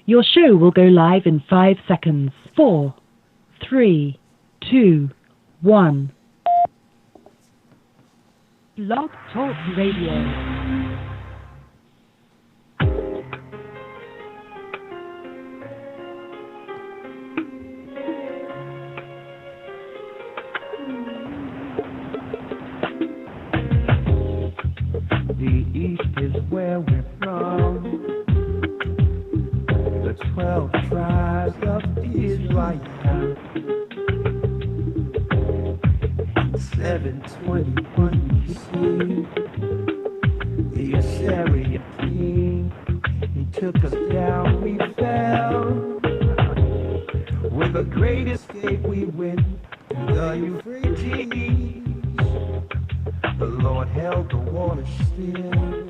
Your show will go live in 5 seconds. 4, 3, 2, 1. Blog Talk Radio. The East is where we're from. The 12 tribes of Israel. 721 BC. The Assyrian king, he took us down, we fell. With a great escape we went to the Euphrates. The Lord held the water still.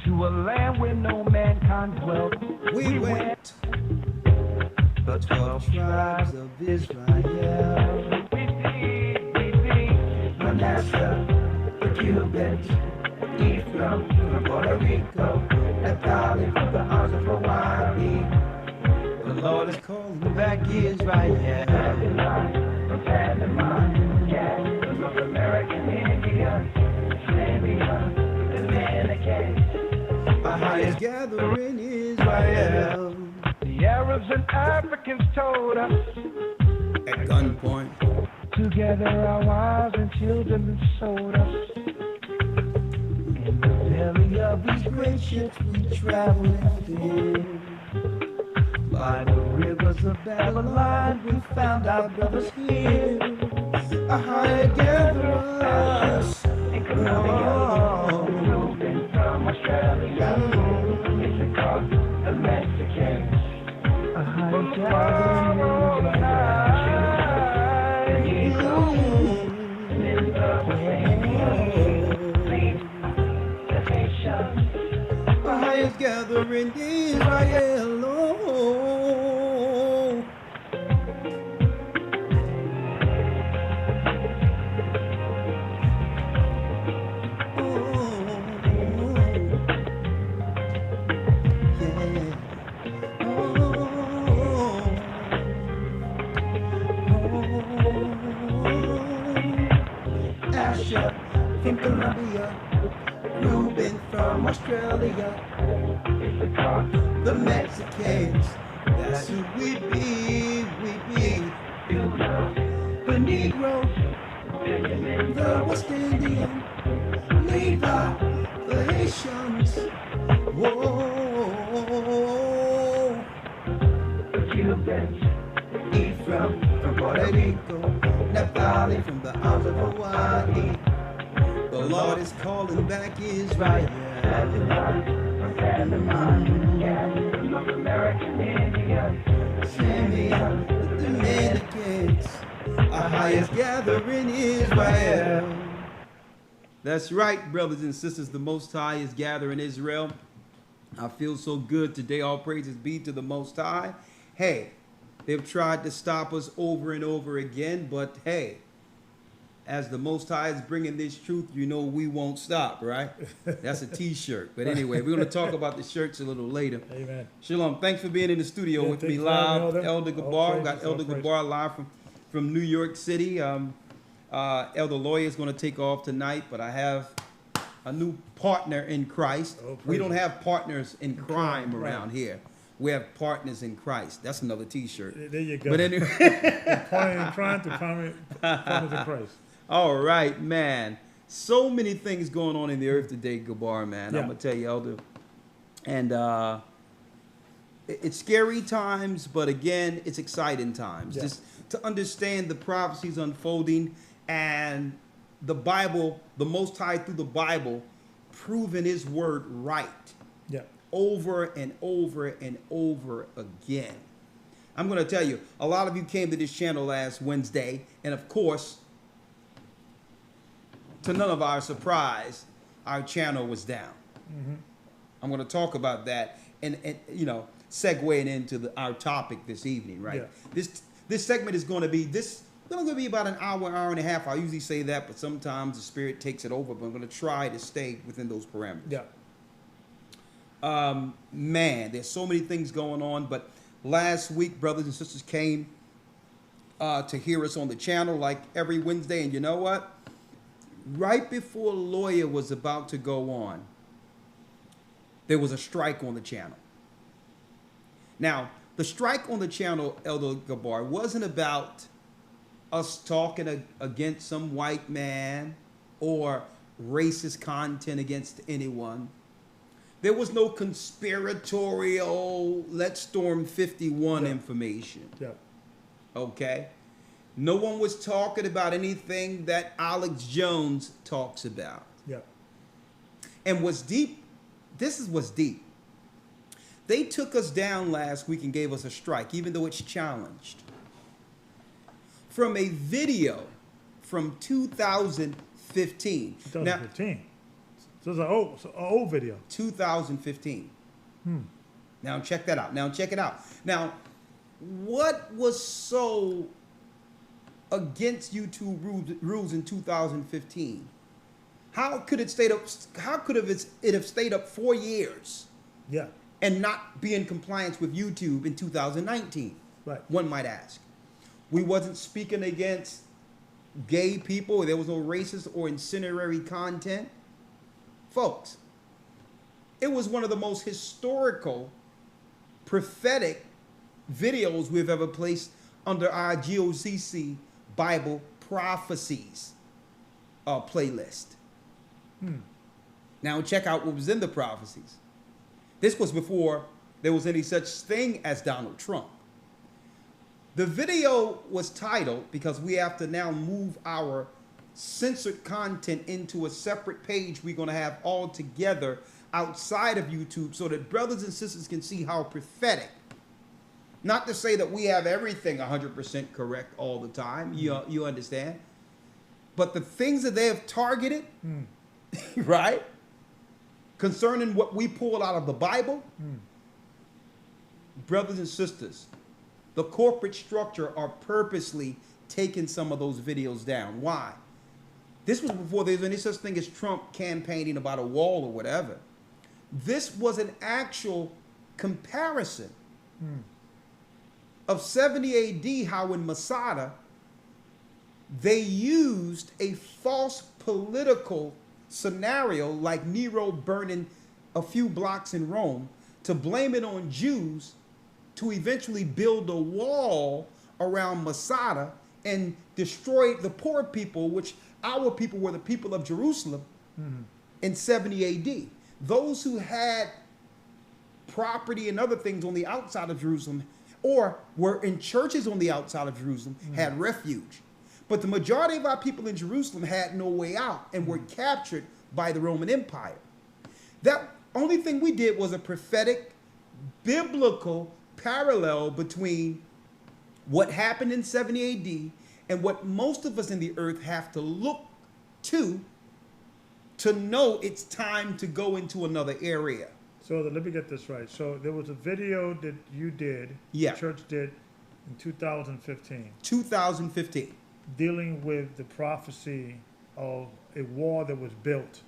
To a land where no mankind dwelt, we went. The 12 tribes of Israel. We did. Manasseh, the Cubans, Ephraim from Puerto Rico, Naphtali from the arms of Hawaii. The Lord is calling back Israel. From Panama, yeah, the North American Indian, Namibia, the Dominican. Our highest gathering Israel. The Arabs and Africans told us at gunpoint. Together our wives and children sold us. In the belly of these great ships we traveled and did. By the rivers of Babylon we found our brothers here. A higher gather us in Colombia, moving from Australia, Mexico, the Mexicans. A higher gathering gathering Israel. Asher from Colombia, Reuben from Australia, the Mexicans, that's who we be. The Negro, the West Indian, Levi, the Haitians, whoa. The Cubans, Ephraim from Puerto Rico, Naphtali from the arms of Hawaii. The Lord is calling back Israel. From Panama, yeah, the North American Indian, Simeon, the Dominicans. Our highest gathering Israel. That's right, brothers and sisters. The Most High is gathering Israel. I feel so good today. All praises be to the Most High. Hey, they've tried to stop us over and over again, but hey, as the Most High is bringing this truth, you know we won't stop, right? That's a T-shirt. But anyway, we're going to talk about the shirts a little later. Amen. Shalom. Thanks for being in the studio with me live. Elder Gabar. We got Elder Gabar live from New York City. Elder Lawyer is going to take off tonight, but I have a new partner in Christ. We don't have partners in crime around here. We have partners in Christ. That's another T-shirt. There you go. But anyway, partner in crime to partners in Christ. All right, man. So many things going on in the earth today, Gabar, man. I'm going to tell you, Elder. And it's scary times, but again, it's exciting times. Yeah. Just to understand the prophecies unfolding and the Bible, the Most High through the Bible, proving his word right. Yeah. Over and over and over again. I'm going to tell you, a lot of you came to this channel last Wednesday, and of course, to none of our surprise, our channel was down. Mm-hmm. I'm going to talk about that and you know, segueing into our topic this evening, right? Yeah. This segment is going to be going to be about an hour, hour and a half. I usually say that, but sometimes the Spirit takes it over. But I'm going to try to stay within those parameters. Yeah. Man, there's so many things going on. But last week, brothers and sisters came to hear us on the channel like every Wednesday. And you know what? Right before Lawyer was about to go on, there was a strike on the channel. Now, the strike on the channel, Elder Gabar, wasn't about us talking against some white man or racist content against anyone. There was no conspiratorial, let's storm 51 information. Yeah. Okay? No one was talking about anything that Alex Jones talks about. Yeah. And what's deep, this is what's deep. They took us down last week and gave us a strike, even though it's challenged. From a video from 2015. 2015. So it's an old video. 2015. Now check that out. Now check it out. Now, what was so against YouTube rules in 2015? How could it stayed up? How could it have stayed up 4 years? Yeah. And not be in compliance with YouTube in 2019? Right. One might ask. We wasn't speaking against gay people. There was no racist or incendiary content. Folks, it was one of the most historical, prophetic videos we've ever placed under our GOCC Bible Prophecies playlist. Now check out what was in the prophecies. This was before there was any such thing as Donald Trump. The video was titled, because we have to now move our censored content into a separate page we're going to have all together outside of YouTube so that brothers and sisters can see how prophetic. Not to say that we have everything 100% correct all the time. You understand? But the things that they have targeted, right? Concerning what we pull out of the Bible, brothers and sisters, the corporate structure are purposely taking some of those videos down. Why? This was before there was any such thing as Trump campaigning about a wall or whatever. This was an actual comparison of 70 AD, how in Masada, they used a false political scenario like Nero burning a few blocks in Rome to blame it on Jews to eventually build a wall around Masada and destroy the poor people, which our people were the people of Jerusalem in 70 AD. Those who had property and other things on the outside of Jerusalem or were in churches on the outside of Jerusalem had refuge. But the majority of our people in Jerusalem had no way out and were captured by the Roman Empire. That only thing we did was a prophetic, biblical parallel between what happened in 70 AD and what most of us in the earth have to look to know it's time to go into another area. So let me get this right. So there was a video that you did, Yeah. the church did in 2015, 2015. dealing with the prophecy of a wall that was built,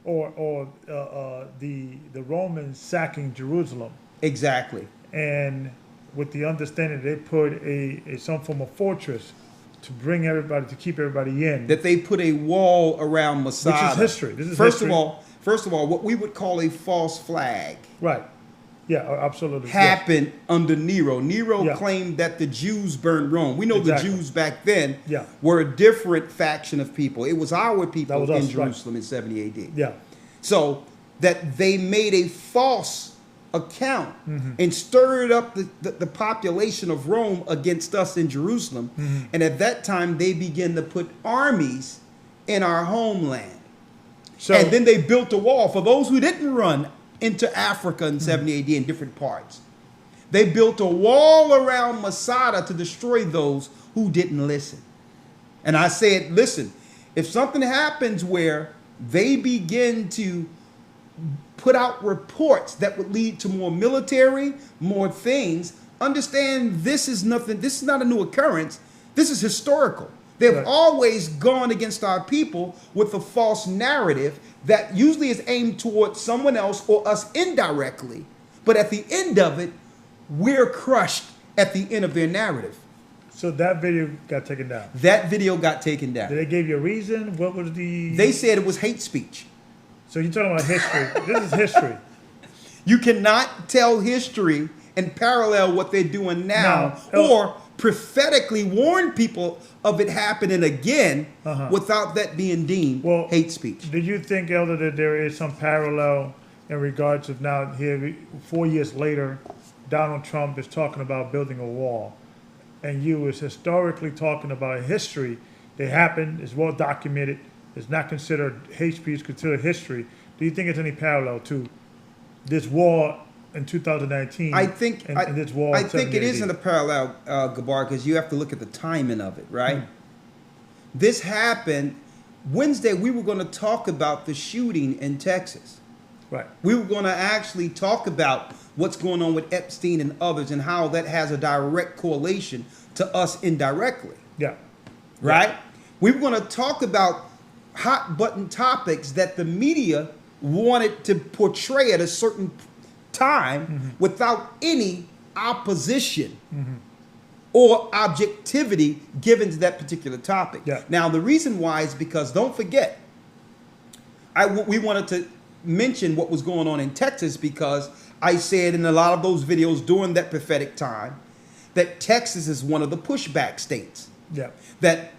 or the Romans sacking Jerusalem, Exactly. and with the understanding they put a some form of fortress to bring everybody, to keep everybody in. That they put a wall around Masada. Which is history. This is First history. of all, what we would call a false flag Right. Yeah, absolutely. happened under Nero. Nero Yeah. claimed that the Jews burned Rome. We know Exactly. the Jews back then Yeah. were a different faction of people. It was our people That was in us, right. Jerusalem in 70 AD. Yeah. So that they made a false account Mm-hmm. and stirred up the population of Rome against us in Jerusalem. Mm-hmm. And at that time, they began to put armies in our homeland. So And then they built a wall for those who didn't run into Africa in 70 AD in different parts. They built a wall around Masada to destroy those who didn't listen. And I said, listen, if something happens where they begin to put out reports that would lead to more military, more things, understand this is nothing, this is not a new occurrence. This is historical. They've Right. always gone against our people with a false narrative that usually is aimed towards someone else or us indirectly. But at the end of it, we're crushed at the end of their narrative. So that video got taken down. That video got taken Did down. they give you a reason? What was the? They said it was hate speech. So you're talking about history. This is history. You cannot tell history and parallel what they're doing now, No. or prophetically warn people of it happening again Uh-huh. without that being deemed Well, hate speech. Do you think, Elder, that there is some parallel in regards of now here 4 years later, Donald Trump is talking about building a wall, and you is historically talking about history that happened, is well documented, is not considered hate speech, considered history. Do you think it's any parallel to this war in 2019? I think and this war. I in think it 70 isn't a AD? parallel, Gabar, because you have to look at the timing of it, right? Hmm. This happened Wednesday. We were going to talk about the shooting in Texas. Right. We were going to actually talk about what's going on with Epstein and others and how that has a direct correlation to us indirectly, Yeah. right? We were going to talk about hot button topics that the media wanted to portray at a certain time without any opposition or objectivity given to that particular topic. Yeah. Now, the reason why is because, don't forget, we wanted to mention what was going on in Texas because I said in a lot of those videos during that prophetic time that Texas is one of the pushback states. Yeah. That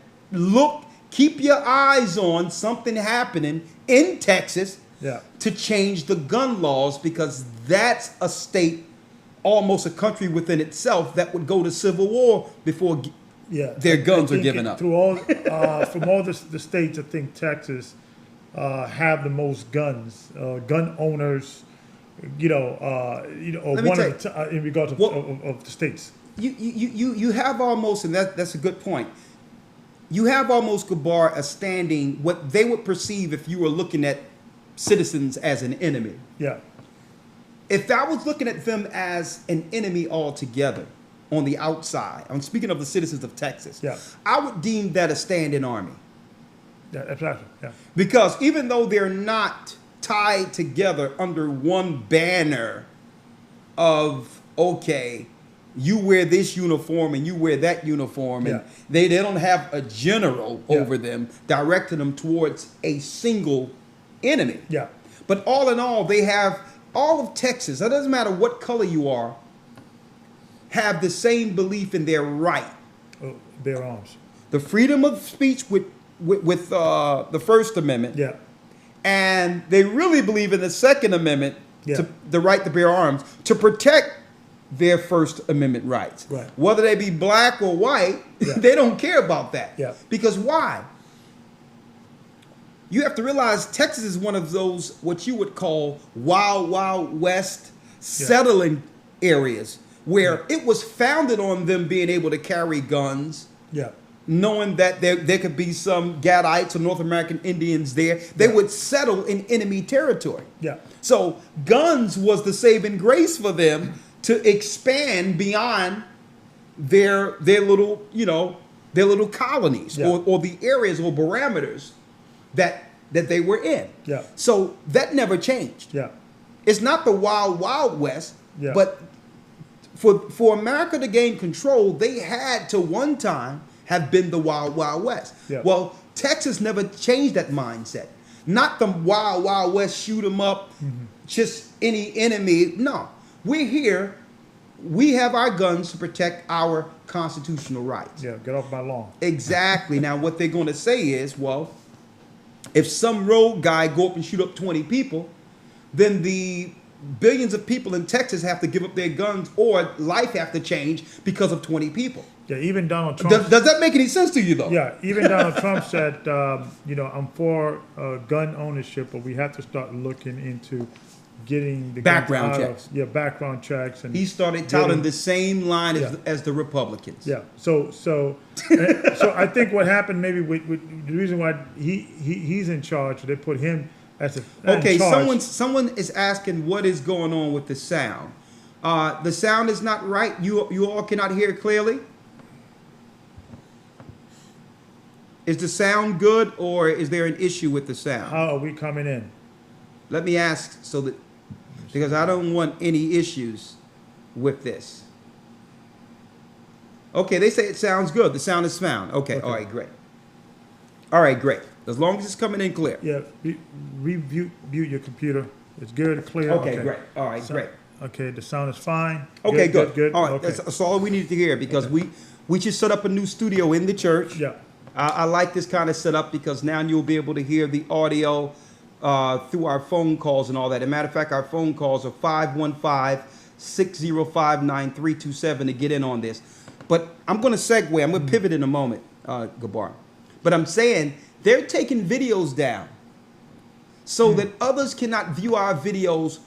keep your eyes on something happening in Texas Yeah. to change the gun laws, because that's a state, almost a country within itself, that would go to civil war before Yeah, their guns I are think given up. Through all, from all the states, I think Texas have the most guns, gun owners. Or Let me one tell of the in regards of, Well- of the states. You have almost, and that's a good point. You have almost, Gabar, a standing, what they would perceive if you were looking at citizens as an enemy. Yeah, If I was looking at them as an enemy altogether on the outside, I'm speaking of the citizens of Texas, Yeah. I would deem that a standing army. yeah, exactly. Yeah, Because even though they're not tied together under one banner of, okay, you wear this uniform and you wear that uniform, and Yeah. they don't have a general Yeah. over them directing them towards a single enemy. yeah, But all in all, they have all of Texas, it doesn't matter what color you are, have the same belief in their right. bear arms. The freedom of speech with the First Amendment. Yeah, And they really believe in the Second Amendment, Yeah. to the right to bear arms, to protect their First Amendment rights. Right. Whether they be black or white, Yeah. they don't care about that. Yeah. Because why? You have to realize Texas is one of those, what you would call wild, wild west settling areas where it was founded on them being able to carry guns, yeah, knowing that there could be some Gadites or North American Indians there. They Yeah. would settle in enemy territory. yeah, So guns was the saving grace for them to expand beyond their little, their little colonies, Yeah. or the areas or parameters that they were in. Yeah. So that never changed. yeah, It's not the wild, wild west, Yeah. but for America to gain control, they had to one time have been the wild, wild west. Yeah. Well, Texas never changed that mindset. Not the wild, wild west, shoot 'em up, just any enemy. No, we're here. We have our guns to protect our constitutional rights. yeah. Get off my lawn. Exactly. Now, what they're going to say is, well, if some rogue guy go up and shoot up 20 people, then the billions of people in Texas have to give up their guns, or life have to change because of 20 people. Yeah, even Donald Trump. Does that make any sense to you, though? Yeah, even Donald Trump said, I'm for gun ownership, but we have to start looking into getting the guns Background out of- checks. Yeah, background checks, and He started touting getting- the same line Yeah. as the Republicans. Yeah. So I think what happened maybe with the reason why he's in charge, they put him as a Okay, in charge. someone is asking what is going on with the sound. The sound is not right. You all cannot hear clearly. Is the sound good, or is there an issue with the sound? How are we coming in? Let me ask so that, because I don't want any issues with this. Okay, they say it sounds good. The sound is found. Okay, all right, great. All right, great. As long as it's coming in clear. Yeah, review your computer. It's good, clear. Okay, great. All right, great. Okay, the sound is fine. Okay, good. Good. All right, Okay. that's all we needed to hear, because we just set up a new studio in the church. Yeah. I like this kind of setup because now you'll be able to hear the audio through our phone calls and all that. As a matter of fact, our phone calls are 515-605-9327 to get in on this. But I'm going to segue. I'm going to pivot in a moment, Gabar. But I'm saying they're taking videos down so that others cannot view our videos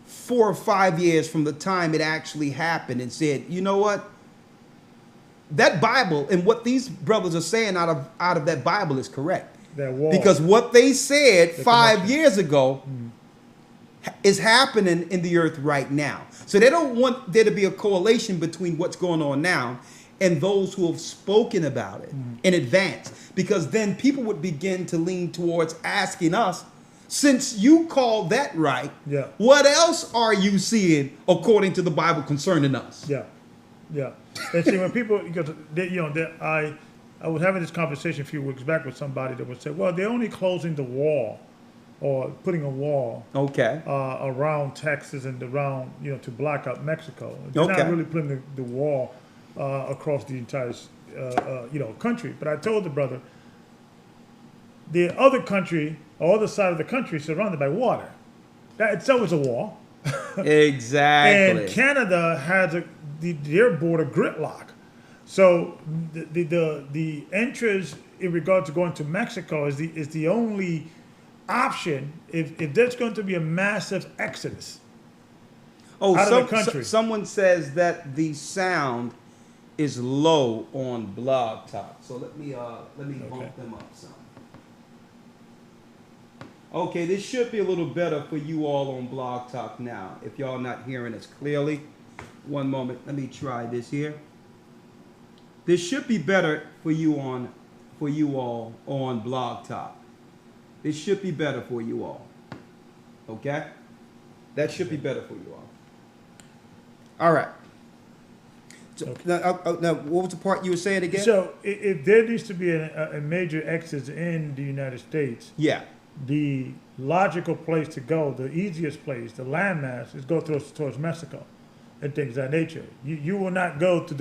4 or 5 years from the time it actually happened and said, you know what? That Bible and what these brothers are saying out of that Bible is correct. That wall. Because what they said The 5 connection. years ago is happening in the earth right now. So they don't want there to be a correlation between what's going on now and those who have spoken about it in advance. Because then people would begin to lean towards asking us, since you call that right, Yeah. what else are you seeing according to the Bible concerning us? Yeah, yeah. And see, when people, because I was having this conversation a few weeks back with somebody that would say, well, they're only closing the wall or putting a wall Okay. around Texas and around, to block out Mexico. They're Okay. not really putting the wall across the entire, country. But I told the brother, the other country, or other side of the country, is surrounded by water. That itself is a wall. Exactly. And Canada has their border gridlock. So the entrance in regard to going to Mexico is the only option if there's going to be a massive exodus Oh, out of the country. someone says that the sound is low on Blog Talk. So let me bump them up some. Okay, this should be a little better for you all on Blog Talk now. If y'all not hearing us clearly, one moment. Let me try this here. This should be better for you all on Blog Talk. This should be better for you all. Okay? That should be better for you all. All right. So, now, what was the part you were saying again? So if there needs to be a major exodus in the United States, Yeah. the logical place to go, the easiest place, the landmass, is go towards Mexico and things of that nature. You will not go to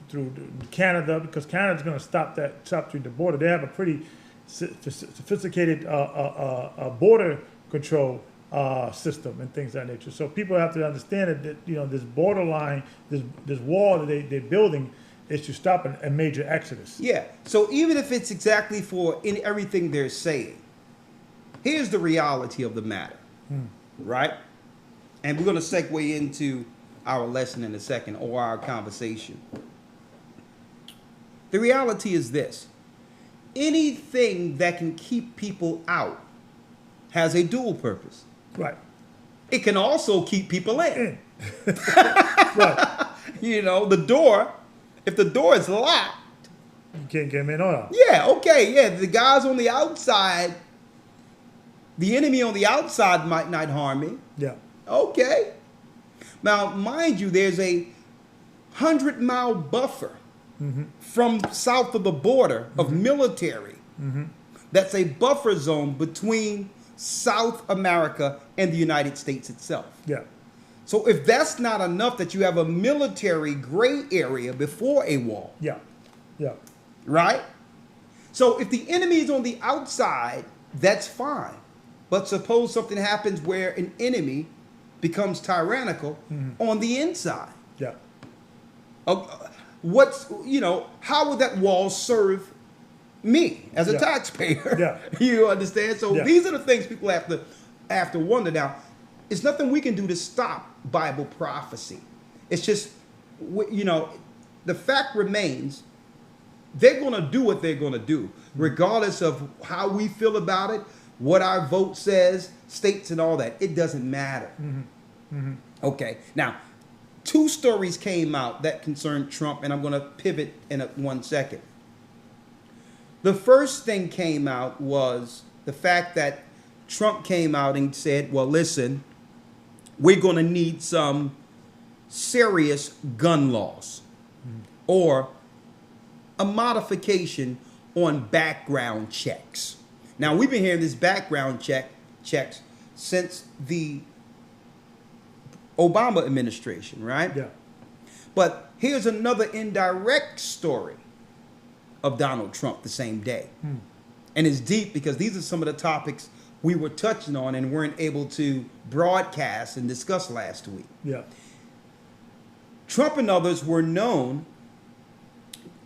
through Canada, because Canada's going to stop through the border. They have a pretty sophisticated border control system and things of that nature. So people have to understand that this borderline, this wall that they're building, is to stop a major exodus. Yeah. So even if it's exactly in everything they're saying, here's the reality of the matter, right? And we're going to segue into our lesson in a second, or our conversation. The reality is this: anything that can keep people out has a dual purpose. Right. It can also keep people in. Right. The door, if the door is locked, You can't get them in or out. yeah, okay, yeah, the guys on the outside, the enemy on the outside might not harm me. Yeah. Okay. Now, mind you, there's a 100-mile buffer from south of the border of military. That's a buffer zone between South America and the United States itself. Yeah. So if that's not enough, that you have a military gray area before a wall, Yeah. Yeah. right? So if the enemy is on the outside, that's fine. But suppose something happens where an enemy becomes tyrannical on the inside. Yeah. How would that wall serve me as a Yeah. taxpayer? Yeah. You understand? So Yeah. these are the things people have to wonder. Now, it's nothing we can do to stop Bible prophecy. It's just, the fact remains, they're going to do what they're going to do, regardless of how we feel about it, what our vote says, states and all that. It doesn't matter. Okay. Now, 2 stories came out that concerned Trump, and I'm going to pivot in 1 second. The first thing came out was the fact that Trump came out and said, well, listen, we're going to need some serious gun laws or a modification on background checks. Now, we've been hearing this background checks since the Obama administration, right? Yeah. But here's another indirect story of Donald Trump the same day. And it's deep because these are some of the topics we were touching on and weren't able to broadcast and discuss last week. Yeah. Trump and others were known,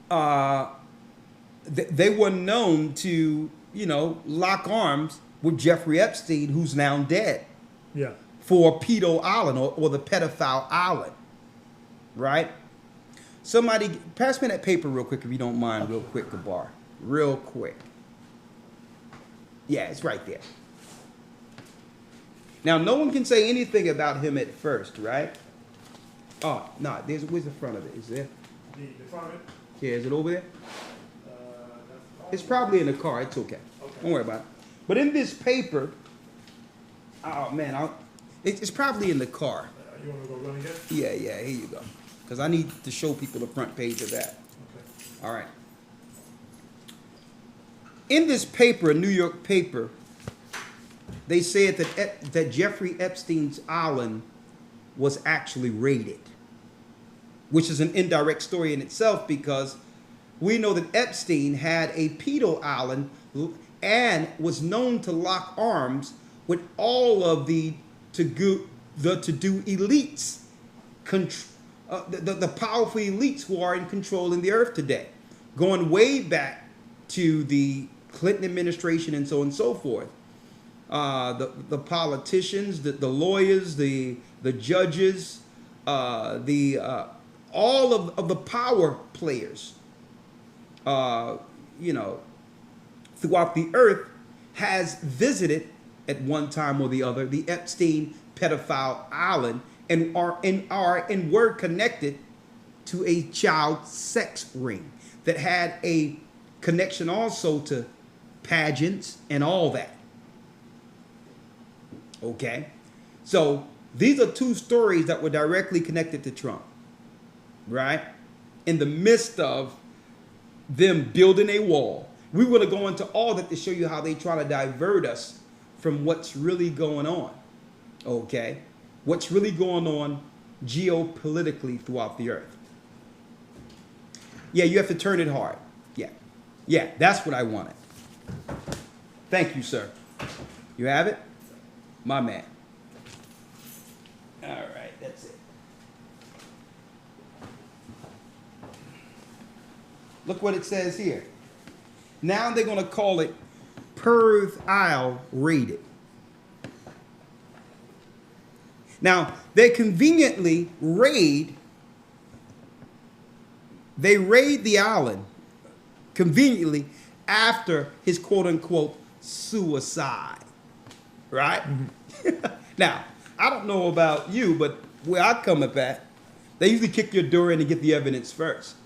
they were known to, lock arms with Jeffrey Epstein, who's now dead, Yeah. for Pedo Island or the pedophile island, right? Somebody, pass me that paper real quick if you don't mind, real quick, Gabar. Real quick. Yeah, it's right there. Now, no one can say anything about him at first, right? Oh, no, where's the front of it? Is there? The front of it? Yeah, is it over there? It's probably in the car. It's okay. Don't worry about it. But in this paper, oh, man, it's probably in the car. You want to go run again? Yeah, here you go. Because I need to show people the front page of that. Okay. All right. In this paper, a New York paper, they said that Jeffrey Epstein's island was actually raided, which is an indirect story in itself because we know that Epstein had a pedo island and was known to lock arms with all of the to-do elites, the powerful elites who are in control in the earth today, going way back to the Clinton administration and so on and so forth. The politicians, the lawyers, the judges, all of the power players, throughout the earth has visited at one time or the other the Epstein pedophile island and were connected to a child sex ring that had a connection also to pageants and all that. Okay, so these are two stories that were directly connected to Trump, right? In the midst of them building a wall. We want to go into all that to show you how they try to divert us from what's really going on, okay? What's really going on geopolitically throughout the earth. Yeah, you have to turn it hard. Yeah, that's what I wanted. Thank you, sir. You have it? My man. All right, that's it. Look what it says here. Now they're going to call it Perth Isle raided. Now, they conveniently raid the island conveniently after his quote-unquote suicide, right? Mm-hmm. Now, I don't know about you, but where I come up at, they usually kick your door in and get the evidence first.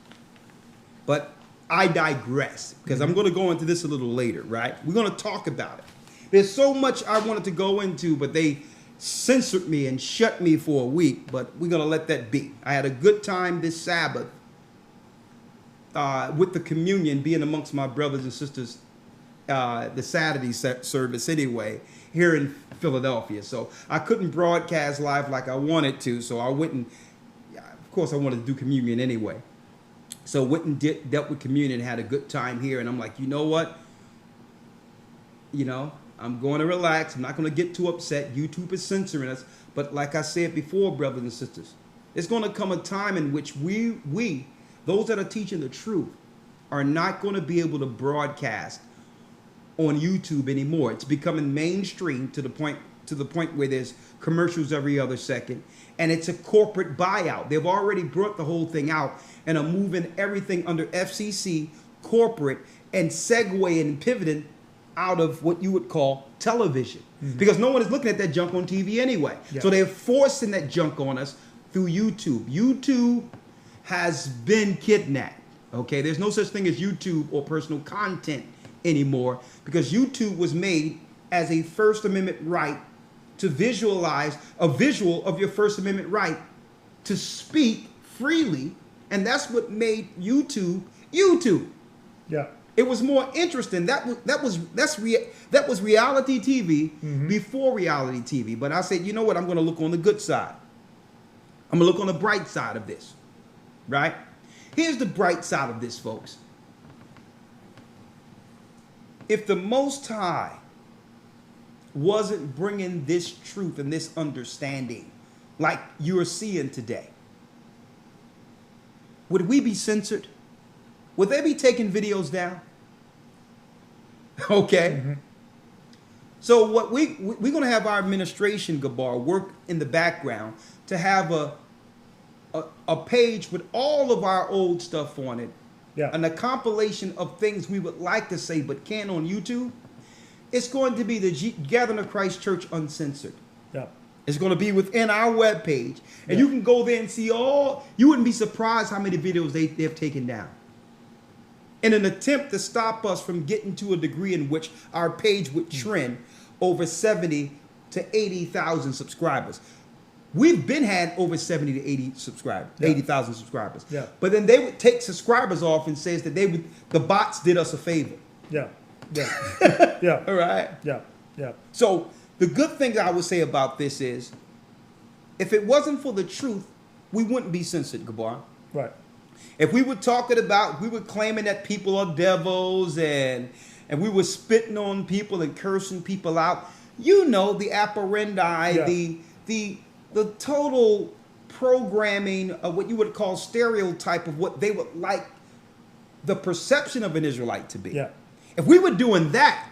But I digress, because I'm going to go into this a little later, right? We're going to talk about it. There's so much I wanted to go into, but they censored me and shut me for a week, but we're going to let that be. I had a good time this Sabbath with the communion, being amongst my brothers and sisters, the Saturday service anyway, here in Philadelphia. So I couldn't broadcast live like I wanted to, so I went and, of course I wanted to do communion anyway. So went and dealt with communion, had a good time here, and I'm like, you know what? I'm going to relax. I'm not going to get too upset. YouTube is censoring us. But like I said before, brothers and sisters, it's going to come a time in which we, those that are teaching the truth, are not going to be able to broadcast on YouTube anymore. It's becoming mainstream to the point where there's commercials every other second, and it's a corporate buyout. They've already brought the whole thing out and are moving everything under FCC, corporate, and segueing and pivoting out of what you would call television. Mm-hmm. Because no one is looking at that junk on TV anyway. Yeah. So they're forcing that junk on us through YouTube. YouTube has been kidnapped, Okay, there's no such thing as YouTube or personal content anymore, because YouTube was made as a First Amendment right to visualize a visual of your First Amendment right to speak freely, and that's what made YouTube YouTube. Yeah. It was more interesting. That was reality TV before reality TV. But I said, you know what? I'm going to look on the good side. I'm going to look on the bright side of this, right? Here's the bright side of this, folks. If the Most High wasn't bringing this truth and this understanding like you're seeing today, would we be censored? Would they be taking videos down? Okay. So what we're going to have our administration, Gabar, work in the background to have a page with all of our old stuff on it, Yeah. and a compilation of things we would like to say but can't on YouTube. It's going to be the Gathering of Christ Church Uncensored. Yeah. It's going to be within our webpage, and Yeah. you can go there and see all. You wouldn't be surprised how many videos they've taken down in an attempt to stop us from getting to a degree in which our page would trend over 70 to 80,000 subscribers. We've been had over 70 to 80 subscribers, Yeah. 80,000 subscribers. Yeah. But then they would take subscribers off and says that the bots did us a favor. Yeah. Yeah. Yeah. All right. Yeah. Yeah. So the good thing I would say about this is, if it wasn't for the truth, we wouldn't be censored, Gabar. Right. If we were talking about, we were claiming that people are devils, and we were spitting on people and cursing people out, you know, the apparendi, Yeah. the total programming of what you would call stereotype of what they would like the perception of an Israelite to be. Yeah. If we were doing that,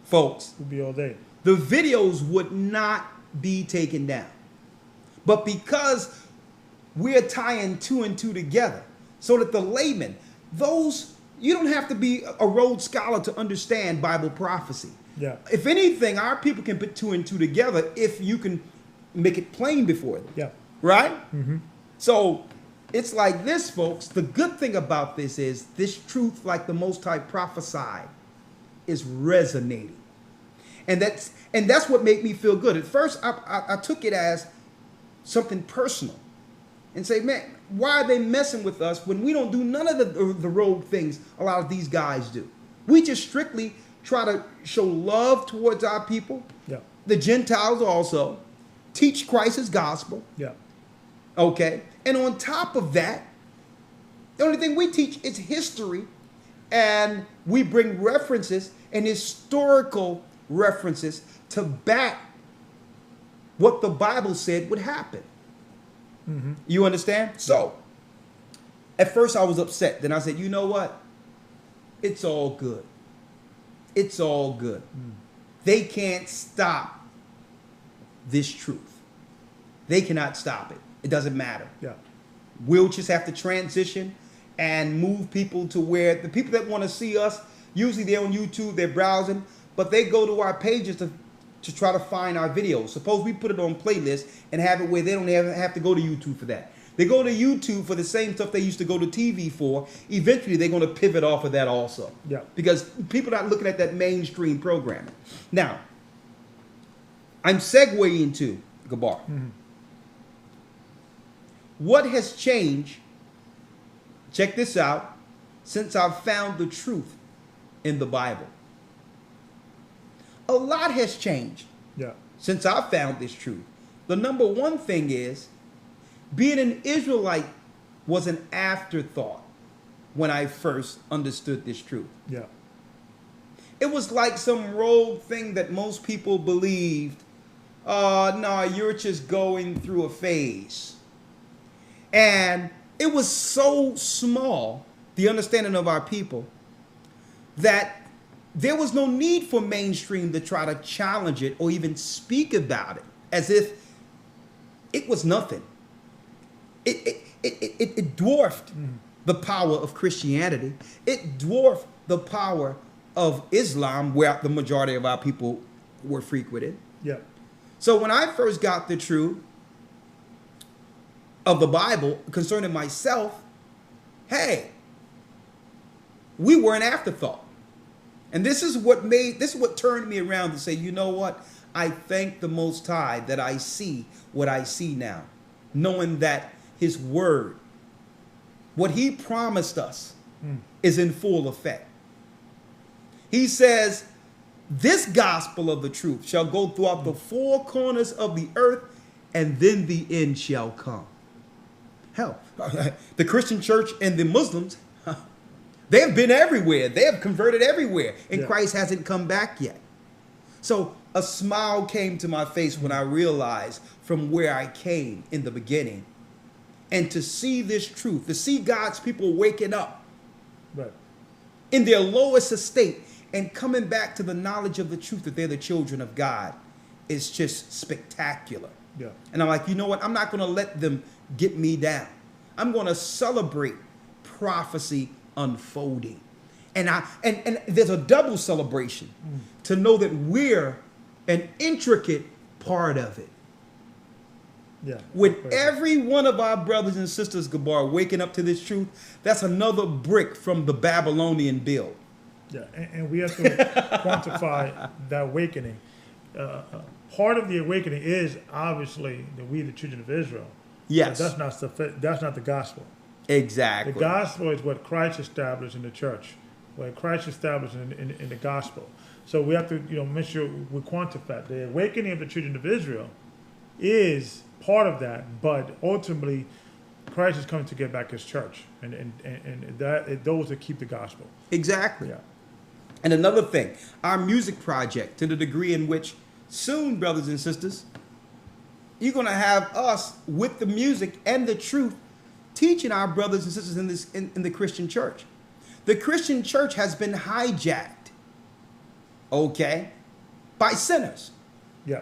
folks, We'll be all day. the videos would not be taken down. But because we're tying two and two together, so that the layman, you don't have to be a Rhodes Scholar to understand Bible prophecy. Yeah. If anything, our people can put two and two together if you can make it plain before them. Yeah. Right? So it's like this, folks. The good thing about this is this truth, like the Most High prophesied, is resonating. And that's what made me feel good. At first, I took it as something personal and say, man, why are they messing with us when we don't do none of the rogue things a lot of these guys do? We just strictly try to show love towards our people, Yeah. the Gentiles also, teach Christ's gospel, Yeah. okay? And on top of that, the only thing we teach is history, and we bring references and historical references to back what the Bible said would happen. You understand? So, at first I was upset. Then I said, you know what? It's all good. It's all good. They can't stop this truth. They cannot stop it. It doesn't matter. Yeah. We'll just have to transition and move people to where the people that want to see us, usually they're on YouTube, they're browsing, but they go to our pages to try to find our videos. Suppose we put it on playlist and have it where they don't have to go to YouTube for that. They go to YouTube for the same stuff they used to go to TV for. Eventually, they're going to pivot off of that also. Yeah. Because people are not looking at that mainstream programming. Now, I'm segueing to Gabar. What has changed, check this out, since I've found the truth in the Bible? A lot has changed Yeah. since I found this truth. The number one thing is, being an Israelite was an afterthought when I first understood this truth. Yeah. It was like some rogue thing that most people believed, no, you're just going through a phase. And it was so small, the understanding of our people, that there was no need for mainstream to try to challenge it or even speak about it as if it was nothing. It dwarfed the power of Christianity. It dwarfed the power of Islam, where the majority of our people were frequented. Yeah. So when I first got the truth of the Bible concerning myself, hey, we were an afterthought. And this is what turned me around to say, you know what? I thank the Most High that I see what I see now, knowing that his word, what he promised us, is in full effect. He says, this gospel of the truth shall go throughout the four corners of the earth, and then the end shall come. Hell, the Christian church and the Muslims, they have been everywhere. They have converted everywhere, and Christ hasn't come back yet. So a smile came to my face when I realized from where I came in the beginning, and to see this truth, to see God's people waking up in their lowest estate and coming back to the knowledge of the truth that they're the children of God, is just spectacular. Yeah. And I'm like, you know what? I'm not going to let them get me down. I'm going to celebrate prophecy unfolding. And there's a double celebration to know that we're an intricate part of it. Yeah. With every one of our brothers and sisters, Gabar, waking up to this truth, that's another brick from the Babylonian build. Yeah, and we have to quantify that awakening. Part of the awakening is obviously that we, the children of Israel. Yes. But that's not the gospel. Exactly. The gospel is what Christ established in the church, what Christ established in the gospel. So we have to, make sure we quantify. The awakening of the children of Israel is part of that, but ultimately, Christ is coming to get back his church, and those that keep the gospel. Exactly. Yeah. And another thing, our music project, to the degree in which soon, brothers and sisters, you're going to have us with the music and the truth teaching our brothers and sisters in the Christian church. The Christian church has been hijacked, okay, by sinners. Yeah.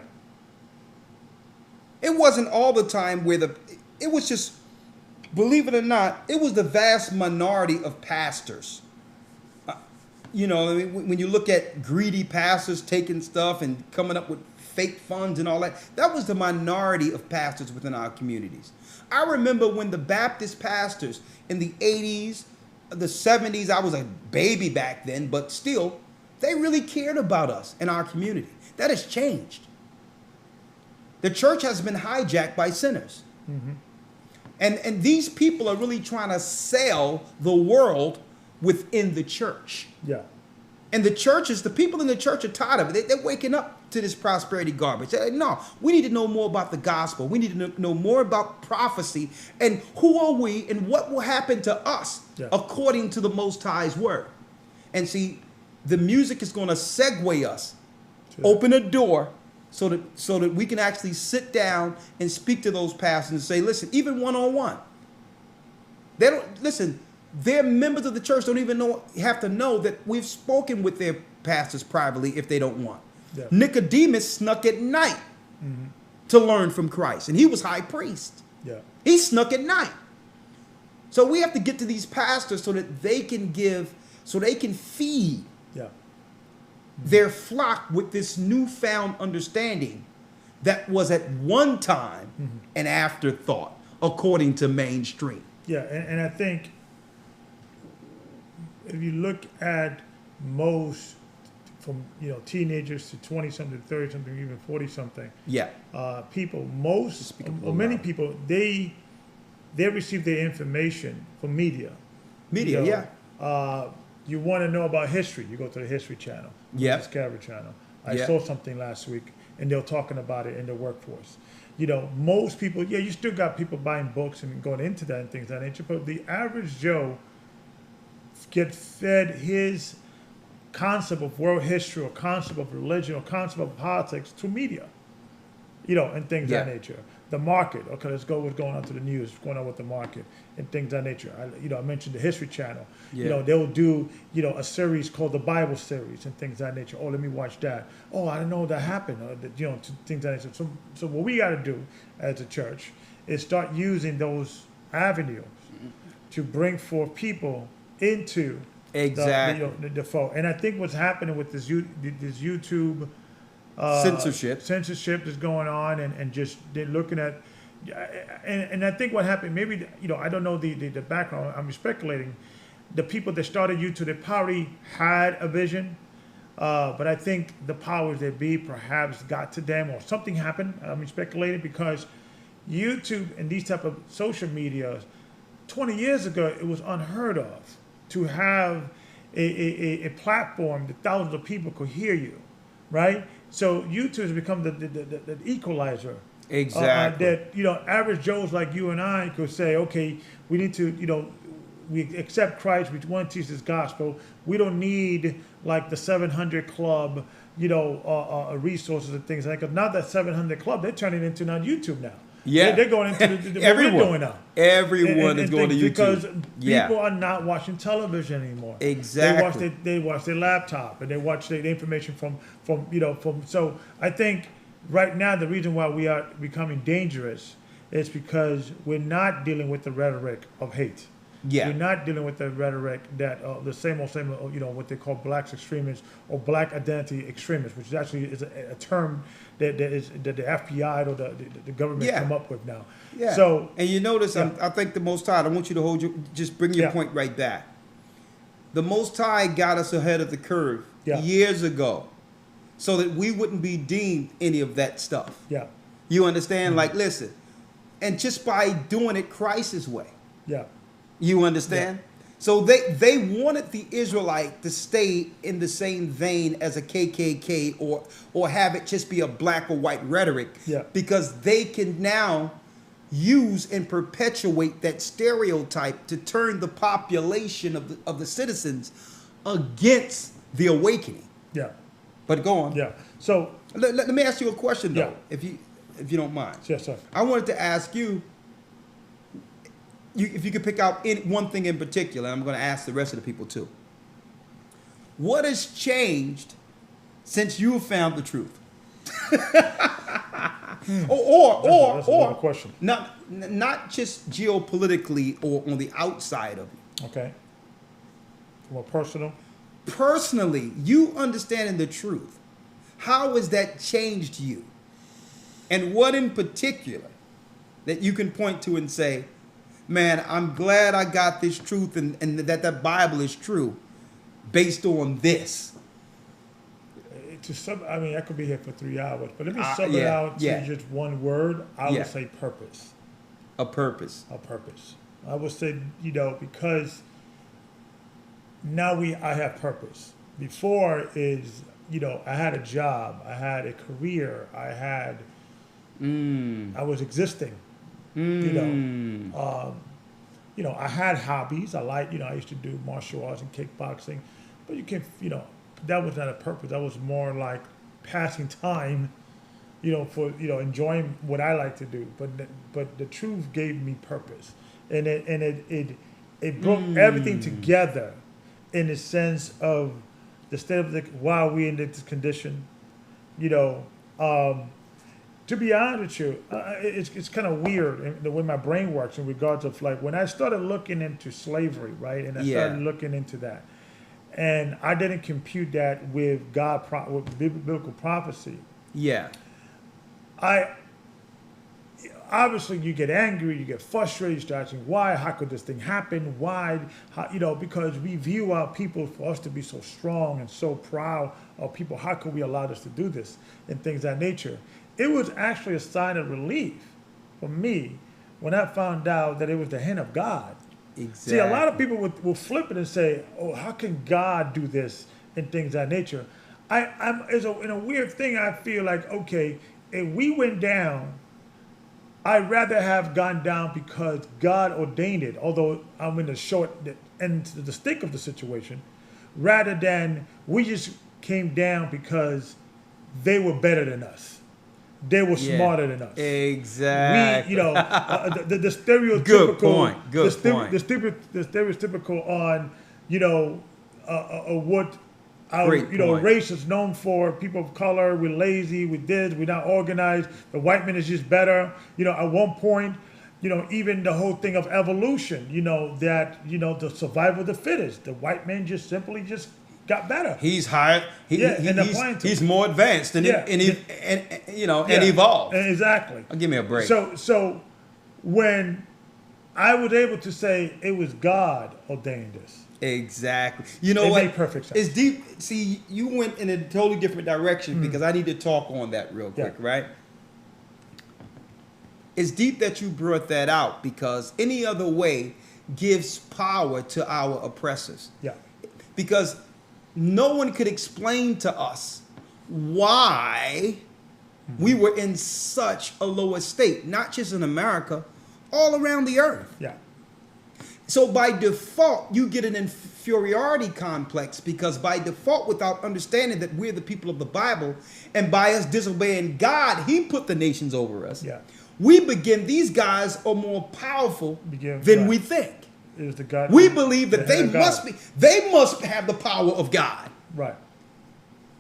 It wasn't all the time it was just, believe it or not, it was the vast minority of pastors. When you look at greedy pastors taking stuff and coming up with fake funds and all that, that was the minority of pastors within our communities. I remember when the Baptist pastors in the 80s, the 70s, I was a baby back then, but still, they really cared about us and our community. That has changed. The church has been hijacked by sinners. Mm-hmm. And these people are really trying to sell the world within the church. Yeah. And the people in the church are tired of it. They're waking up to this prosperity garbage. They're like, no, we need to know more about the gospel. We need to know more about prophecy and who are we and what will happen to us according to the Most High's word. And see, the music is going to segue us, open a door so that we can actually sit down and speak to those pastors and say, listen, even one-on-one. They don't listen. Their members of the church don't even have to know that we've spoken with their pastors privately if they don't want. Yeah. Nicodemus snuck at night to learn from Christ, and he was high priest. Yeah. He snuck at night. So we have to get to these pastors so that they can feed their flock with this newfound understanding that was at one time an afterthought, according to mainstream. Yeah, and I think if you look at most, from teenagers to 20-something, 30-something, even 40-something, people, many people, they receive their information from media. You want to know about history, you go to the History Channel, Discovery Channel. I saw something last week, and they're talking about it in the workforce. Most people, you still got people buying books and going into that and things of that nature, but the average Joe get fed his concept of world history or concept of religion or concept of politics through media, and things of that nature. The market, okay, let's go what's going on to the news, what's going on with the market and things of that nature. I mentioned the History Channel. They'll do, a series called the Bible series and things of that nature. Oh, let me watch that. Oh, I didn't know that happened. Things of that nature. So what we got to do as a church is start using those avenues to bring forth people into the fold. And I think what's happening with this YouTube censorship that's going on, and just they're looking at, and I think what happened, maybe I don't know the background, I'm speculating, the people that started YouTube, they probably had a vision, but I think the powers that be perhaps got to them or something happened. I mean, speculating because YouTube and these type of social media, 20 years ago, it was unheard of to have a platform that thousands of people could hear you, right? So YouTube has become the equalizer. Exactly. That, average Joes like you and I could say, okay, we need to, we accept Christ, we want to teach this gospel. We don't need like the 700 Club, resources and things like that. Now that 700 Club, they're turning into now YouTube now. Yeah. They're going into what Everyone. we're doing now. Everyone is going to YouTube. Because Yeah. people are not watching television anymore. Exactly. They watch their laptop and they watch the information from. So I think right now the reason why we are becoming dangerous is because we're not dealing with the rhetoric of hate. Yeah. We're not dealing with the rhetoric that the same old, what they call black extremists or black identity extremists, which actually is a term that the FBI or the government Yeah. come up with now. Yeah. So and you notice, Yeah. I think the Most High, I want you to just bring your Yeah. point right back. The Most High got us ahead of the curve Yeah. years ago so that we wouldn't be deemed any of that stuff. yeah, You understand? Mm-hmm. Like, listen, and just by doing it Christ's way. yeah, You understand? So they wanted the Israelite to stay in the same vein as a KKK or have it just be a black or white rhetoric, Yeah. because they can now use and perpetuate that stereotype to turn the population of the citizens against the awakening. yeah, But go on. yeah. So Let me ask you a question though, Yeah. if you don't mind. yes, sir. I wanted to ask you, if you could pick out one thing in particular. I'm going to ask the rest of the people too. What has changed since you found the truth? That's a good question. Not just geopolitically or on the outside of you. Okay. More personal. Personally, you understanding the truth, how has that changed you? And what in particular that you can point to and say, man, I'm glad I got this truth and that the Bible is true based on this. I could be here for 3 hours, but let me sum it Yeah, out yeah. to just one word. I Yeah. would say purpose. A purpose. A purpose. I would say, because now I have purpose. Before is, I had a job, I had a career, I was existing. I had hobbies. I used to do martial arts and kickboxing, but that was not a purpose. That was more like passing time, for enjoying what I like to do. But the truth gave me purpose, and it broke everything together, in the sense of the state of why we in this condition, To be honest with you, it's kind of weird the way my brain works in regards of like when I started looking into slavery, right, and I started looking into that, and I didn't compute that with with biblical prophecy. Yeah. Obviously you get angry, you get frustrated, you start asking why, how could this thing happen, why, because we view our people for us to be so strong and so proud of people, how could we allow us to do this and things of that nature. It was actually a sign of relief for me when I found out that it was the hand of God. Exactly. See, a lot of people will flip it and say, oh, how can God do this and things of that nature. In a weird thing, I feel like, okay, if we went down, I'd rather have gone down because God ordained it, although I'm in the short end the stick of the situation, rather than we just came down because they were better than us. They were smarter than us. Exactly. We, the stereotypical. Good point. Good point. The stereotypical on, what our Great point. race is known for. People of color, we're lazy, we're not organized. The white man is just better. At one point, even the whole thing of evolution. The survival of the fittest. The white man just simply got better. He's higher. He's more advanced and evolved. Exactly. Give me a break. So when I was able to say it was God ordained this, Exactly. You know It what? made perfect sense. It's deep. See, you went in a totally different direction because I need to talk on that real quick, Yeah. right? It's deep that you brought that out because any other way gives power to our oppressors. Yeah. Because no one could explain to us why we were in such a lower state, not just in America, all around the earth. Yeah. So by default, you get an inferiority complex because by default, without understanding that we're the people of the Bible, and by us disobeying God, He put the nations over us. Yeah. We begin, these guys are more powerful Begin- than right. we think. It was the God. We believe that the hand they must have the power of God. Right.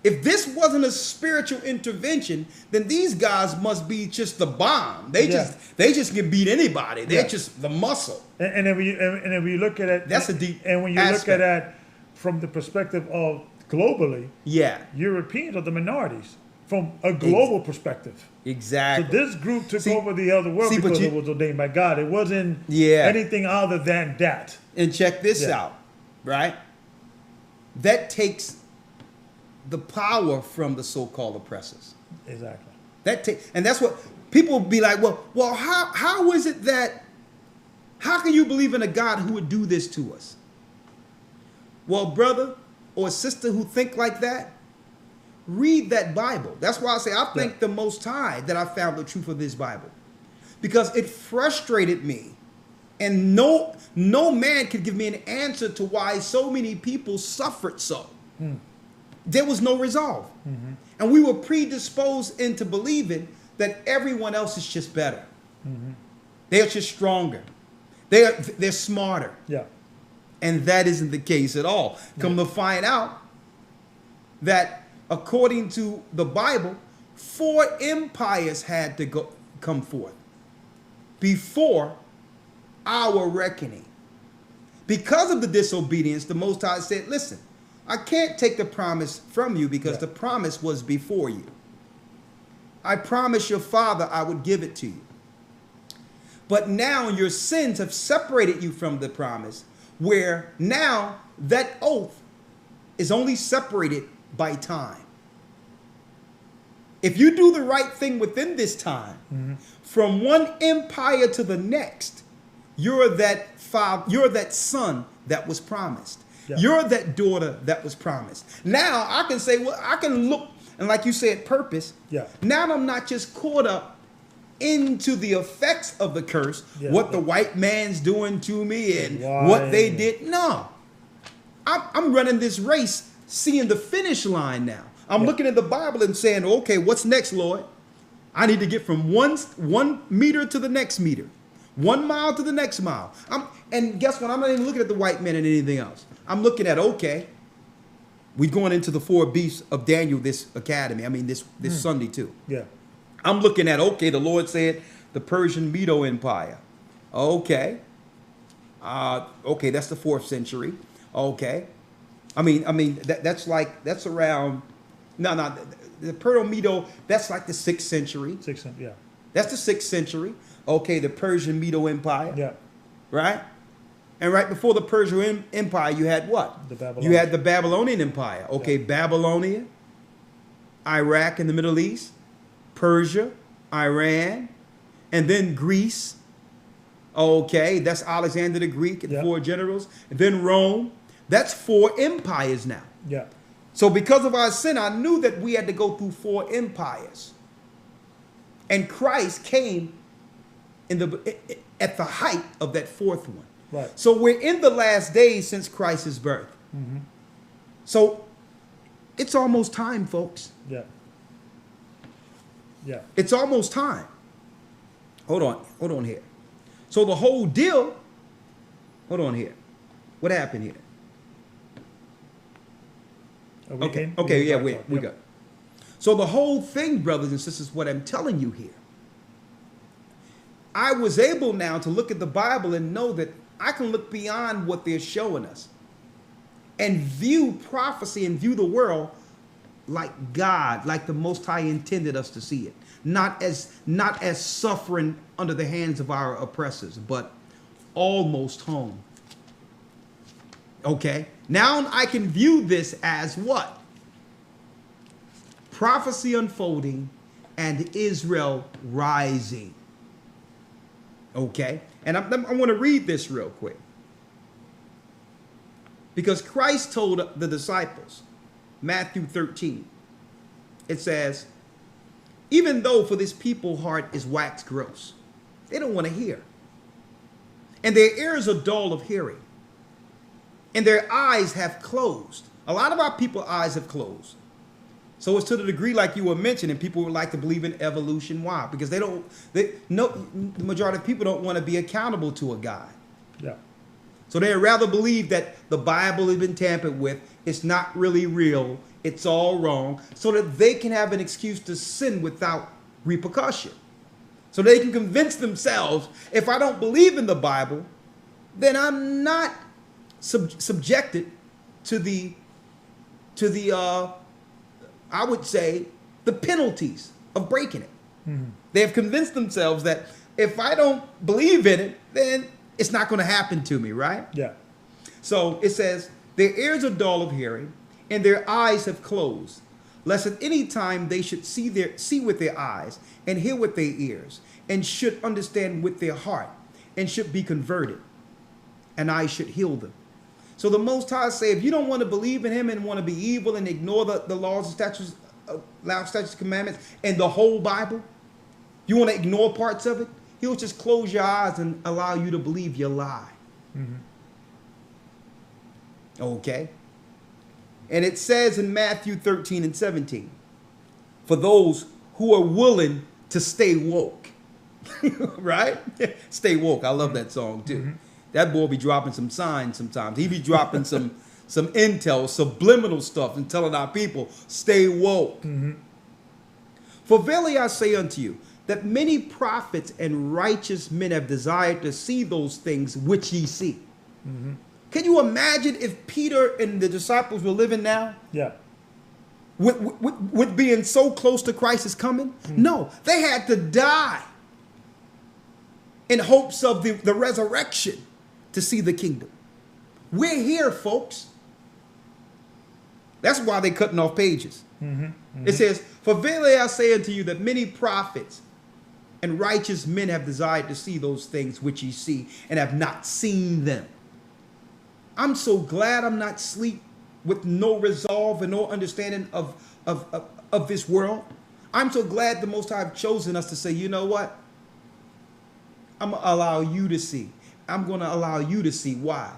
If this wasn't a spiritual intervention, then these guys must be just the bomb. They just can beat anybody. They're Yeah. just the muscle. And then when you look at it, That's a deep And when you aspect. look at it from the perspective of globally, Yeah, Europeans are the minorities from a global perspective. So exactly. this group took See- over the other world see, but because you- it was ordained by God. It wasn't Yeah. anything other than that. And check this Yeah. out, right? That takes the power from the so-called oppressors. Exactly. And that's what people be like, well, how is it that, how can you believe in a God who would do this to us? Well, brother or sister who think like that, read that Bible. That's why I say I thank the Most High that I found the truth of this Bible, because it frustrated me, and no man could give me an answer to why so many people suffered so. There was no resolve, and we were predisposed into believing that everyone else is just better. They're just stronger. They're smarter. Yeah. And that isn't the case at all. Come to find out that according to the Bible, 4 empires had to come forth before our reckoning. Because of the disobedience, the Most High said, listen, I can't take the promise from you because the promise was before you. I promised your father I would give it to you. But now your sins have separated you from the promise, where now that oath is only separated by time. If you do the right thing within this time, from one empire to the next, you're that son that was promised. Yeah. You're that daughter that was promised. Now I can say, well, I can look, and like you said, purpose. Yeah. Now I'm not just caught up into the effects of the curse, Yeah. what the white man's doing to me and Why? what they did. No. I'm running this race, seeing the finish line now. I'm looking at the Bible and saying, okay, what's next, Lord? I need to get from one meter to the next meter, 1 mile to the next mile. And guess what? I'm not even looking at the white man and anything else. I'm looking at, okay, we're going into the 4 beasts of Daniel this academy. I mean, this Sunday too. Yeah. I'm looking at, okay, the Lord said the Persian Medo Empire. Okay. Okay, that's the 4th century. Okay. I mean that's around, the Persian Medo, that's like the 6th century. Yeah. That's the 6th century. Okay, the Persian Medo Empire. Yeah. Right? And right before the Persian Empire, you had what? The Babylonian. You had the Babylonian Empire. Okay, Babylonia, Iraq in the Middle East, Persia, Iran, and then Greece. Okay, that's Alexander the Greek and 4 generals. And then Rome. That's 4 empires now. Yeah. So because of our sin, I knew that we had to go through 4 empires. And Christ came at the height of that 4th one. Right. So we're in the last days since Christ's birth. So it's almost time, folks. Yeah. Yeah. It's almost time. Hold on here. So the whole deal, hold on here. What happened here? Are we in? Okay, yeah, Yep. we got. So the whole thing, brothers and sisters, what I'm telling you here, I was able now to look at the Bible and know that I can look beyond what they're showing us and view prophecy and view the world like God, like the Most High intended us to see it. Not as suffering under the hands of our oppressors, but almost home. Okay. Now I can view this as what? Prophecy unfolding and Israel rising. Okay. And I want to read this real quick. Because Christ told the disciples, Matthew 13, it says, even though for this people heart is wax gross, they don't want to hear. And their ears are dull of hearing. And their eyes have closed. A lot of our people's eyes have closed. So it's to the degree like you were mentioning, people would like to believe in evolution. Why? Because the majority of people don't want to be accountable to a God. Yeah. So they'd rather believe that the Bible has been tampered with. It's not really real. It's all wrong. So that they can have an excuse to sin without repercussion. So they can convince themselves, if I don't believe in the Bible, then I'm not subjected to the I would say, the penalties of breaking it. Mm-hmm. They have convinced themselves that if I don't believe in it, then it's not going to happen to me, right? Yeah. So it says, their ears are dull of hearing, and their eyes have closed, lest at any time they should see with their eyes, and hear with their ears, and should understand with their heart, and should be converted, and I should heal them. So the Most High say, if you don't want to believe in him and want to be evil and ignore the laws and statutes, commandments, and the whole Bible, you want to ignore parts of it, he'll just close your eyes and allow you to believe your lie. Mm-hmm. Okay? And it says in Matthew 13 and 17, for those who are willing to stay woke. Right? Stay woke. I love that song too. Mm-hmm. That boy be dropping some signs sometimes. He be dropping some intel, subliminal stuff, and telling our people, stay woke. Mm-hmm. For verily I say unto you, that many prophets and righteous men have desired to see those things which ye see. Mm-hmm. Can you imagine if Peter and the disciples were living now? Yeah. With being so close to Christ's coming? Mm-hmm. No, they had to die in hopes of the resurrection to see the kingdom. We're here, folks. That's why they're cutting off pages. Mm-hmm. Mm-hmm. It says, for verily I say unto you that many prophets and righteous men have desired to see those things which ye see and have not seen them. I'm so glad I'm not asleep with no resolve and no understanding of this world. I'm so glad the Most High have chosen us to say, you know what? I'm going to allow you to see. I'm going to allow you to see. Why?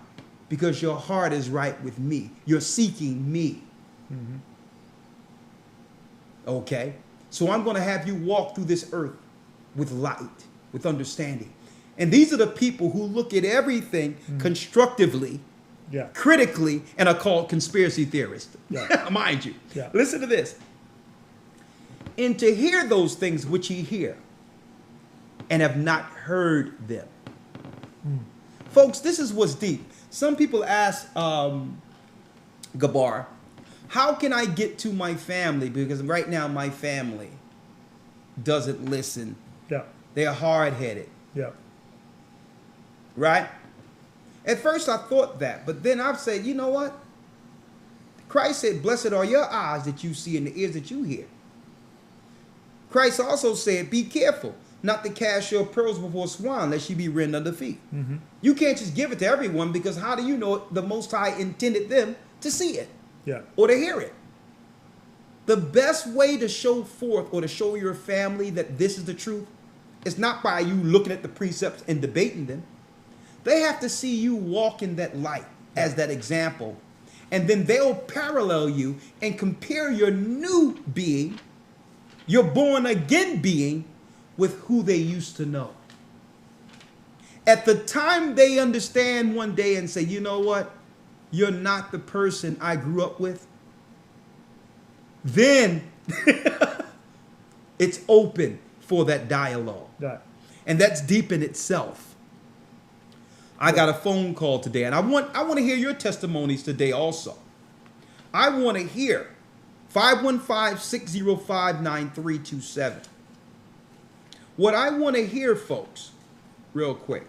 Because your heart is right with me. You're seeking me. Mm-hmm. Okay? So I'm going to have you walk through this earth with light, with understanding. And these are the people who look at everything constructively, critically, and are called conspiracy theorists. Yeah. Mind you. Yeah. Listen to this. And to hear those things which ye hear and have not heard them. Folks, this is what's deep. Some people ask Gabar, how can I get to my family? Because right now my family doesn't listen. Yeah. They're hard-headed. Yeah. Right? At first I thought that, but then I've said, you know what? Christ said, blessed are your eyes that you see and the ears that you hear. Christ also said, be careful not to cast your pearls before swine, lest you be rent under feet. Mm-hmm. You can't just give it to everyone, because how do you know the Most High intended them to see it or to hear it? The best way to show forth or to show your family that this is the truth is not by you looking at the precepts and debating them. They have to see you walk in that light as that example. And then they'll parallel you and compare your new being, your born again being, with who they used to know. At the time they understand one day and say, you know what? You're not the person I grew up with. Then it's open for that dialogue. Right. And that's deep in itself. I got a phone call today, and I want to hear your testimonies today also. I want to hear 515-605-9327. What I want to hear, folks, real quick,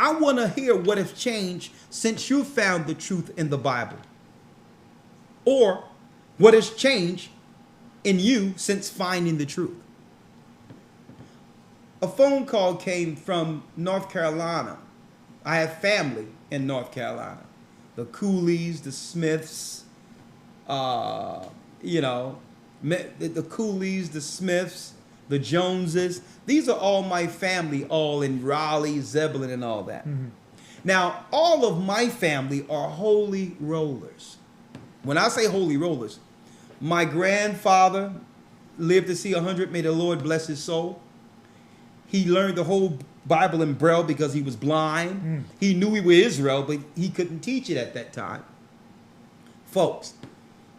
I want to hear what has changed since you found the truth in the Bible. Or what has changed in you since finding the truth. A phone call came from North Carolina. I have family in North Carolina. The Cooleys, the Smiths, the Cooleys, the Smiths, the Joneses. These are all my family, all in Raleigh, Zebulon, and all that. Mm-hmm. Now, all of my family are holy rollers. When I say holy rollers, my grandfather lived to see 100. May the Lord bless his soul. He learned the whole Bible in Braille because he was blind. Mm. He knew he was Israel, but he couldn't teach it at that time. Folks,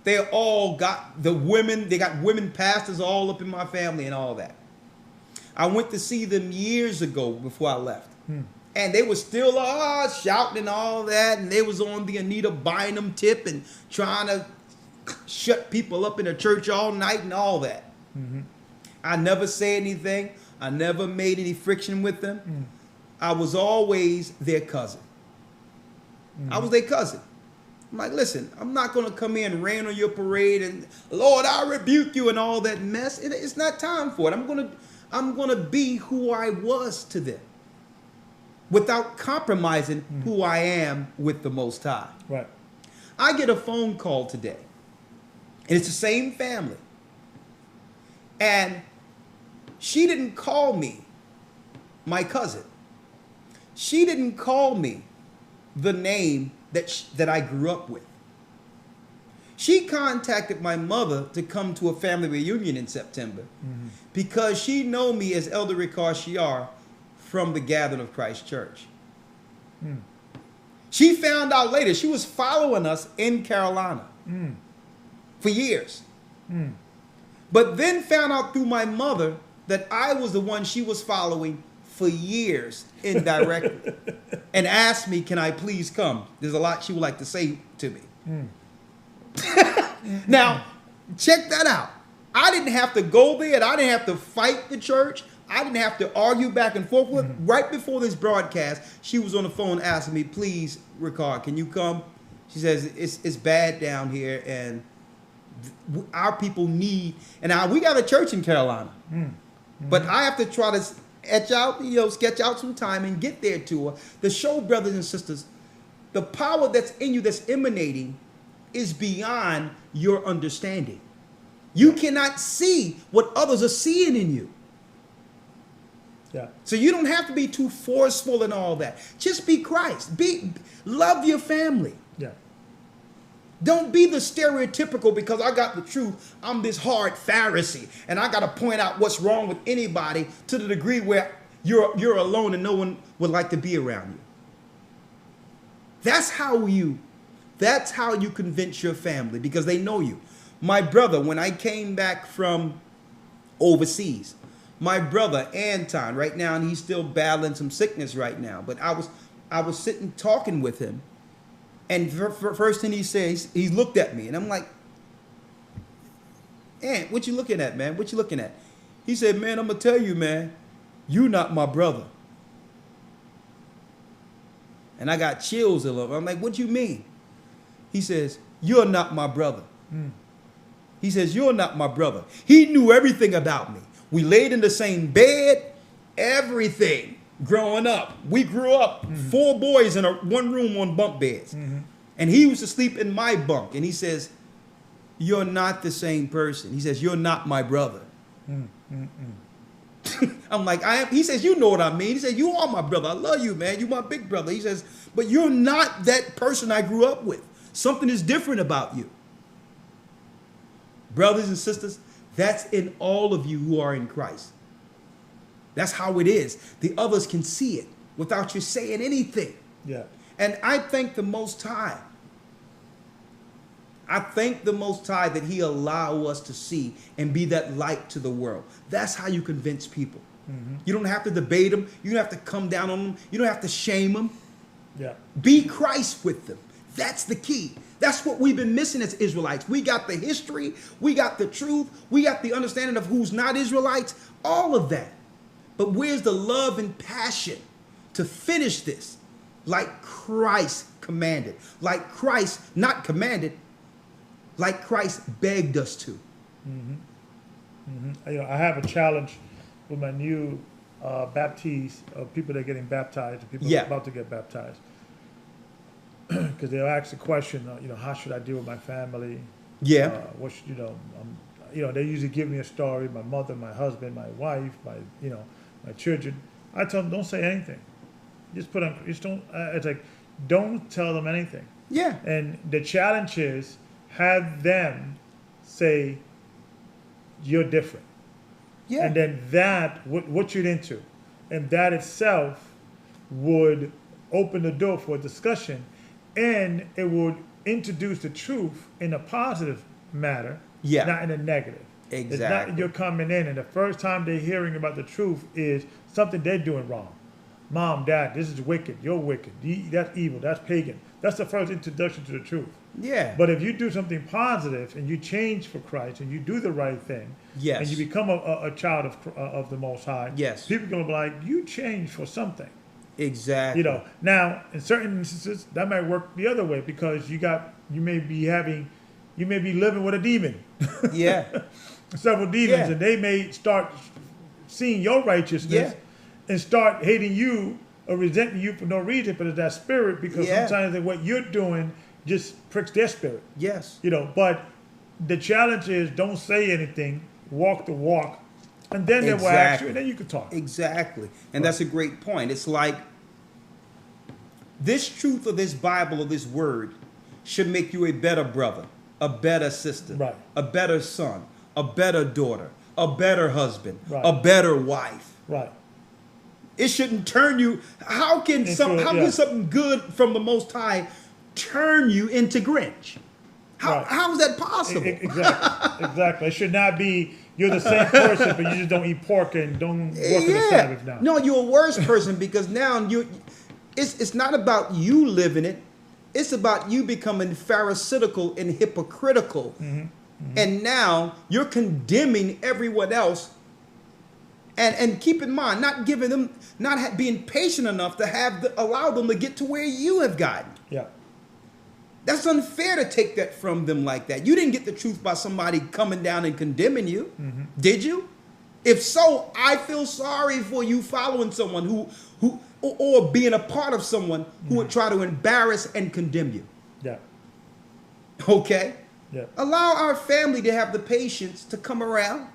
they all got the women. They got women pastors all up in my family and all that. I went to see them years ago before I left. Mm. And they were still shouting and all that. And they was on the Anita Bynum tip and trying to shut people up in the church all night and all that. Mm-hmm. I never said anything. I never made any friction with them. Mm. I was always their cousin. Mm. I was their cousin. I'm like, listen, I'm not going to come in and rain on your parade and, Lord, I rebuke you and all that mess. It's not time for it. I'm going to be who I was to them without compromising who I am with the Most High. Right. I get a phone call today, and it's the same family. And she didn't call me my cousin. She didn't call me the name that I grew up with. She contacted my mother to come to a family reunion in September because she know me as Elder Ricard Shiar from the Gathering of Christ Church. Mm. She found out later, she was following us in Carolina for years. Mm. But then found out through my mother that I was the one she was following for years indirectly and asked me, can I please come? There's a lot she would like to say to me. Mm. Now, check that out. I didn't have to go there and I didn't have to fight the church. I didn't have to argue back and forth with her. Right before this broadcast, she was on the phone asking me, please, Ricard, can you come? She says, it's bad down here and our people need, and we got a church in Carolina. But I have to try to sketch out some time and get there to her to show brothers and sisters the power that's in you, that's emanating, is beyond your understanding. You cannot see what others are seeing in you. Yeah. So you don't have to be too forceful and all that. Just be Christ. Love your family. Yeah. Don't be the stereotypical, because I got the truth, I'm this hard Pharisee, and I got to point out what's wrong with anybody to the degree where you're alone and no one would like to be around you. That's how you convince your family, because they know you. My brother, when I came back from overseas, my brother Anton, right now, and he's still battling some sickness right now, but I was sitting talking with him. And first thing he says, he looked at me, and I'm like, Aunt, what you looking at, man? What you looking at? He said, man, I'm going to tell you, man, you not my brother. And I got chills a little. I'm like, what you mean? He says, you're not my brother. He says, you're not my brother. He knew everything about me. We laid in the same bed, everything. Growing up, we grew up 4 boys in one room on bunk beds. And he used to sleep in my bunk. And he says, you're not the same person. He says, you're not my brother. I'm like, I am. He says, you know what I mean. He said, you are my brother. I love you, man. You're my big brother. He says, but you're not that person I grew up with. Something is different about you. Brothers and sisters, that's in all of you who are in Christ. That's how it is. The others can see it without you saying anything. Yeah. And I thank the Most High. I thank the Most High that He allow us to see and be that light to the world. That's how you convince people. You don't have to debate them. You don't have to come down on them. You don't have to shame them. Yeah. Be Christ with them. That's the key. That's what we've been missing as Israelites. We got the history. We got the truth. We got the understanding of who's not Israelites. All of that. But where's the love and passion to finish this like Christ commanded, like Christ not commanded, like Christ begged us to. You know, I have a challenge with my new baptees, people that are getting baptized, and people Yeah. about to get baptized. Because they'll ask the question, you know, how should I deal with my family? Yeah. What should, you know, they usually give me a story, my mother, my husband, my wife, my children. I tell them, don't say anything. Just it's like, don't tell them anything. Yeah. And the challenge is have them say, you're different. Yeah. And then that, what you're into, and that itself would open the door for a discussion, and it would introduce the truth in a positive matter, Yeah. not in a negative. It's Exactly. not you're coming in, and the first time they're hearing about the truth is something they're doing wrong. Mom, Dad, this is wicked. You're wicked. That's evil. That's pagan. That's the first introduction to the truth. Yeah. But if you do something positive and you change for Christ and you do the right thing, Yes. and you become a child of the Most High, Yes. people are gonna be like, you changed for something. Exactly. You know. Now, in certain instances, that might work the other way because you may be living with a demon, Yeah. several demons, Yeah. and they may start seeing your righteousness and start hating you or resenting you for no reason, but it's that spirit because Yeah. sometimes what you're doing just pricks their spirit. Yes. You know, but the challenge is don't say anything, walk the walk, and then they will ask Exactly. you, and then you can talk. Exactly. And that's a great point. It's like this truth of this Bible or this word should make you a better brother, a better sister, Right. a better son, a better daughter, a better husband, Right. a better wife. Right. It shouldn't turn you. How can Into- how yeah. can something good from the Most High turn you into Grinch? Right. How is that possible? Exactly. Exactly. It should not be you're the same person, but you just don't eat pork and don't work in the Sabbath now. No, you're a worse person because now it's not about you living it. It's about you becoming pharisaical and hypocritical. And now you're condemning everyone else. And keep in mind, not giving them, being patient enough to allow them to get to where you have gotten. Yeah. That's unfair to take that from them like that. You didn't get the truth by somebody coming down and condemning you, did you? If so, I feel sorry for you following someone who or being a part of someone who would try to embarrass and condemn you. Yeah. Okay? Yeah. Allow our family to have the patience to come around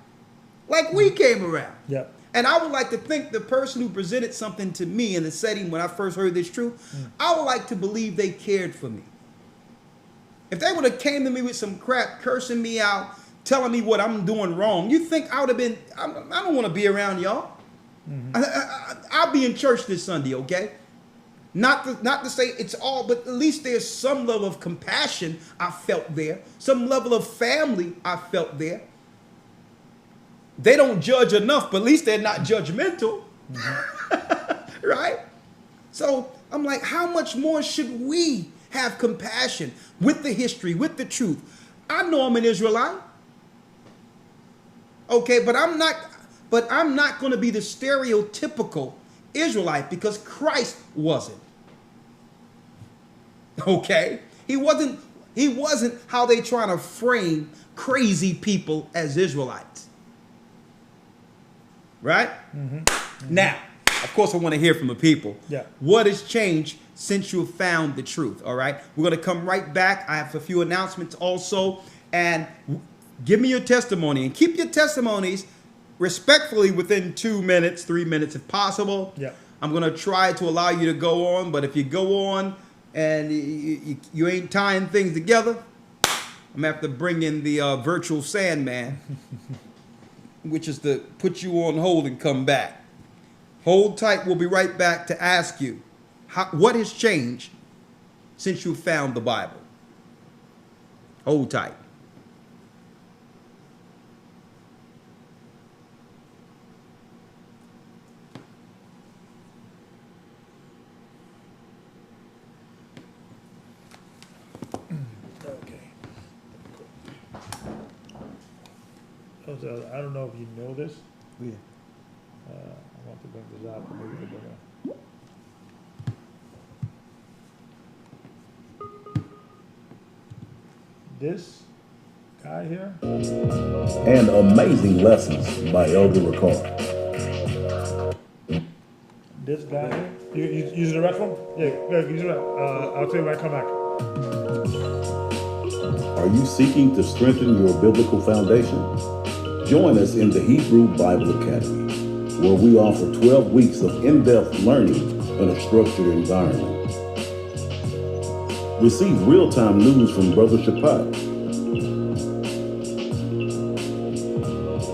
like we came around. Yeah. And I would like to think the person who presented something to me in the setting when I first heard this truth, I would like to believe they cared for me. If they would have came to me with some crap, cursing me out, telling me what I'm doing wrong, you think I would have been, I don't want to be around y'all. I'll be in church this Sunday, okay? Not to say it's all, but at least there's some level of compassion I felt there. Some level of family I felt there. They don't judge enough, but at least they're not judgmental. Right? So I'm like, how much more should we have compassion with the history, with the truth? I know I'm an Israelite. Okay, but I'm not going to be the stereotypical Israelite because Christ wasn't. Okay? He wasn't how they trying to frame crazy people as Israelites. Right? Now, of course, I want to hear from the people. Yeah. What has changed since you have found the truth? All right. We're going to come right back. I have a few announcements also. And give me your testimony. And keep your testimonies respectfully within 2 minutes, 3 minutes if possible. Yeah. I'm going to try to allow you to go on. But if you go on and you ain't tying things together, I'm going to have to bring in the virtual Sandman. Which is to put you on hold and come back. Hold tight. We'll be right back to ask you what has changed since you found the Bible. Hold tight. Okay. I don't know if you know this. Yeah. I want to bring this out. Maybe we can bring it this guy here. And Amazing Lessons by Elder Ricard. This guy here. You use the restroom? Yeah, use the restroom. I'll tell you when I come back. Are you seeking to strengthen your biblical foundation? Join us in the Hebrew Bible Academy, where we offer 12 weeks of in-depth learning in a structured environment. Receive real-time news from Brother Shapat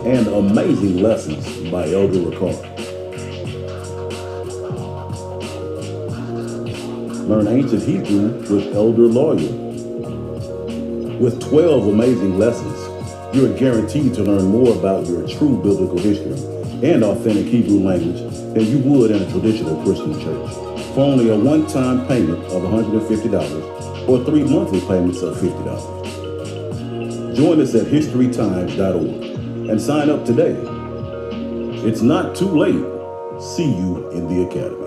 and Amazing Lessons by Elder Ricard. Learn ancient Hebrew with Elder Lawyer. With 12 amazing lessons, you are guaranteed to learn more about your true biblical history and authentic Hebrew language than you would in a traditional Christian church. For only a one-time payment of $150 or 3 monthly payments of $50. Join us at historytimes.org and sign up today. It's not too late. See you in the academy.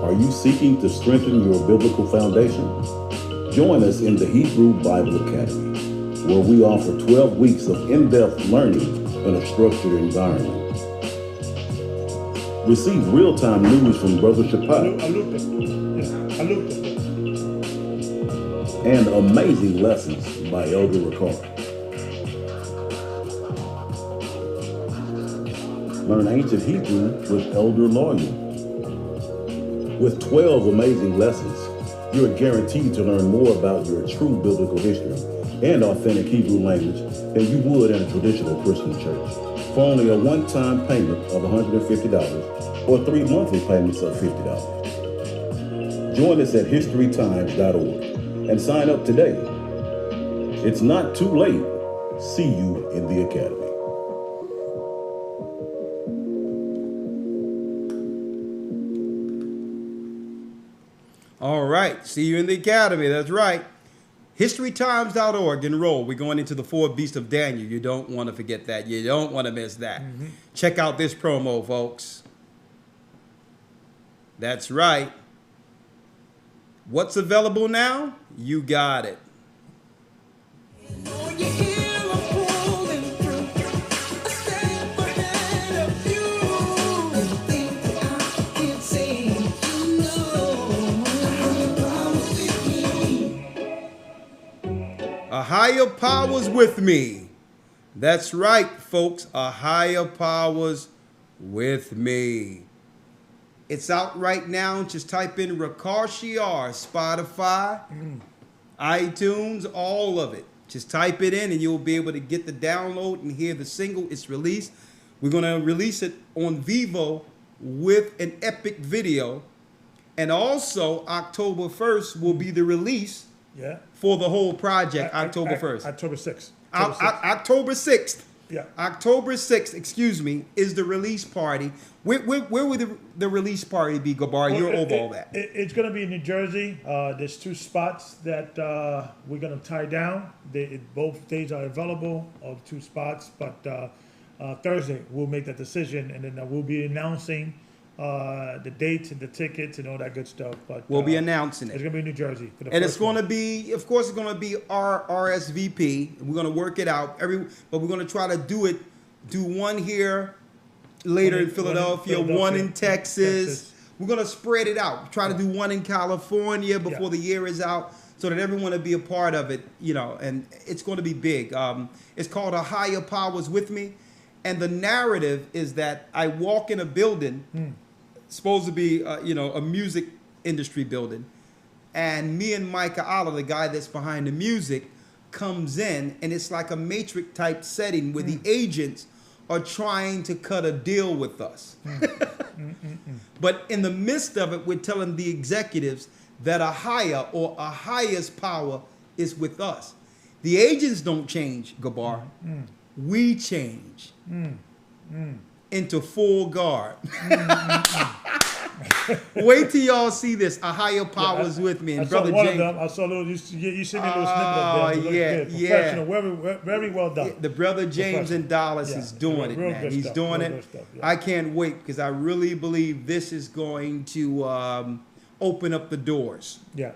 Are you seeking to strengthen your biblical foundation? Join us in the Hebrew Bible Academy, where we offer 12 weeks of in-depth learning in a structured environment. Receive real-time news from Brother Shapat and Amazing Lessons by Elder Ricard. Learn ancient Hebrew with Elder Lawyer. With 12 amazing lessons, you are guaranteed to learn more about your true biblical history and authentic Hebrew language than you would in a traditional Christian church. For only a one-time payment of $150 or 3 monthly payments of $50. Join us at historytimes.org and sign up today. It's not too late. See you in the academy. All right. See you in the academy. That's right. HistoryTimes.org. Enroll. We're going into the 4 Beasts of Daniel. You don't want to forget that. You don't want to miss that. Check out this promo, folks. That's right. What's available now? You got it. A higher power's with me. That's right, folks. A higher power's with me. It's out right now. Just type in Ricard Shiar, Spotify, iTunes, all of it. Just type it in and you'll be able to get the download and hear the single. It's released. We're going to release it on Vivo with an epic video. And also, October 1st will be the release for the whole project, October 1st. October 6th. October 6th. Yeah. October 6th, excuse me, is the release party. Where would the release party be, Gabar? Well, You're over all that. It's going to be in New Jersey. There's 2 spots that we're going to tie down. Both days are available, all 2 spots. But Thursday, we'll make that decision, and then we'll be announcing the dates and the tickets and all that good stuff. But We'll be announcing it. It's going to be in New Jersey. For the And first it's going one. to be, of course, it's going to be our RSVP. We're going to work it out. But we're going to try to do one here, later in Philadelphia, one in Texas. We're going to spread it out. Try to do one in California before the year is out so that everyone will be a part of it, and it's going to be big. It's called A Higher Powers With Me. And the narrative is that I walk in a building, supposed to be, a music industry building. And me and Micah Allah, the guy that's behind the music, comes in, and it's like a Matrix type setting where the agents are trying to cut a deal with us. But in the midst of it, we're telling the executives that a higher or a highest power is with us. The agents don't change, Gabar. We change into full guard. Wait till y'all see this. A higher power is with me. And I saw Brother one James, of them. I saw a little. You sent me a little snippet of them. It looked good. Professional, very, very well done. the brother James in Dallas Yeah, is doing it, real man. good He's stuff, doing real it. good stuff, yeah. I can't wait because I really believe this is going to open up the doors. Yeah,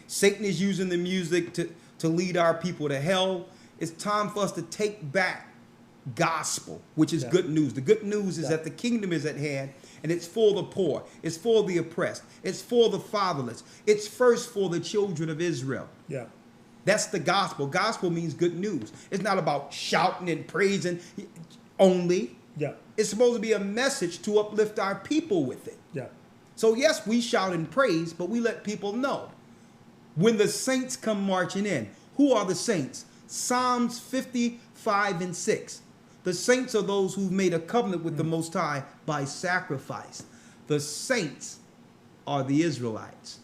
Satan is using the music to lead our people to hell. It's time for us to take back gospel, which is Yeah. good news. The good news is Yeah. that the kingdom is at hand, and it's for the poor. It's for the oppressed. It's for the fatherless. It's first for the children of Israel. yeah, That's the gospel. Gospel means good news. It's not about shouting and praising only. yeah, It's supposed to be a message to uplift our people with it. yeah, So yes, we shout and praise, but we let people know. When the saints come marching in, who are the saints? Psalms 55 and 6. The saints are those who've made a covenant with the Most High by sacrifice. The saints are the Israelites.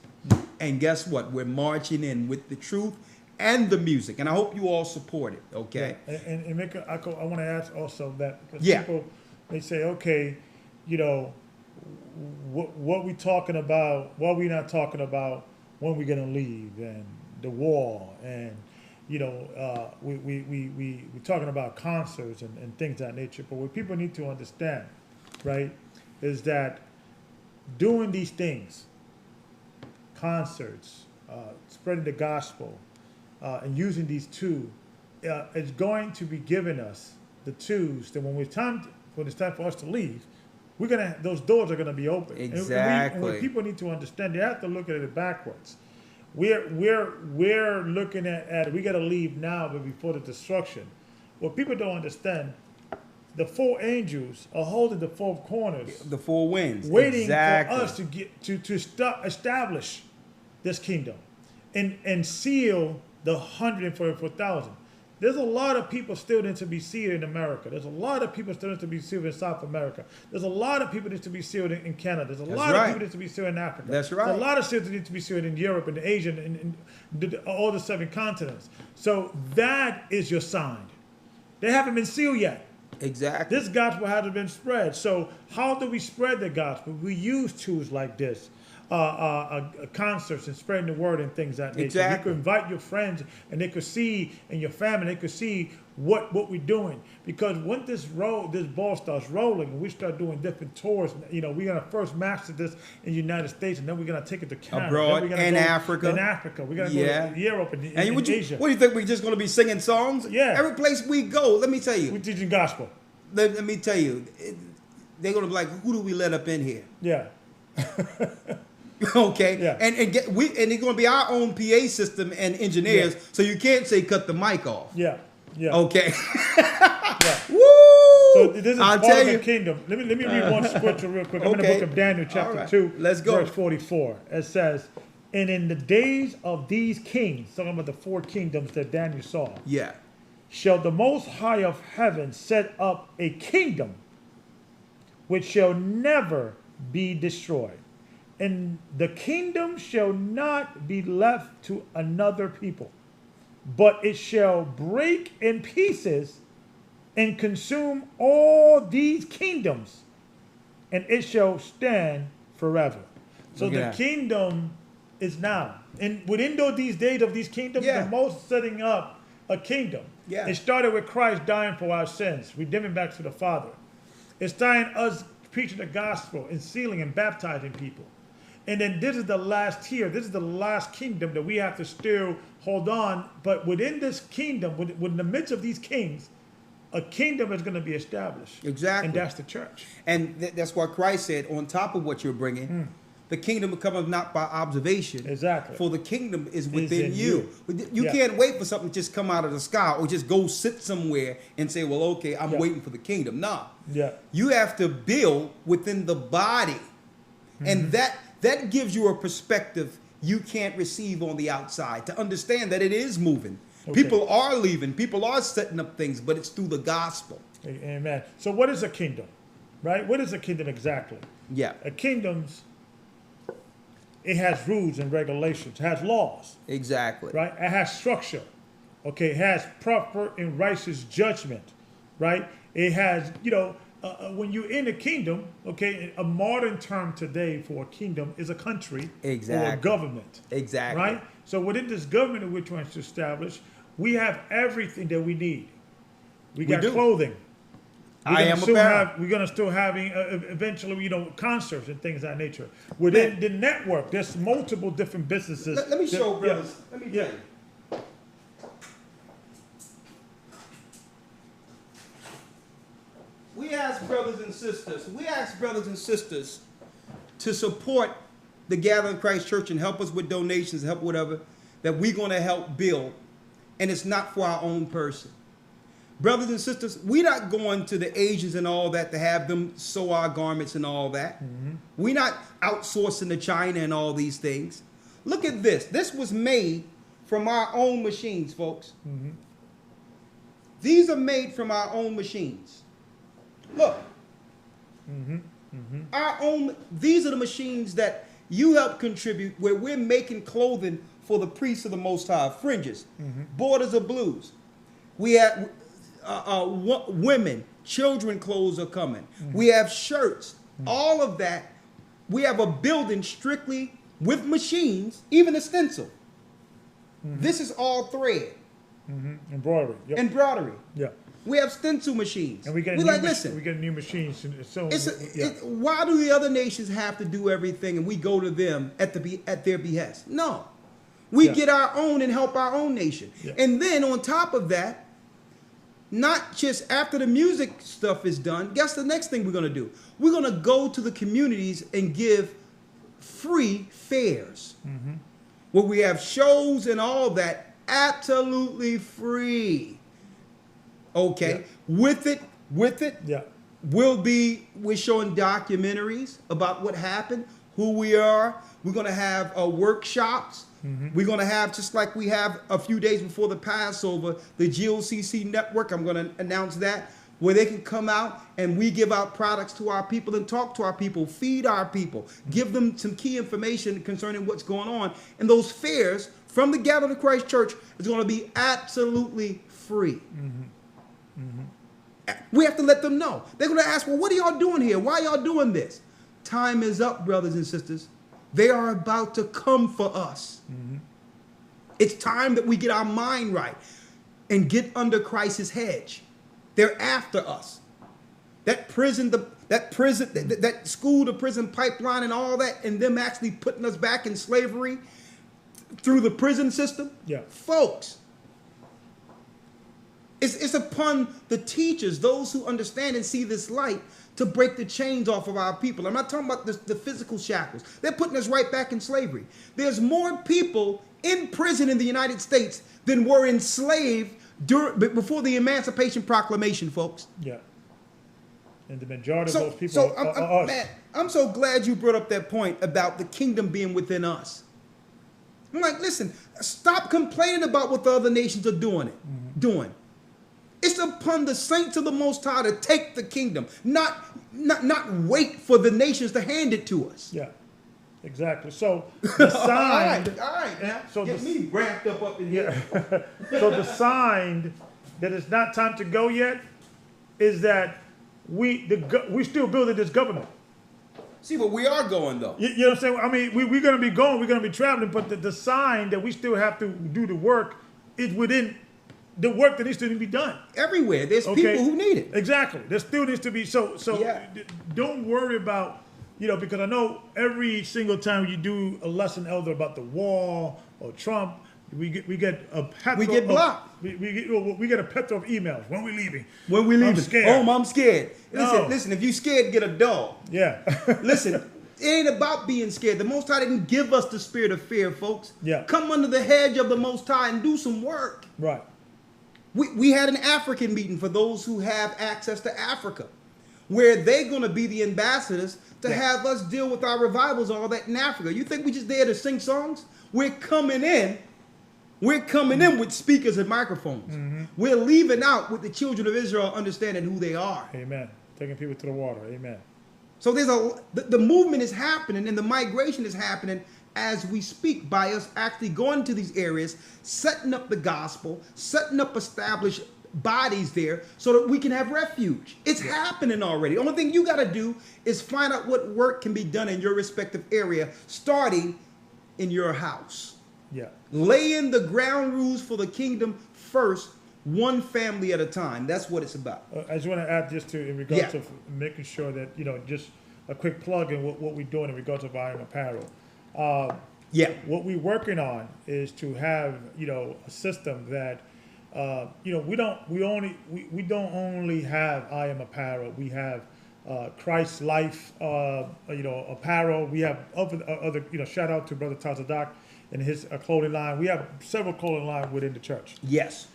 And guess what? We're marching in with the truth and the music. And I hope you all support it, okay? And make I want to ask also that because Yeah. people they say, okay, you know, what we talking about? What we not talking about? When we gonna leave and the war and you know, we talking about concerts and things of that nature. But what people need to understand, right, is that doing these things, concerts, spreading the gospel, and using these tools, is going to be giving us the tools that when it's time for us to leave, those doors are gonna be open. Exactly. And what people need to understand, they have to look at it backwards. We're looking at we got to leave now, but before the destruction. What people don't understand, the four angels are holding the four corners, The four winds. waiting Exactly. for us to get to establish this kingdom, and seal the 144,000. There's a lot of people still need to be sealed in America. There's a lot of people still need to be sealed in South America. There's a lot of people that need to be sealed in Canada. There's a lot right. of people that need to be sealed in Africa. That's There's right. a lot of seals that need to be sealed in Europe and Asia and all the 7 continents. So that is your sign. They haven't been sealed yet. Exactly. This gospel hasn't been spread. So how do we spread the gospel? We use tools like this, concerts and spreading the word and things like that nature. Exactly. You could invite your friends and they could see, and your family, they could see what we're doing. Because when this ball starts rolling and we start doing different tours, you know, we're gonna first master this in the United States, and then we're gonna take it to Canada. Abroad, then we're gonna and go Africa. In Africa. We're gonna Yeah. go to Europe and And what do Asia. you think? We're just going to be singing songs? Yeah. Every place we go, let me tell you. We're teaching gospel. Let me tell you. They're going to be like, who do we let up in here? Yeah. Okay. Yeah. And it's going to be our own PA system and engineers, Yeah. so you can't say cut the mic off. Yeah. Yeah. Okay. Yeah. Woo! So this is I'll part tell of the you. kingdom. Let me read one scripture real quick. I'm in the Okay. book of Daniel, All chapter right. 2, Let's go. verse 44. It says, "And in the days of these kings," talking about the 4 kingdoms that Daniel saw, Yeah. "shall the Most High of heaven set up a kingdom which shall never be destroyed. And the kingdom shall not be left to another people, but it shall break in pieces and consume all these kingdoms, and it shall stand forever." So Look at the that. kingdom is now. And within these days of these kingdoms, Yeah. the most setting up a kingdom. Yeah. It started with Christ dying for our sins, redeeming back to the Father. It's starting us preaching the gospel and sealing and baptizing people. And then this is the last tier. This is the last kingdom that we have to still hold on. But within this kingdom, within the midst of these kings, a kingdom is going to be established. Exactly. And that's the church. And that's why Christ said, on top of what you're bringing, the kingdom cometh not by observation. Exactly. For the kingdom is within in you. You Yeah. can't wait for something to just come out of the sky or just go sit somewhere and say, well, okay, I'm Yeah. waiting for the kingdom. No. Yeah. You have to build within the body. And that gives you a perspective you can't receive on the outside, to understand that it is moving. Okay. People are leaving. People are setting up things, but it's through the gospel. Amen. So what is a kingdom? Right? What is a kingdom exactly? Yeah. A kingdom's it has rules and regulations, it has laws, Exactly. right? It has structure, okay? It has proper and righteous judgment, right? It has, when you're in a kingdom, okay, a modern term today for a kingdom is a country or a Exactly. government. Exactly. Right? So within this government that we're trying to establish, we have everything that we need. We got do. clothing. I am apparel. We're gonna still having eventually, concerts and things of that nature. Within the network, there's multiple different businesses. Let me show that- brothers. Let me Yeah. tell you. We ask brothers and sisters to support the Gathering Christ Church and help us with donations, help whatever, that we're going to help build. And it's not for our own person. Brothers and sisters, we're not going to the Asians and all that to have them sew our garments and all that. We're not outsourcing to China and all these things. Look at this. This was made from our own machines, folks. These are made from our own machines. Look. Our own, these are the machines that you help contribute, where we're making clothing for the priests of the Most High, fringes, borders of blues. We have women, children clothes are coming. We have shirts, all of that. We have a building strictly with machines, even a stencil. This is all thread, Embroidery. Yep. embroidery. Yeah. We have stencil machines. And we get We're new like, mach- listen, we get new machines. So why do the other nations have to do everything and we go to them at their behest? No. We Yeah. get our own and help our own nation. Yeah. And then on top of that, not just after the music stuff is done, guess the next thing we're going to do? We're going to go to the communities and give free fairs where we have shows and all that absolutely free. Okay. With it, yeah. we're showing documentaries about what happened, who we are. We're going to have workshops. We're going to have, just like we have a few days before the Passover, the GOCC network. I'm going to announce that, where they can come out and we give out products to our people and talk to our people, feed our people, give them some key information concerning what's going on. And those fairs from the Gathering of Christ Church is going to be absolutely free. We have to let them know. They're going to ask, well, what are y'all doing here? Why are y'all doing this? Time is up, brothers and sisters. They are about to come for us. It's time that we get our mind right and get under Christ's hedge. They're after us. That school to prison pipeline and all that, and them actually putting us back in slavery through the prison system. Yeah. Folks, it's upon the teachers, those who understand and see this light, to break the chains off of our people. I'm not talking about the physical shackles. They're putting us right back in slavery. There's more people in prison in the United States than were enslaved before the Emancipation Proclamation, folks. Yeah. And the majority of those people are us. Man, I'm so glad you brought up that point about the kingdom being within us. I'm like, listen, stop complaining about what the other nations are doing. It's upon the saints of the Most High to take the kingdom, not wait for the nations to hand it to us. Yeah, exactly. So the sign. all right, now So get the- me ramped up in here. So the sign that it's not time to go yet is that we still building this government. See, but we are going though. You know what I'm saying? I mean, we're going to be going, we're going to be traveling, but the sign that we still have to do the work is within the work that needs to be done. Everywhere there's Okay? people who need it. Exactly. There still needs to be, so Yeah. don't worry about, because I know every single time you do a lesson, Elder, about the wall or Trump, we get a plethora We get blocked. We get a plethora of emails. When we leaving? When we leave, I'm scared. Oh, I'm scared. No. Listen. If you scared, get a dog. Yeah. Listen, it ain't about being scared. The Most High didn't give us the spirit of fear, folks. Yeah. Come under the hedge of the Most High and do some work. Right. We had an African meeting for those who have access to Africa, where they're going to be the ambassadors to have us deal with our revivals, all that in Africa. You think we just there to sing songs? We're coming in. We're coming in with speakers and microphones. We're leaving out with the children of Israel understanding who they are. Amen. Taking people to the water. Amen. So the movement is happening and the migration is happening as we speak by us actually going to these areas, setting up the gospel, setting up established bodies there so that we can have refuge. It's happening already. The only thing you got to do is find out what work can be done in your respective area, starting in your house. Yeah. Laying the ground rules for the kingdom first, one family at a time. That's what it's about. I just want to add just to in regards Yeah. of making sure that, just a quick plug in what we're doing in regards of I Am Apparel. Yeah. What we're working on is to have, a system that, we don't only have I Am Apparel. We have Christ Life, apparel. We have other, shout out to Brother Tazadak and his clothing line. We have several clothing lines within the church. Yes.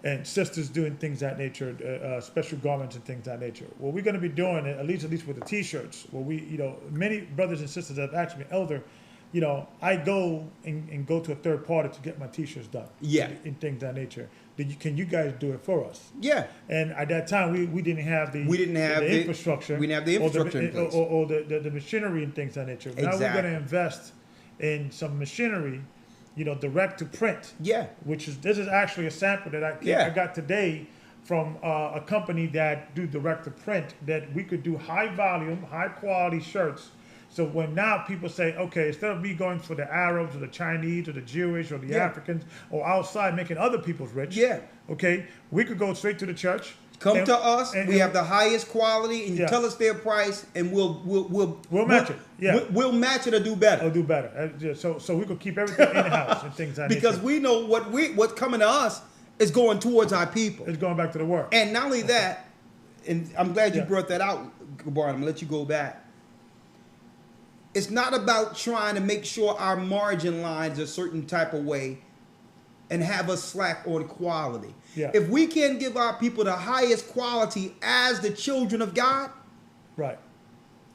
And sisters doing things that nature, special garments and things that nature. What we're going to be doing, at least with the T-shirts, where we, many brothers and sisters that have asked me, Elder, I go and go to a third party to get my T-shirts done. Yeah. In things that nature. Can you guys do it for us? Yeah. And at that time, we didn't have the infrastructure. We didn't have the infrastructure in place. Or the machinery and things that nature. Now we're Exactly. going to invest in some machinery, direct to print. Yeah. This is actually a sample that I got today from a company that do direct to print, that we could do high volume, high quality shirts. So when now people say, okay, instead of me going for the Arabs or the Chinese or the Jewish or the Africans or outside making other people's rich, okay, we could go straight to the church. Come to us. We have the highest quality, and you tell us their price, and we'll match it. Yeah, we'll match it or do better. Or do better. So we could keep everything in house and things like that. Because we know what's coming to us is going towards our people. It's going back to the work. And not only that, and I'm glad you brought that out, Gabar. I'm gonna let you go back. It's not about trying to make sure our margin lines a certain type of way and have us slack on quality. Yeah. If we can give our people the highest quality as the children of God, right,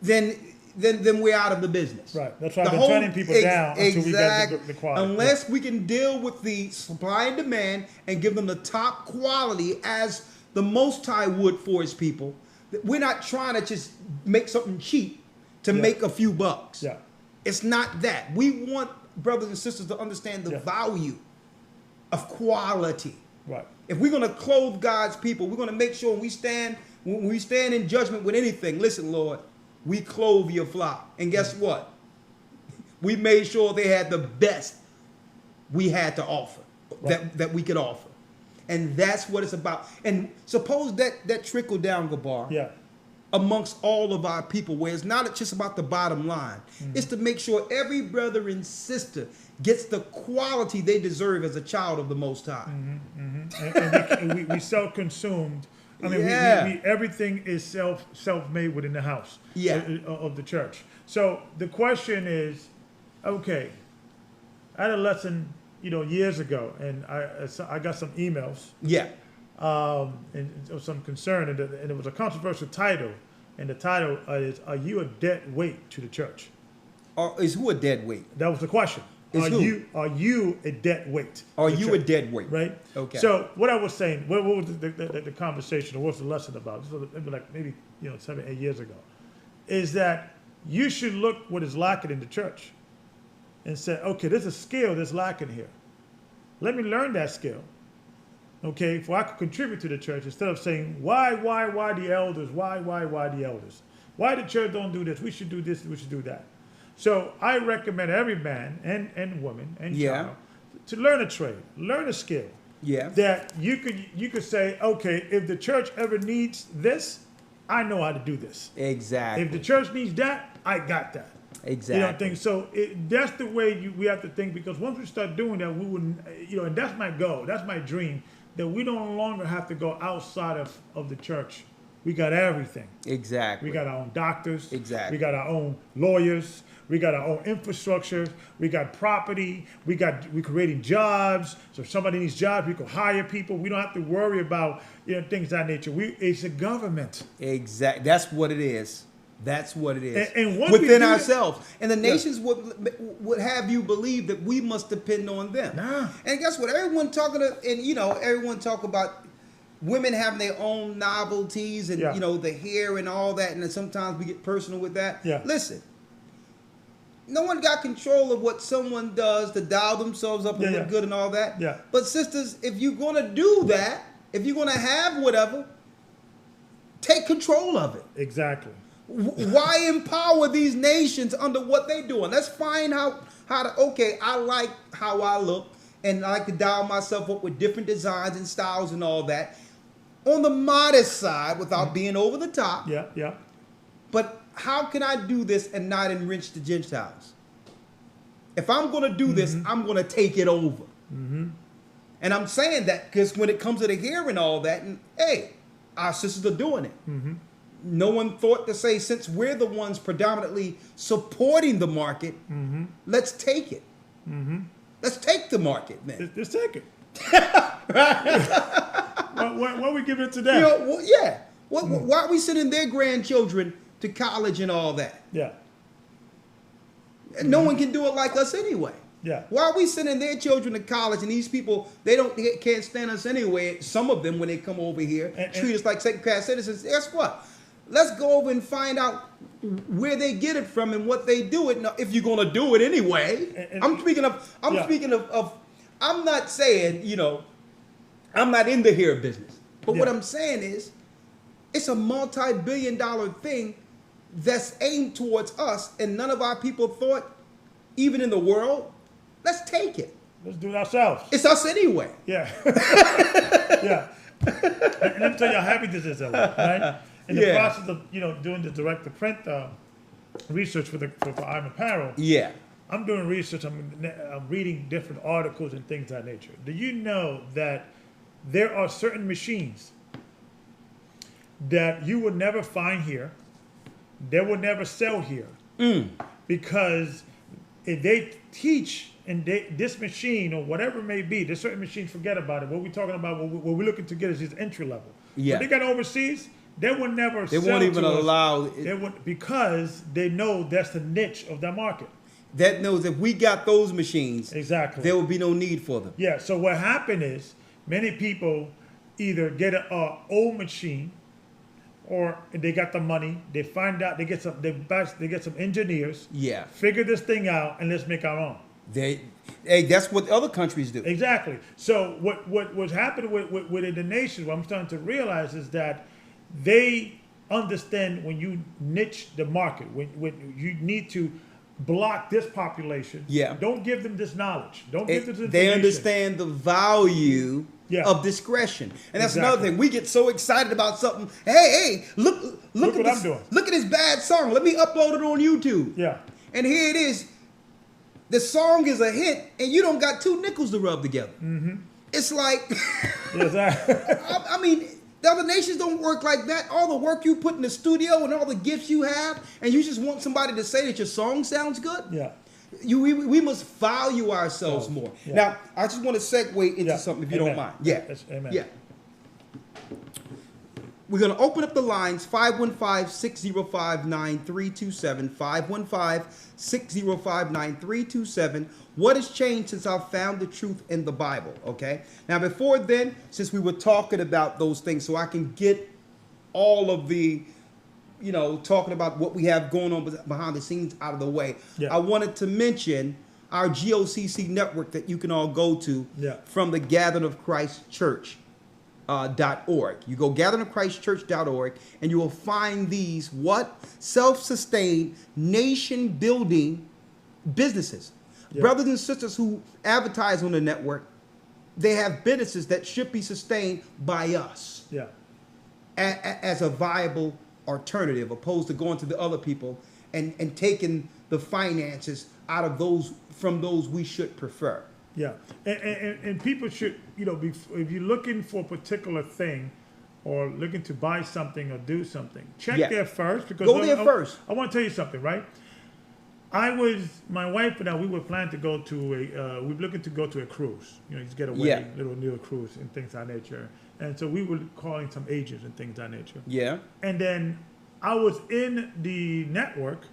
then we're out of the business. Right. That's why I've been turning people down until we get the quality. Unless we can deal with the supply and demand and give them the top quality as the Most High would for his people, we're not trying to just make something cheap to make a few bucks. Yeah. It's not that. We want brothers and sisters to understand the value of quality. Right. If we're going to clothe God's people, we're going to make sure when we stand in judgment with anything, listen, Lord, we clothe your flock. And guess what? We made sure they had the best we had to offer, that we could offer. And that's what it's about. And suppose that trickle down, Gabar. Yeah. Amongst all of our people, where it's not just about the bottom line. It's to make sure every brother and sister gets the quality they deserve as a child of the Most High. And we self-consumed. I mean, we everything is self-made within the house of the church. So the question is, okay, I had a lesson, years ago, and I got some emails. Yeah. And some concern, and it was a controversial title, and the title is "Are you a dead weight to the church?" Or is who a dead weight? That was the question. Are you a dead weight? Are you a dead weight? Right. Okay. So what I was saying, what was the conversation, or what's the lesson about? This was maybe 7-8 years ago, is that you should look what is lacking in the church, and say, okay, there's a skill that's lacking here. Let me learn that skill. Okay, for I could contribute to the church instead of saying, why the elders? Why the elders? Why the church don't do this? We should do this, we should do that. So I recommend every man and woman and child to learn a trade, learn a skill. Yeah. That you could say, okay, if the church ever needs this, I know how to do this. Exactly. If the church needs that, I got that. Exactly. So that's the way we have to think, because once we start doing that, we wouldn't, and that's my goal, that's my dream, that we no longer have to go outside of the church. We got everything. Exactly. We got our own doctors. Exactly. We got our own lawyers. We got our own infrastructure. We got property. We're creating jobs. So if somebody needs jobs, we can hire people. We don't have to worry about things of that nature. It's a government. Exactly. That's what it is. That's what it is. And within ourselves. And the nations would have you believe that we must depend on them. Nah. And guess what? Everyone everyone talk about women having their own novelties and, Yeah. the hair and all that. And then sometimes we get personal with that. Yeah. Listen, no one got control of what someone does to dial themselves up and Yeah, look yeah. good and all that. Yeah. But sisters, if you're gonna do that, if you're gonna have whatever, take control of it. Exactly. Why empower these nations under what they're doing? Let's find out how to. Okay, I like how I look, and I like to dial myself up with different designs and styles and all that. On the modest side, without being over the top. Yeah, yeah. But how can I do this and not enrich the Gentiles? If I'm going to do this, I'm going to take it over. And I'm saying that because when it comes to the hair and all that, and hey, our sisters are doing it. No one thought to say, since we're the ones predominantly supporting the market, let's take it. Let's take the market, man. Let's take it. What we giving it to them? You know, well, yeah. Why are we sending their grandchildren to college and all that? Yeah, And no one can do it like us anyway. yeah. Why are we sending their children to college and these people, they can't stand us anyway, some of them when they come over here, And- treat us like second-class citizens. Guess what? Let's go over and find out where they get it from and what they do it, if you're going to do it anyway. And- I'm speaking of, Yeah. I'm not saying, I'm not in the hair business. But what Yeah. I'm saying is, it's a multi-billion-dollar thing that's aimed towards us, and none of our people thought, even in the world, let's take it. Let's do it ourselves. It's us anyway. Yeah. Yeah. And let me tell you how happy this is, Ella, right? In the Yeah. process of, doing the direct-to-print research for I'm Apparel, Yeah. I'm doing research, I'm reading different articles and things of that nature. Do you know that there are certain machines that you will never find here, they will never sell here, because if they teach and this machine or whatever it may be, there's certain machines, forget about it. What we're talking about, what we're looking to get is just entry level. Yeah. But they got overseas, they will never They sell won't even to us. allow They would, because they know that's the niche of their market. that knows if we got those machines, Exactly. there will be no need for them. Yeah, so what happened is many people either get an old machine, or they got the money. They find out they get some engineers. Yeah. Figure this thing out and let's make our own. Hey, that's what other countries do. Exactly. So what's happening within the nation, what I'm starting to realize is that they understand when you niche the market, when you need to block this population. Yeah. Don't give them this knowledge. Don't give them this They information. understand the value Yeah. of discretion, and that's another Exactly. thing. We get so excited about something. Hey, look Look at what this, I'm doing. Look at this bad song. Let me upload it on YouTube. Yeah. And here it is. The song is a hit, and you don't got two nickels to rub together. It's like, Yes, I mean, the other nations don't work like that. All the work you put in the studio and all the gifts you have, and you just want somebody to say that your song sounds good. yeah. We must value ourselves more. Yeah. Now, I just want to segue into Yeah. something, if you Amen. don't mind. Yeah. Yes, amen. Yeah. We're going to open up the lines, 515-605-9327, 515-605-9327. What has changed since I found the truth in the Bible, okay? Now, before then, since we were talking about those things, so I can get all of the, talking about what we have going on behind the scenes out of the way, Yeah. I wanted to mention our GOCC network that you can all go to Yeah. from the Gathering of Christ Church. .org. You go gatheringofchristchurch.org and you will find these self-sustained nation building businesses. Yeah. Brothers and sisters who advertise on the network, they have businesses that should be sustained by us Yeah. as a viable alternative, opposed to going to the other people and taking the finances out of from those we should prefer. Yeah, and people should, if you're looking for a particular thing or looking to buy something or do something, check Yeah. there first. Because Go there first. I want to tell you something, right? My wife and I, we were planning to go to we were looking to go to a cruise, just get away, Yeah. little cruise and things of that nature. And so we were calling some agents and things of that nature. Yeah. And then I was in the network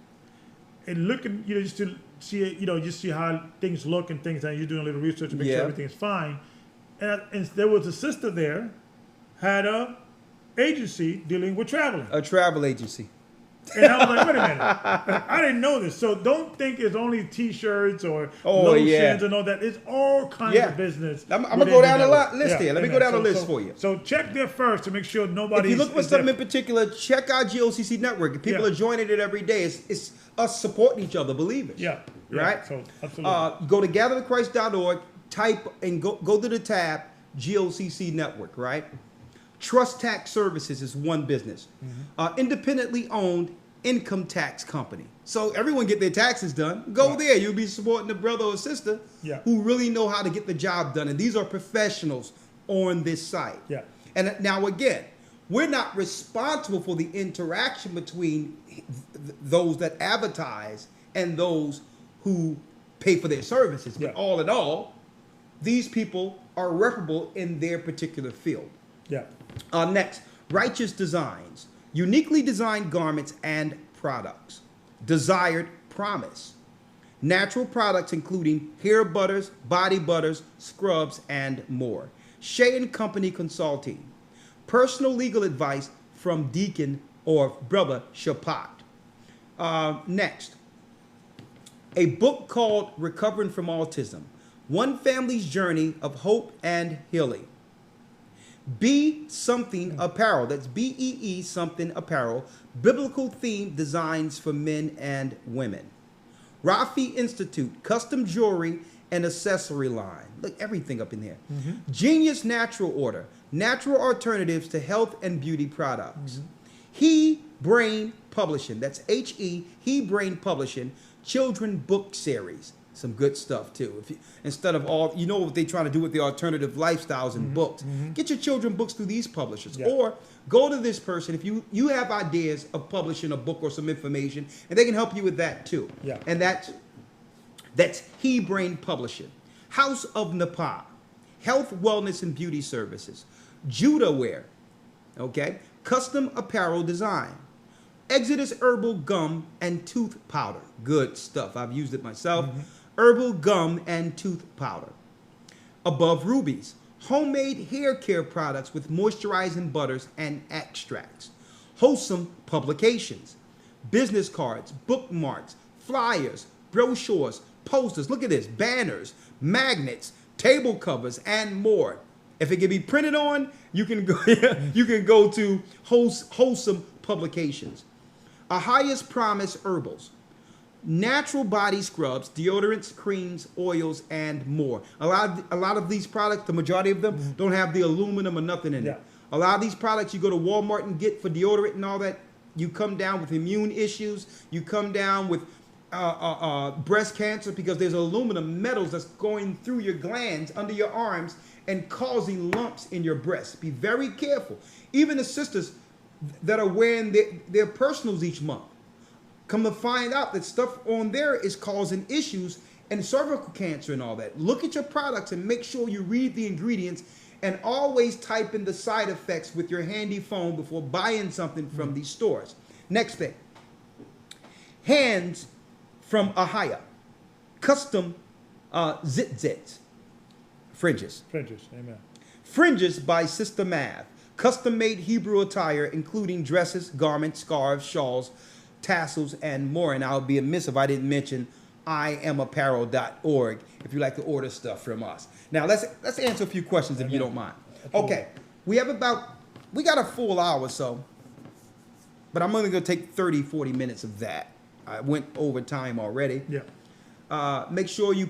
and looking, just to see it, just see how things look and things, and you're doing a little research to make Yeah. sure everything is fine. And there was a sister there, had a agency dealing with traveling. A travel agency. And I was like, wait a minute, I didn't know this. So don't think it's only T-shirts or lotions yeah. and all that. It's all kinds Yeah. of business. I'm gonna within go down the network. list here. Let me amen. go down the So- list so- for you. So check there first to make sure nobody. If you look for something in particular, check out GOCC Network. If people Yeah. are joining it every day, it's us supporting each other, believers. Yeah. Yeah. Right? So absolutely. Go to gatherwithchrist.org, type and go to the tab GOCC Network, right? Trust Tax Services is one business. Independently owned income tax company. So everyone get their taxes done. Go Right. there. You'll be supporting a brother or sister Yeah. who really know how to get the job done. And these are professionals on this site. Yeah. And now again, we're not responsible for the interaction between those that advertise and those who pay for their services. Yeah. But all in all, these people are reputable in their particular field. Yeah. Next, Righteous Designs. Uniquely designed garments and products. Desired Promise. Natural products including hair butters, body butters, scrubs, and more. Shea and Company Consulting. Personal legal advice from Deacon or Brother Shapat. Next, a book called Recovering from Autism. One Family's Journey of Hope and Healing. Be Something Apparel. That's BEE Something Apparel. Biblical themed designs for men and women. Rafi Institute. Custom jewelry and accessory line. Look, everything up in here. Genius Natural Order. Natural alternatives to health and beauty products. He Brain Publishing. That's He Brain Publishing. Children book series. Some good stuff too. If you, instead of all, you know what they're trying to do with the alternative lifestyles and books. Get your children books through these publishers, Yeah. or go to this person if you have ideas of publishing a book or some information, and they can help you with that too. Yeah. And that's He Brain Publishing. House of Nepal, health, wellness, and beauty services. Judah Wear, okay, custom apparel design. Exodus Herbal Gum and Tooth Powder. Good stuff. I've used it myself. Herbal Gum and Tooth Powder. Above Rubies. Homemade hair care products with moisturizing butters and extracts. Wholesome Publications. Business cards, bookmarks, flyers, brochures, posters. Look at this. Banners, magnets, table covers, and more. If it can be printed on, you can go, you can go to Wholesome Publications. A Highest Promise Herbals. Natural body scrubs, deodorants, creams, oils, and more. A lot of these products, the majority of them, don't have the aluminum or nothing in Yeah. it. A lot of these products you go to Walmart and get for deodorant and all that, you come down with immune issues. You come down with breast cancer because there's aluminum metals that's going through your glands under your arms and causing lumps in your breasts. Be very careful. Even the sisters that are wearing their personals each month, come to find out that stuff on there is causing issues and cervical cancer and all that. Look at your products and make sure you read the ingredients, and always type in the side effects with your handy phone before buying something from these stores. Next thing, Hands from Ahaya, custom zit-zits, fringes. Fringes. Amen. Fringes by Sister Mav. Custom-made Hebrew attire, including dresses, garments, scarves, shawls, tassels, and more. And I'll be amiss if I didn't mention IamApparel.org if you like to order stuff from us. Now, let's answer a few questions if you don't mind. Okay, we got a full hour or so, but I'm only going to take 30, 40 minutes of that. I went over time already. Yeah. Make sure you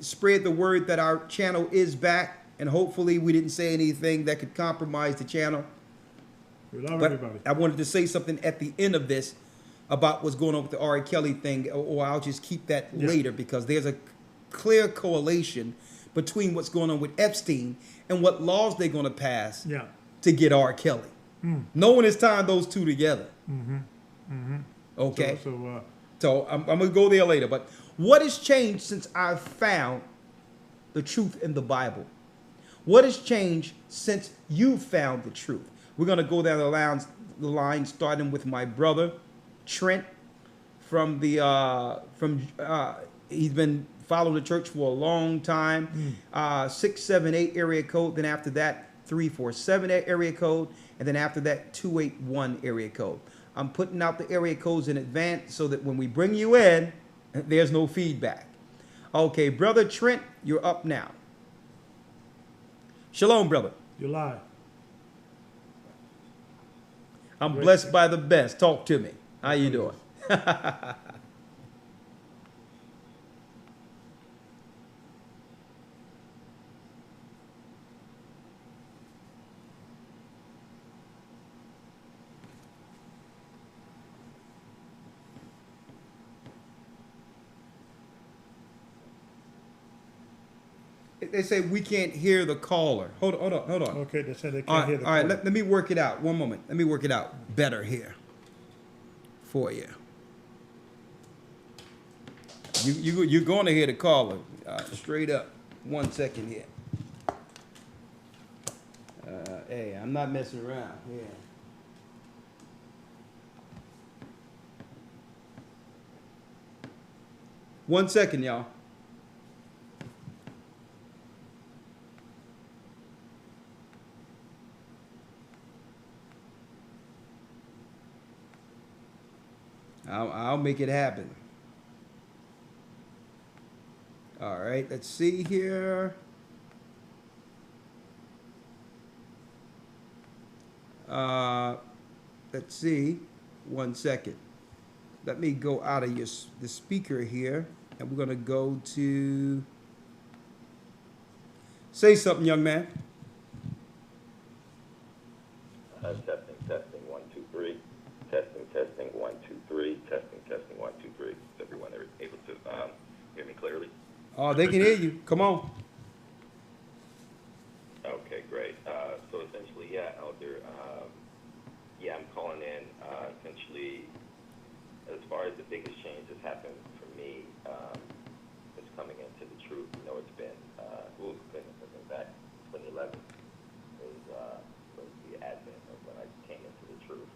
spread the word that our channel is back, and hopefully we didn't say anything that could compromise the channel. We love But everybody. I wanted to say something at the end of this about what's going on with the R. Kelly thing, or I'll just keep that Yeah. later, because there's a clear correlation between what's going on with Epstein and what laws they're going to pass Yeah. to get R. Kelly. No one has tied those two together. Okay. So I'm going to go there later. But what has changed since I've found the truth in the Bible? What has changed since you found the truth? We're going to go down the line starting with my brother, Trent, he's been following the church for a long time. 678 area code. Then after that, 347 area code. And then after that, 281 area code. I'm putting out the area codes in advance so that when we bring you in, there's no feedback. Okay, Brother Trent, you're up now. Shalom, brother. You're live. I'm blessed by the best. Talk to me. How you doing? They say we can't hear the caller. Hold on. Okay, they said they All can't hear right, the all right. call. Let me work it out. One moment. Let me work it out better here for you. You're going to hear the caller straight up. 1 second here. Hey, I'm not messing around. Yeah. One second, y'all. I'll make it happen. All right, let's see here. Let's see. 1 second. Let me go out of the speaker here, and we're gonna go to. Say something, young man. Testing, 1, 2, 3. Testing, 1, 2, 3. Testing, 1, 2, 3. Is everyone able to hear me clearly? Oh, they can hear you. Come on. Okay, great. So essentially, yeah, Elder, I'm calling in. Essentially, as far as the biggest change that's happened for me, is coming into the truth. You know, it's been back 2011 was the advent of when I came into the truth.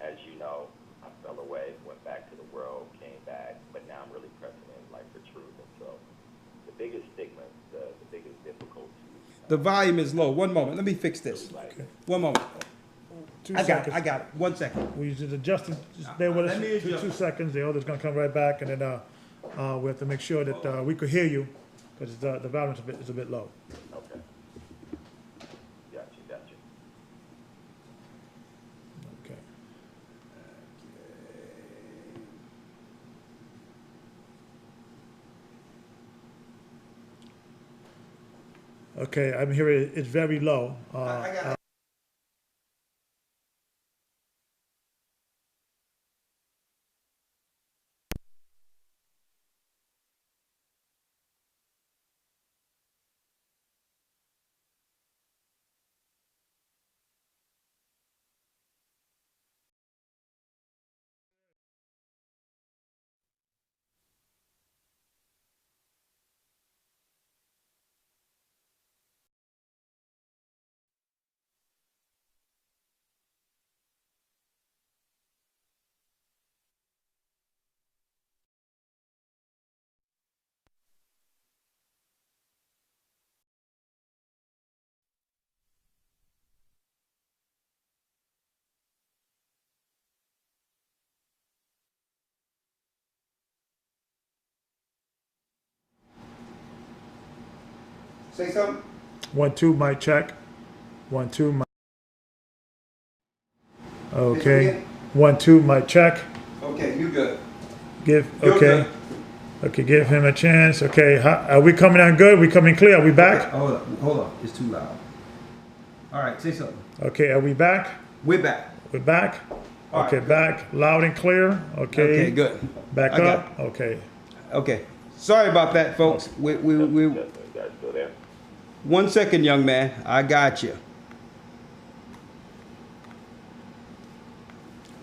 As you know, I fell away, went back to the world, came back, but now I'm really pressing in like for truth. And so the biggest stigma, the biggest difficulty. The volume is low. 1 moment. Let me fix this. Okay. 1 moment. 2 I got seconds. it. I got it. 1 second. We just adjusted. Just bear with Let us me for adjust. 2 seconds. The elder's gonna come right back, and then we have to make sure that we could hear you because the volume is a bit low. Okay. Gotcha. Okay. Okay, I'm hearing it's very low. I got it. Say something. 1, 2, mic check. 1, 2, mic. Okay. 1, 2, mic check. Okay, you good. You're good. Okay, give him a chance. Okay, are we coming on good? We coming clear? Are we back? Hold on. It's too loud. All right, say something. Okay, are we back? We're back. We're back? All Okay, right. back, loud and clear. Okay. Okay, good. Back I got up. Okay. Okay. Sorry about that, folks. We You guys still there? 1 second, young man. I got you.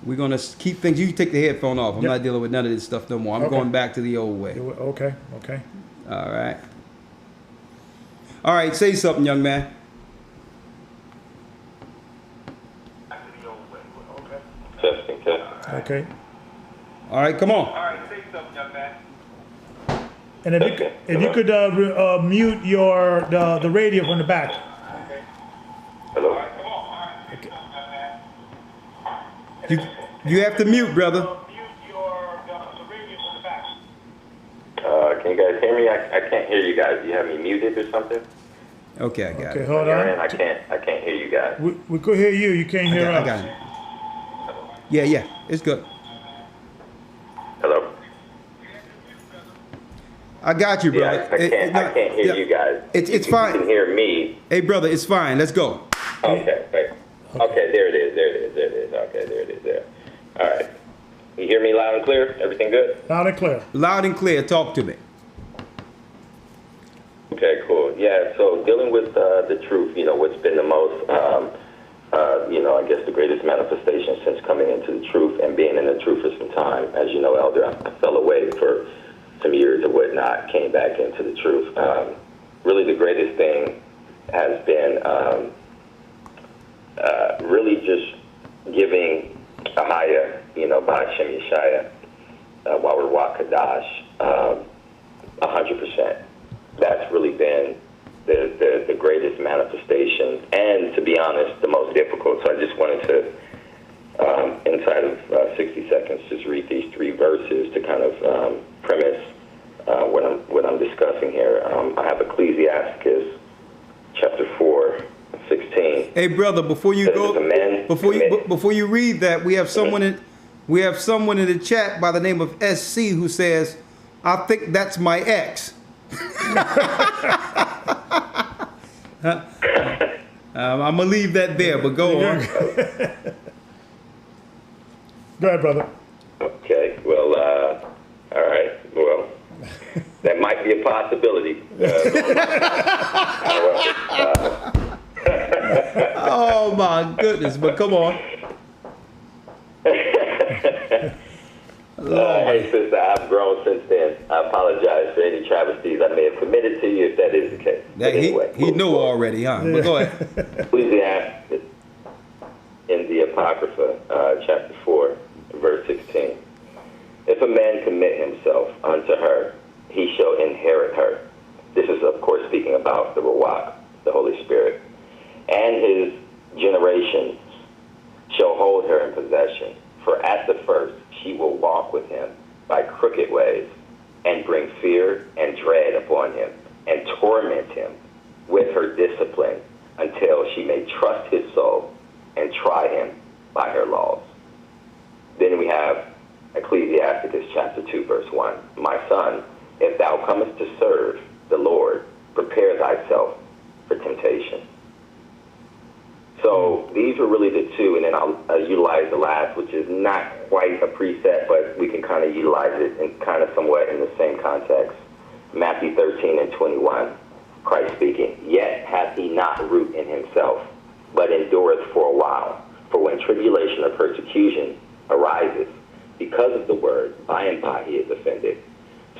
We're gonna keep things. You can take the headphone off. I'm Yep. not dealing with none of this stuff no more. I'm Okay. going back to the old way. Okay. All right. All right. Say something, young man. Testing. Okay. All right. Come on. And if you could mute the radio from the back. Hello? You have to mute, brother. Can you guys hear me? I can't hear you guys. You have me muted or something? Okay, I got Okay, it. hold on. I can't hear you guys. We could hear you. You can't hear I us. got it. Yeah, it's good. Hello? I got you, Yeah, brother. I can't hear you guys. It's You fine. can hear me. Hey, brother, it's fine. Let's go. Okay, wait. Okay, there it is. Okay, there it is. There. All right. You hear me loud and clear? Everything good? Loud and clear. Loud and clear. Talk to me. Okay, cool. Yeah, so dealing with the truth, what's been the most, I guess the greatest manifestation since coming into the truth and being in the truth for some time. As you know, Elder, I fell away for some years or whatnot, came back into the truth. Really the greatest thing has been really just giving Ahaya, by Hashem Yeshaya, while we're Kadash, 100%. That's really been the greatest manifestation, and to be honest, the most difficult. So I just wanted to, inside of 60 seconds, just read these 3 verses to kind of premise what I'm discussing here. I have Ecclesiasticus chapter 4:16. Hey, brother, before you go, before you read that, we have someone in the chat by the name of SC who says, "I think that's my ex." I'm gonna leave that there, but go on. Go ahead, brother. Okay, well, all right, well, that might be a possibility. Oh my goodness! But come on. Hey, sister, I've grown since then. I apologize for any travesties I may have committed to you if that is the case. That he knew already, huh? But go ahead. Ecclesiastes in the Apocrypha, chapter 4, verse 16. If a man commit himself unto her, he shall inherit her. This is, of course, speaking about the Ruach, the Holy Spirit. And his generations shall hold her in possession. For at the first she will walk with him by crooked ways, and bring fear and dread upon him, and torment him with her discipline, until she may trust his soul and try him by her laws. Then we have Ecclesiasticus chapter 2, verse 1. My son, if thou comest to serve the Lord, prepare thyself for temptation. So these are really the 2, and then I'll utilize the last, which is not quite a preset, but we can kind of utilize it in kind of somewhat in the same context. Matthew 13:21, Christ speaking, yet hath he not root in himself, but endureth for a while. For when tribulation or persecution arises, because of the word, by and by he is offended.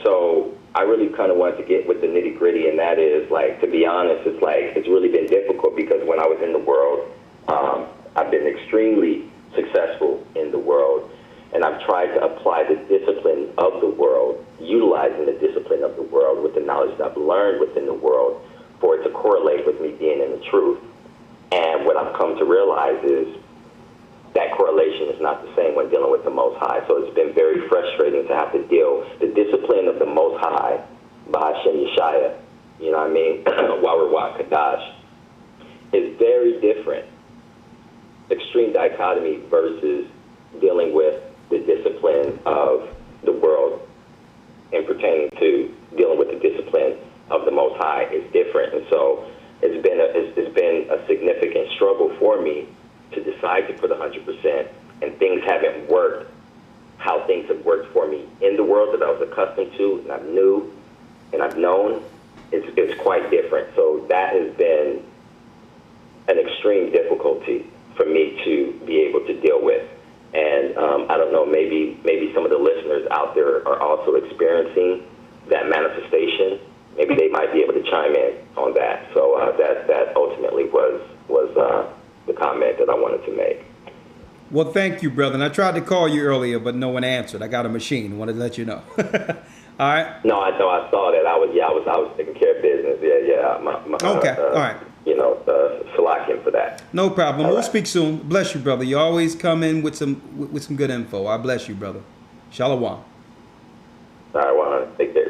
So I really kind of wanted to get with the nitty gritty, and that is, like, to be honest, it's really been difficult because when I was in the world, I've been extremely successful in the world, and I've tried to apply the discipline of the world, utilizing the discipline of the world with the knowledge that I've learned within the world for it to correlate with me being in the truth. And what I've come to realize is that correlation is not the same when dealing with the Most High. So it's been very frustrating to have to deal the discipline of the Most High by Hashem Yeshaya, you know what I mean, while we're Kadash, is very different. Extreme dichotomy versus dealing with the discipline of the world and pertaining to dealing with the discipline of the Most High is different. And so it's been a significant struggle for me to decide to put 100%, and things haven't worked how things have worked for me in the world that I was accustomed to and I knew and I've known. It's quite different. So that has been an extreme difficulty for me to be able to deal with. And I don't know, maybe some of the listeners out there are also experiencing that manifestation. Maybe they might be able to chime in on that. So that ultimately was the comment that I wanted to make. Well, thank you, brother. And I tried to call you earlier, but no one answered. I got a machine. Wanted to let you know. All right. No, I know. I saw that. I was taking care of business. Yeah. Okay. All right. Salakim for that. No problem. All We'll right. speak soon. Bless you, brother. You always come in with some good info. I bless you, brother. Shalom. All right, well, take care.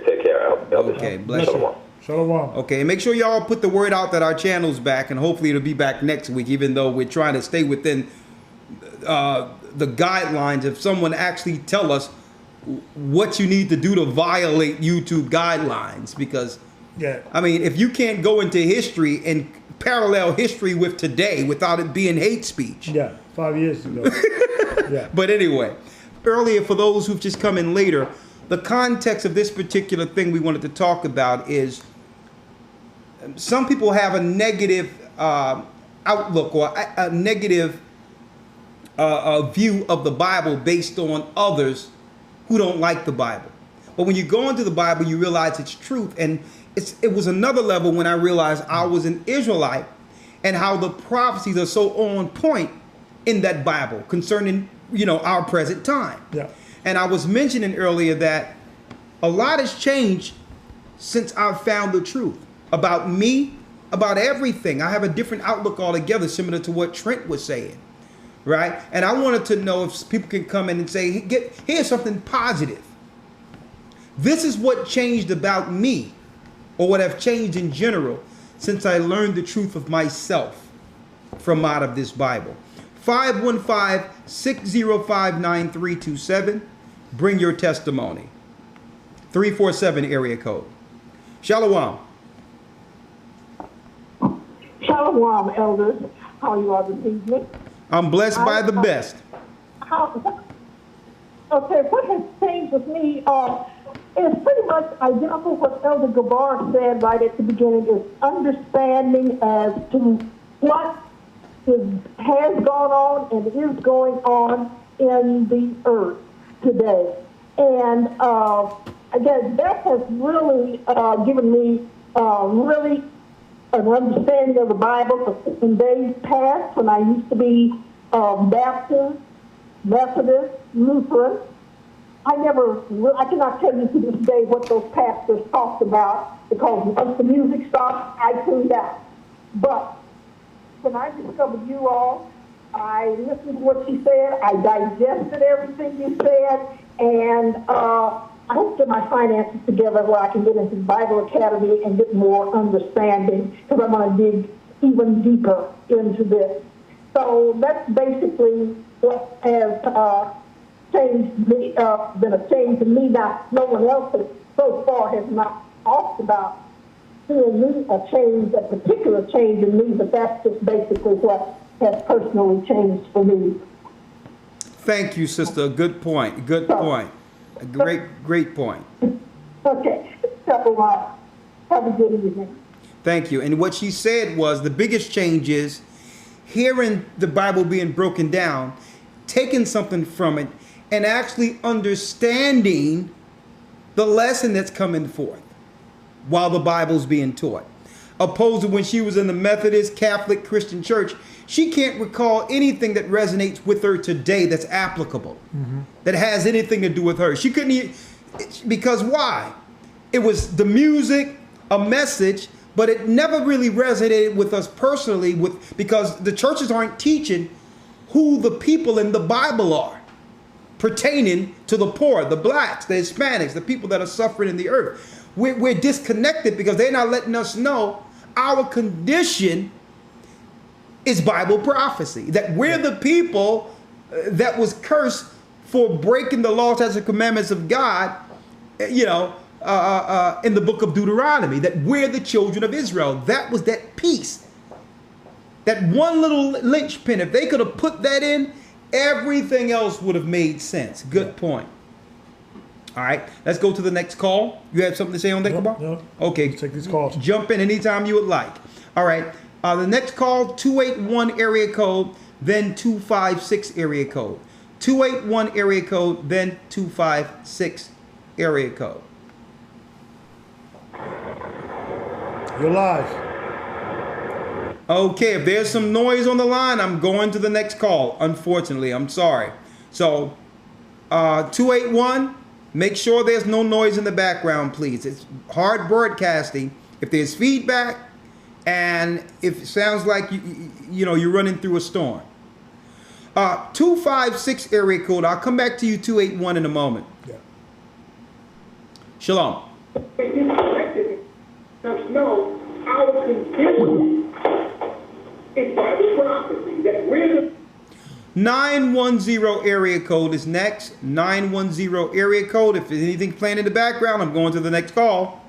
Elder. Okay, bless Bless you. you. Shalom. Okay, and make sure y'all put the word out that our channel's back, and hopefully it'll be back next week, even though we're trying to stay within the guidelines. If someone actually tell us what you need to do to violate YouTube guidelines, because Yeah. I mean, if you can't go into history and parallel history with today without it being hate speech. Yeah. 5 years ago. Yeah. But anyway, earlier, for those who've just come in later, the context of this particular thing we wanted to talk about is some people have a negative outlook or a negative view of the Bible based on others who don't like the Bible. But when you go into the Bible, you realize it's truth. And it was another level when I realized I was an Israelite and how the prophecies are so on point in that Bible concerning, our present time. Yeah. And I was mentioning earlier that a lot has changed since I've found the truth about me, about everything. I have a different outlook altogether, similar to what Trent was saying, right? And I wanted to know if people can come in and say, here's something positive. This is what changed about me, or what have changed in general since I learned the truth of myself from out of this Bible. 515-605-9327. Bring your testimony. 347 area code. Shalom. Shalom, elders. How you are this evening? I'm blessed by the best. Okay, what has changed with me is pretty much identical what Elder Gabar said right at the beginning, is understanding as to what has gone on and is going on in the earth today. And again, that has really given me really an understanding of the Bible. In days past, when I used to be Baptist, Methodist, Lutheran, I cannot tell you to this day what those pastors talked about, because once the music stopped, I tuned out. But when I discovered you all, I listened to what you said, I digested everything you said, and I hope to get my finances together where I can get into the Bible Academy and get more understanding, because I want to dig even deeper into this. So that's basically what has changed me, been a change to me. Now, no one else so far has not talked about seeing me a particular change in me, but that's just basically what has personally changed for me. Thank you, sister. Good point. Good point. A great point. Okay. So, have a good evening. Thank you. And what she said was the biggest change is hearing the Bible being broken down, taking something from it, and actually understanding the lesson that's coming forth while the Bible's being taught. Opposed to when she was in the Methodist, Catholic, Christian church, she can't recall anything that resonates with her today that's applicable, that has anything to do with her. She couldn't because why? It was the music, a message, but it never really resonated with us personally because the churches aren't teaching who the people in the Bible are pertaining to the poor, the blacks, the Hispanics, the people that are suffering in the earth. We're disconnected because they're not letting us know our condition is Bible prophecy, that we're the people that was cursed for breaking the law, statutes, and commandments of God, in the book of Deuteronomy, that we're the children of Israel. That was that piece, that one little linchpin. If they could have put that in, everything else would have made sense. Good point. All right, let's go to the next call. You have something to say on that, Kabar? No. Okay. Take these calls. Jump in anytime you would like. All right. The next call, 281 area code, then 256 area code. 281 area code, then 256 area code. You're live. Okay, if there's some noise on the line, I'm going to the next call. Unfortunately, I'm sorry. So, 281, make sure there's no noise in the background, please. It's hard broadcasting. If there's feedback, and if it sounds like you know you're running through a storm. 256 area code. I'll come back to you 281 in a moment. Yeah. Shalom. No, our condition is Bible prophecy that we're the 910 area code is next. 910 area code. If there's anything playing in the background, I'm going to the next call.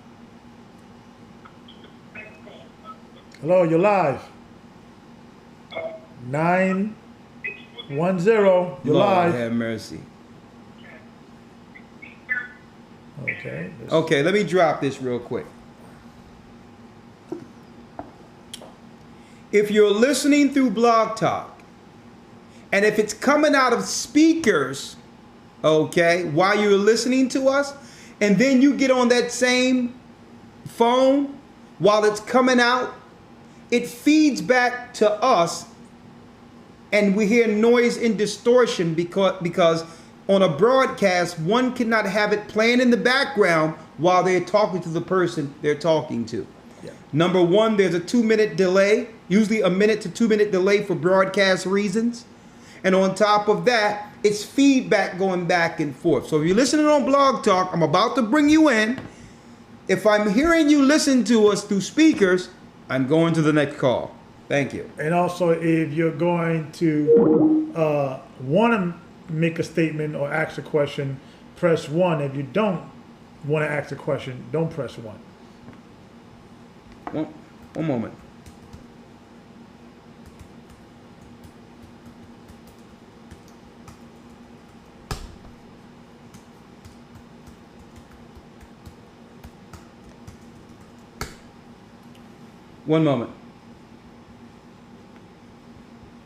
Hello, you're live. 910, you're Lord live. have mercy. Okay. Okay, let me drop this real quick. If you're listening through Blog Talk, and if it's coming out of speakers, okay, while you're listening to us, and then you get on that same phone while it's coming out, it feeds back to us, and we hear noise and distortion because on a broadcast, one cannot have it playing in the background while they're talking to the person they're talking to. Yeah. Number one, there's a 2-minute delay, usually a 1 to 2 minute delay for broadcast reasons. And on top of that, it's feedback going back and forth. So if you're listening on Blog Talk, I'm about to bring you in. If I'm hearing you listen to us through speakers, I'm going to the next call. Thank you. And also, if you're going to want to make a statement or ask a question, press 1. If you don't want to ask a question, don't press 1. One moment. One moment.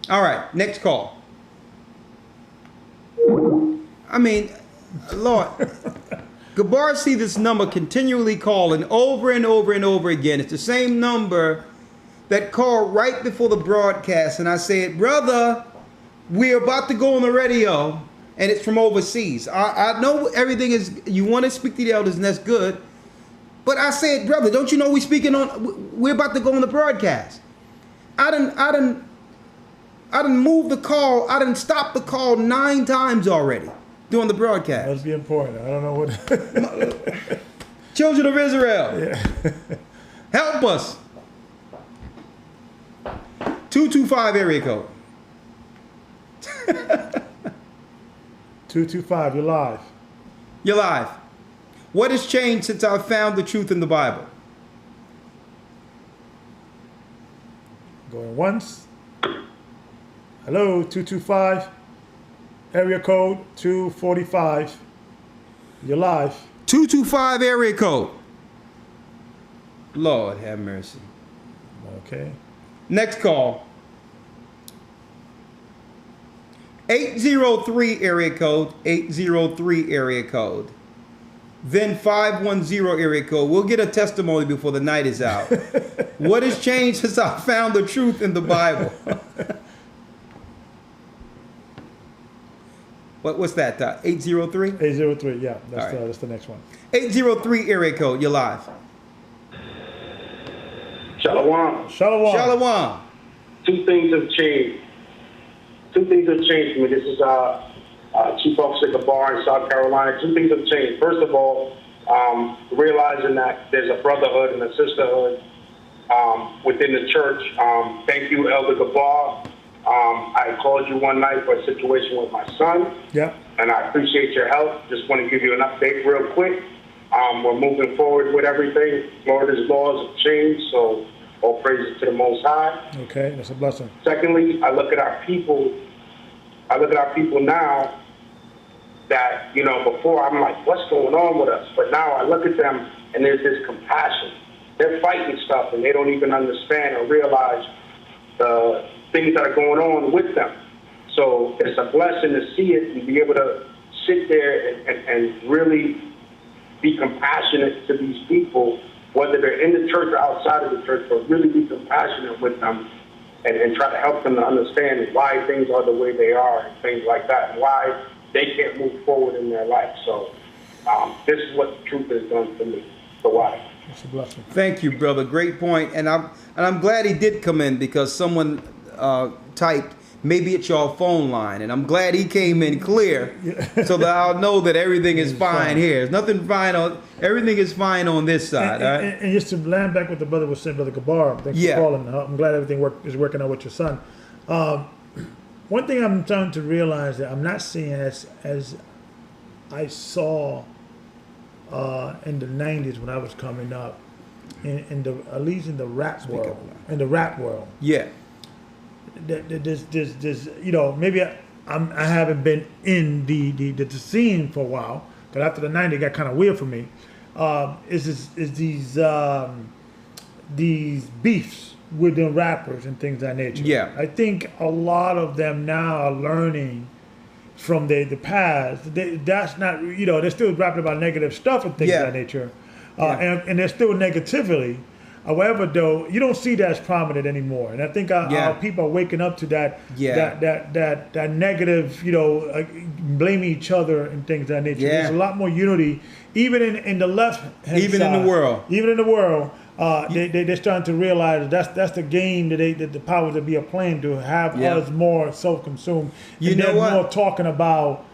All right, next call. I mean, Lord, Gabar see this number continually calling over and over and over again. It's the same number that called right before the broadcast, and I said, brother, we're about to go on the radio, and it's from overseas. I know everything is, you want to speak to the elders, and that's good. But I said, brother, don't you know we're about to go on the broadcast. I done moved the call. I done stopped the call 9 times already during the broadcast. Must be important. I don't know what. Children of Israel, Yeah. help us. 225 area code. 225, you're live. You're live. What has changed since I found the truth in the Bible? Going once. Hello, 225. Area code 245. You're live. 225 area code. Lord have mercy. Okay. Next call. 803 area code. 803 area code. Then 510 area code. We'll get a testimony before the night is out. What has changed since I found the truth in the Bible? What's that? 803? 803, yeah. That's, All right. that's the next one. 803 area code. You're live. Shalom. Shalom. Shalom. Two things have changed. Two things have changed for me. This is Chief Officer Gabar in South Carolina. Two things have changed. First of all, realizing that there's a brotherhood and a sisterhood within the church. Thank you, Elder Gabar. I called you one night for a situation with my son. Yeah. And I appreciate your help. Just want to give you an update real quick. We're moving forward with everything. Florida's laws have changed, so all praises to the Most High. Okay, that's a blessing. Secondly, I look at our people now that, you know, before I'm like, what's going on with us? But now I look at them and there's this compassion. They're fighting stuff and they don't even understand or realize the things that are going on with them. So it's a blessing to see it and be able to sit there and really be compassionate to these people, whether they're in the church or outside of the church, but really be compassionate with them and try to help them to understand why things are the way they are and things like that, and why they can't move forward in their life. So this is what the truth has done for me. So why? It's a blessing. Thank you, brother. Great point. And I'm glad he did come in, because someone typed, maybe it's your phone line, and I'm glad he came in clear, so that I'll know that everything is fine here. There's nothing fine on. Everything is fine on this side. All right? And just to land back what the brother was saying, Brother Gabar, thanks for calling. I'm glad everything is working out with your son. One thing I'm starting to realize that I'm not seeing as I saw in the 90s when I was coming up, at least in the rap world. In the rap world. Yeah. There's maybe I haven't been in the scene for a while, because after the 90s it got kind of weird for me. Is these beefs with the rappers and things of that nature. Yeah. I think a lot of them now are learning from the past. That's not, they're still rapping about negative stuff and things of that nature. And they're still negatively. However, though, you don't see that as prominent anymore. And I think our people are waking up to that that negative, blaming each other and things of that nature. There's a lot more unity, even in the left hand even side, in the world. Even in the world. They're starting to realize that's the game that the powers that be are playing, to have us more self-consumed. You know what? More talking about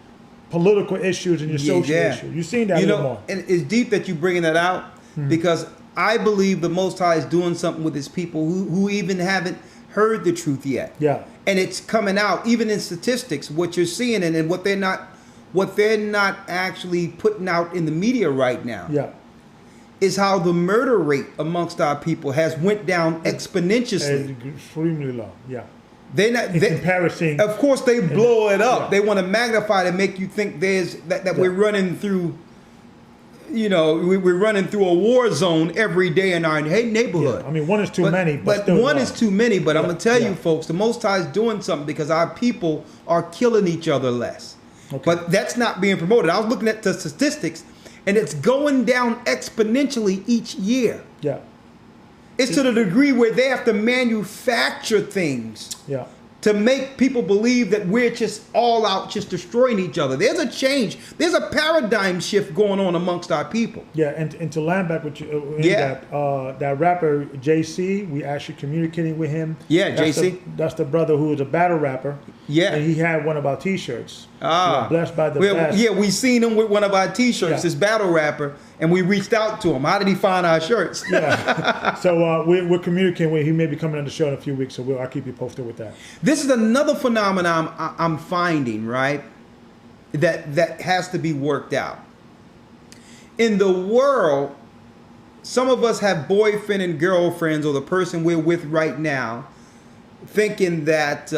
political issues and your social issues. You've seen that a little more. And it's deep that you bringing that out, because I believe the Most High is doing something with his people who even haven't heard the truth yet. Yeah. And it's coming out, even in statistics, what you're seeing and what they're not actually putting out in the media right now. Yeah. Is how the murder rate amongst our people has went down exponentially. Extremely low. Yeah. They're not comparison. Of course, they blow it up. They want to magnify to make you think that we're running through. We're running through a war zone every day in our neighborhood. Yeah. I mean, one is too many. But one is too many. But I'm gonna tell you, folks, the Most High is doing something, because our people are killing each other less. Okay. But that's not being promoted. I was looking at the statistics, and it's going down exponentially each year. Yeah. It's to the degree where they have to manufacture things. Yeah. To make people believe that we're just all out just destroying each other. There's a change. There's a paradigm shift going on amongst our people. Yeah, and to land back with you, that rapper JC, we actually communicating with him. Yeah, JC. That's the brother who is a battle rapper. Yeah. And he had one of our T-shirts. Blessed by the best. Yeah, we seen him with one of our T-shirts, this battle rapper, and we reached out to him. How did he find our shirts? Yeah. So we're communicating with him. He may be coming on the show in a few weeks, so I'll keep you posted with that. This is another phenomenon I'm finding, right, that has to be worked out. In the world, some of us have boyfriend and girlfriends, or the person we're with right now, thinking that,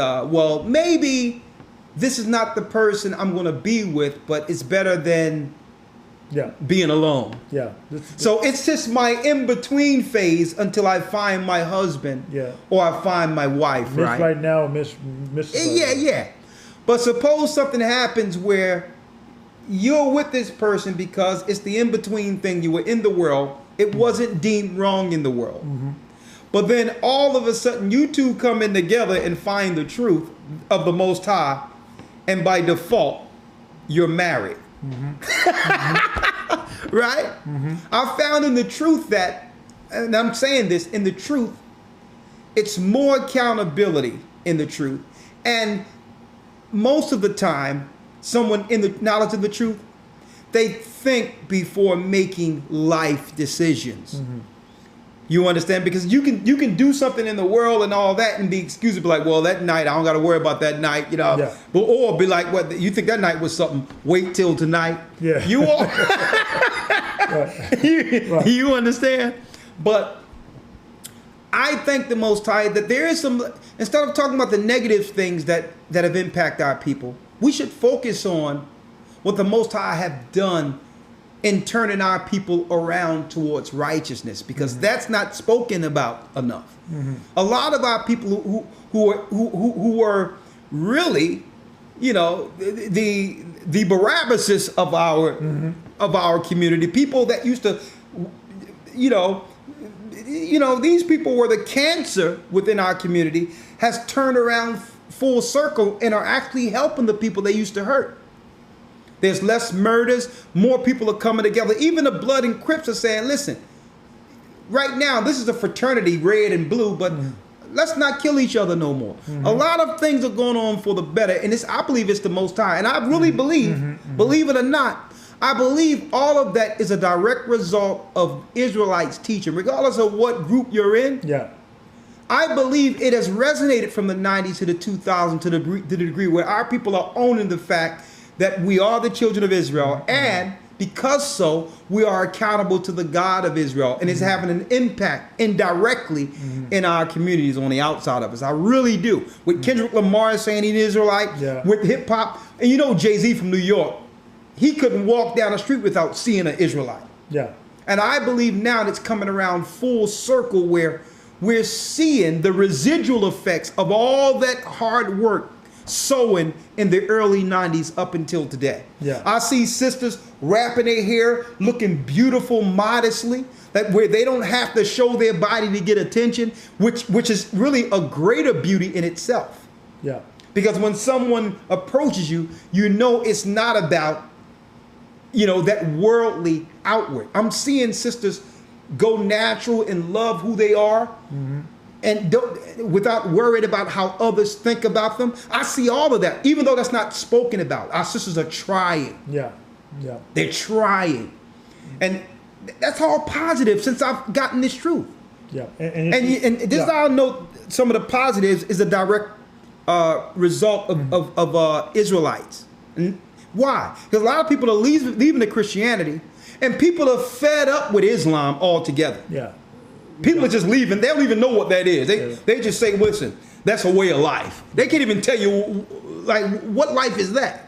maybe this is not the person I'm going to be with, but it's better than being alone. Yeah. So it's just my in-between phase until I find my husband or I find my wife, right? Right now, Miss. Yeah. But suppose something happens where you're with this person because it's the in-between thing. You were in the world. It wasn't deemed wrong in the world. Mm-hmm. But then all of a sudden, you two come in together and find the truth of the Most High. And by default, you're married. Mm-hmm. Right? Mm-hmm. I found in the truth that, and I'm saying this, in the truth, it's more accountability in the truth. And most of the time, someone in the knowledge of the truth, they think before making life decisions. Mm-hmm. You understand? Because you can do something in the world and all that and be excusable, like, well, that night, I don't got to worry about that night, But, or be like, what, you think that night was something, wait till tonight. Yeah. You all, you understand? But I thank the Most High that there is some, instead of talking about the negative things that have impacted our people, we should focus on what the Most High have done in turning our people around towards righteousness, because that's not spoken about enough. Mm-hmm. A lot of our people who are really, the Barabbases of our community, people that used to, these people were the cancer within our community, has turned around full circle and are actually helping the people they used to hurt. There's less murders. More people are coming together. Even the Blood and Crips are saying, listen, right now, this is a fraternity, red and blue, but let's not kill each other no more. A lot of things are going on for the better, and I believe it's the Most High. And I really believe it or not, I believe all of that is a direct result of Israelites teaching, regardless of what group you're in. Yeah. I believe it has resonated from the 90s to the 2000s to the degree where our people are owning the fact that we are the children of Israel, and because so, we are accountable to the God of Israel, and it's having an impact indirectly in our communities on the outside of us. I really do. With Kendrick Lamar saying he's an Israelite, with hip hop, and you know Jay-Z from New York, he couldn't walk down the street without seeing an Israelite. Yeah. And I believe now it's coming around full circle where we're seeing the residual effects of all that hard work sowing in the early 90s up until today. Yeah. I see sisters wrapping their hair, looking beautiful modestly, that where they don't have to show their body to get attention, which is really a greater beauty in itself. Yeah. Because when someone approaches you, you know it's not about, you know, that worldly outward. I'm seeing sisters go natural and love who they are, and don't, without worried about how others think about them. I see all of that, even though that's not spoken about. Our sisters are trying. Yeah. Yeah. They're trying, and that's all positive since I've gotten this truth. Yeah. And this is how I know some of the positives is a direct result of Israelites. And why? Because a lot of people are leaving the Christianity, and people are fed up with Islam altogether. Yeah. People are just leaving. They don't even know what that is. They just say, listen, that's a way of life. They can't even tell you, like, what life is that?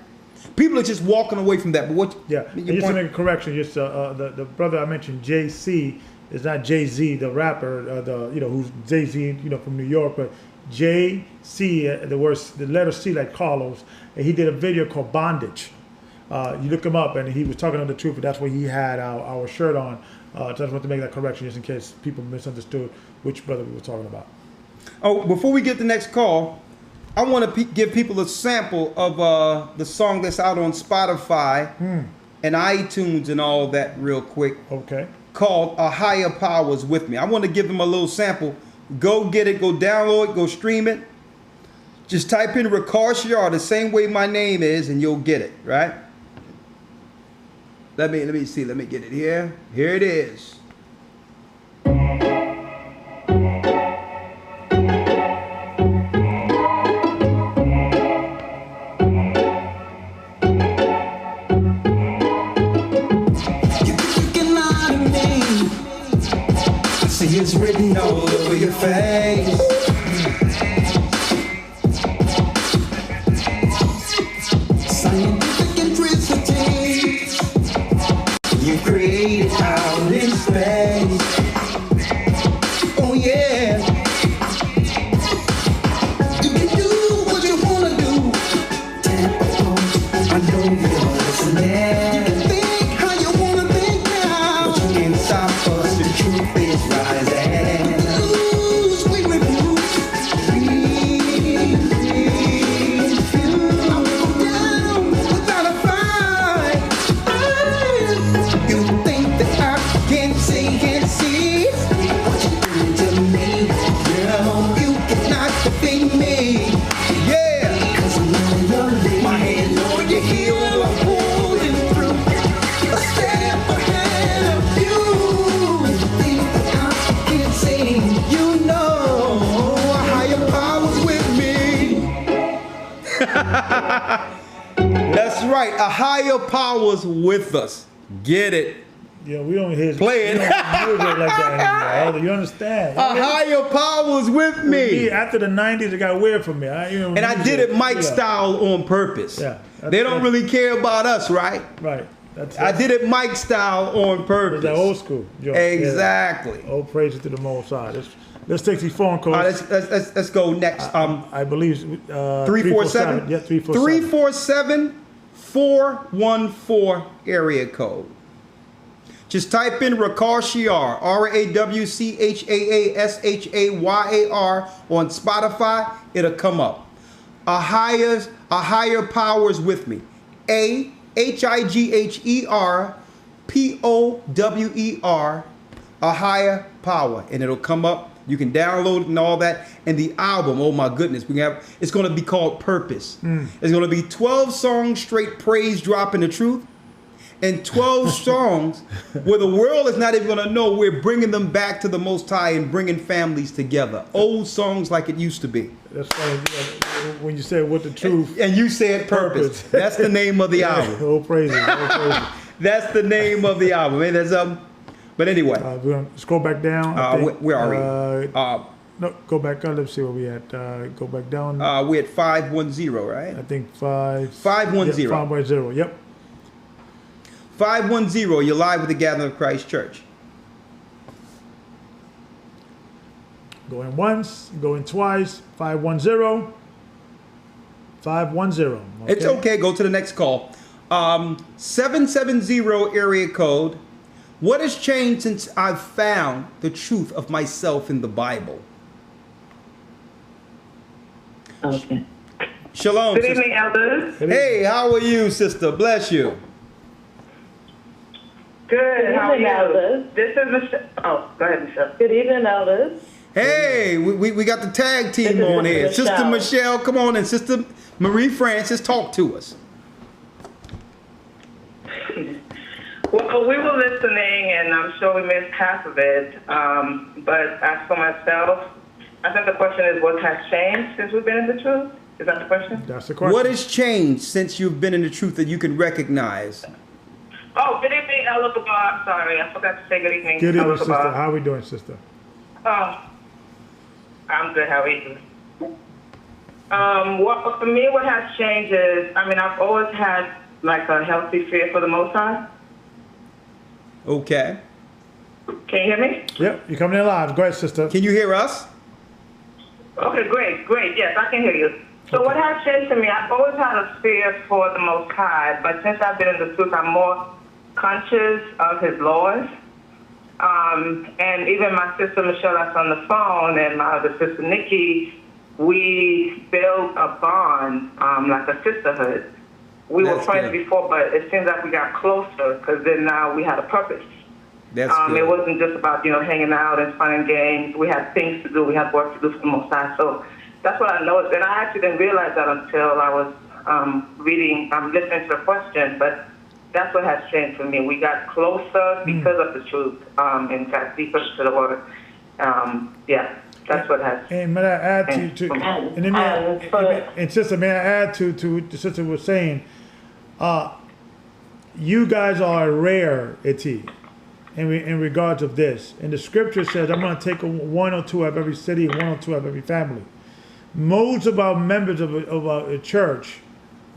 People are just walking away from that. But what? Yeah. And just to make a correction, just the brother I mentioned, JC, is not Jay-Z, the rapper, who's Jay-Z, from New York, but JC, the letter C like Carlos, and he did a video called Bondage. You look him up, and he was talking on the truth, and that's where he had our shirt on. Just want to make that correction just in case people misunderstood which brother we were talking about. Oh, before we get the next call, I want to give people a sample of the song that's out on Spotify and iTunes and all that real quick. Okay. Called A Higher Powers With Me. I want to give them a little sample. Go get it, go download it, go stream it. Just type in Ricard Shiar the same way my name is, and you'll get it, right? Let me see. Let me get it here. Here it is. See, it's written all over your face. Scientific electricity you created out in space. Oh yeah. You can do what you wanna do. I know you're listening. You can think how you wanna think now, but you can't stop us. The truth is rising. Lose, we refuse. I'll go down without a fight. You think that I can't see what you do to me? Girl, you cannot defeat me. Yeah. 'Cause I'm on your lead. My hands on your heel, I'm pulling through. A step ahead of you. You think that I can't see? You know a higher power's with me. That's right. A higher power's with us. Get it. Yeah, we don't hear Play it. we don't hear music like that anymore. You understand? A higher power's with me. After the 90s, it got weird for me. And I did it Mike style on purpose. Yeah. They don't really care about us, right? Right. I did it Mike style on It's purpose. that old school. Joe. Exactly. Yeah. Old praise to the Most High. Let's take these phone calls. All right, let's go next. I believe 347. Yeah, 347. 347-414 area code. Just type in Ricard Shiar, RAWCHAASHAYAR on Spotify. It'll come up. A higher powers with me. HIGHER POWER A Higher Power, and it'll come up. You can download it and all that. And the album, oh my goodness, it's going to be called Purpose. It's going to be 12 songs straight praise dropping the truth, and 12 songs where the world is not even going to know we're bringing them back to the Most High and bringing families together. Old songs like it used to be. That's funny. When you said with the truth. And you said Purpose. That's the name of the album. Oh, praise it. Oh, praise it. That's the name of the album. And there's but anyway. We're going to scroll back down. Where are we? No, go back up. Let's see where we at. Go back down. We're at 510, right? I think 510. Yeah, 510, yep. 510, you're live with the Gathering of Christ Church. Going once, going twice. 510. 510. Okay. It's okay. Go to the next call. 770 area code. What has changed since I've found the truth of myself in the Bible? Okay. Shalom. Good evening, elders. Hey, how are you, sister? Bless you. Good. How are you? Elders. This is Michelle. Oh, go ahead, Michelle. Good evening, elders. Hey, we got the tag team on here. Sister Michelle, come on, and Sister Marie Francis, talk to us. Well, we were listening, and I'm sure we missed half of it. But as for myself, I think the question is, what has changed since we've been in the truth? Is that the question? That's the question. What has changed since you've been in the truth that you can recognize? Oh, good evening, Elder Gabar. Sorry, I forgot to say good evening. Good evening, Elder sister. Gabar. How are we doing, sister? Oh, I'm good. How are you? Well, for me, what has changed is, I've always had like a healthy fear for the Most High. Okay. Can you hear me? Yep, you're coming in live. Go ahead, sister. Can you hear us? Okay, great. Yes, I can hear you. So what has changed to me, I've always had a fear for the Most High, but since I've been in the truth, I'm more conscious of His laws. And even my sister Michelle that's on the phone and my other sister Nikki, we built a bond, like a sisterhood. We were friends before, but it seems like we got closer because then now we had a purpose. That's good. It wasn't just about, hanging out and fun and games. We had things to do. We had work to do for the Most High. So that's what I noticed. And I actually didn't realize that until I was listening to the question. But that's what has changed for me. We got closer because of the truth and got deeper to the Word. That's what has. And may I add and sister, may I add to the sister was saying, you guys are a rarity in regards of this. And the scripture says, I'm going to take one or two of every city and one or two of every family. Most of our members of a church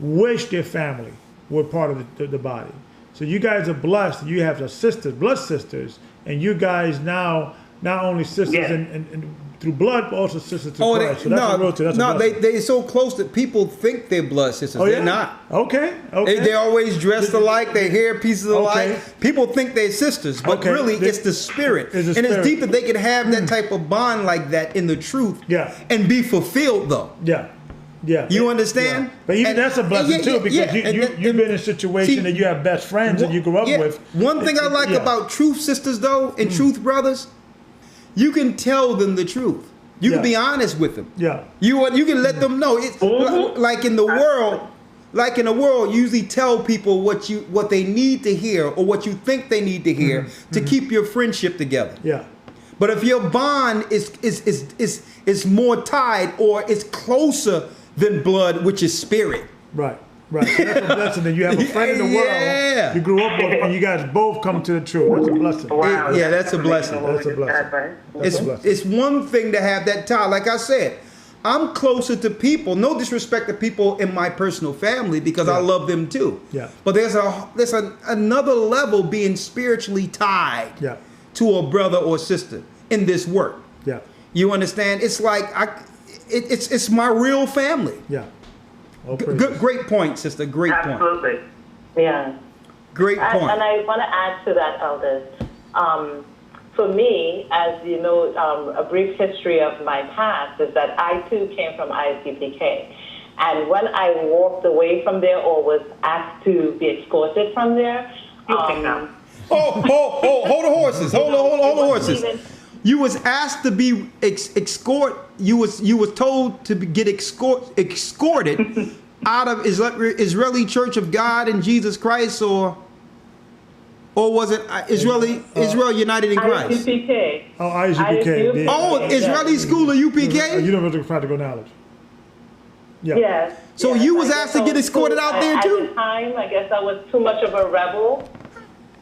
wish their family were part of the body. So you guys are blessed. You have sisters, blood sisters, and you guys now not only sisters and through blood, but also sisters through Christ. So that's a real thing. They're so close that people think they're blood sisters. They're not. Okay. They're always dressed alike. Their hair pieces alike. People think they're sisters, but really it's the spirit. And it's deep that they can have that type of bond like that in the truth and be fulfilled, though. Yeah. You understand? Yeah. But even that's a blessing too, because you've been in a situation that you have best friends that you grew up with. One thing I like about truth sisters, though, and truth brothers, you can tell them the truth. You can be honest with them. Yeah. You can let them know. It's like in the world, you usually tell people what they need to hear or what you think they need to hear to keep your friendship together. Yeah. But if your bond is more tied or is closer than blood, which is spirit. Right. So that's a blessing that you have a friend in the world you grew up with, and you guys both come to the truth. That's a blessing. Wow. That's a blessing. That's a blessing. It's one thing to have that tie. Like I said, I'm closer to people. No disrespect to people in my personal family because I love them too. Yeah. But there's another level being spiritually tied to a brother or sister in this work. Yeah. You understand? It's like it's my real family. Yeah. Great point, sister. Great point. Absolutely. Yeah. Great point. And I want to add to that, elders. For me, as you know, a brief history of my past is that I too came from ISUPK. And when I walked away from there or was asked to be escorted from there, Hold the horses. Hold the horses. You was asked to be You was told to get escorted out of Israeli Church of God in Jesus Christ, or was it Israel United in Christ? IUPK. Oh, IUPK. Oh, Israeli School of UPK. University of Practical Knowledge. Yeah. Yes. So yes, you was asked to get escorted out there too? At the time, I guess I was too much of a rebel.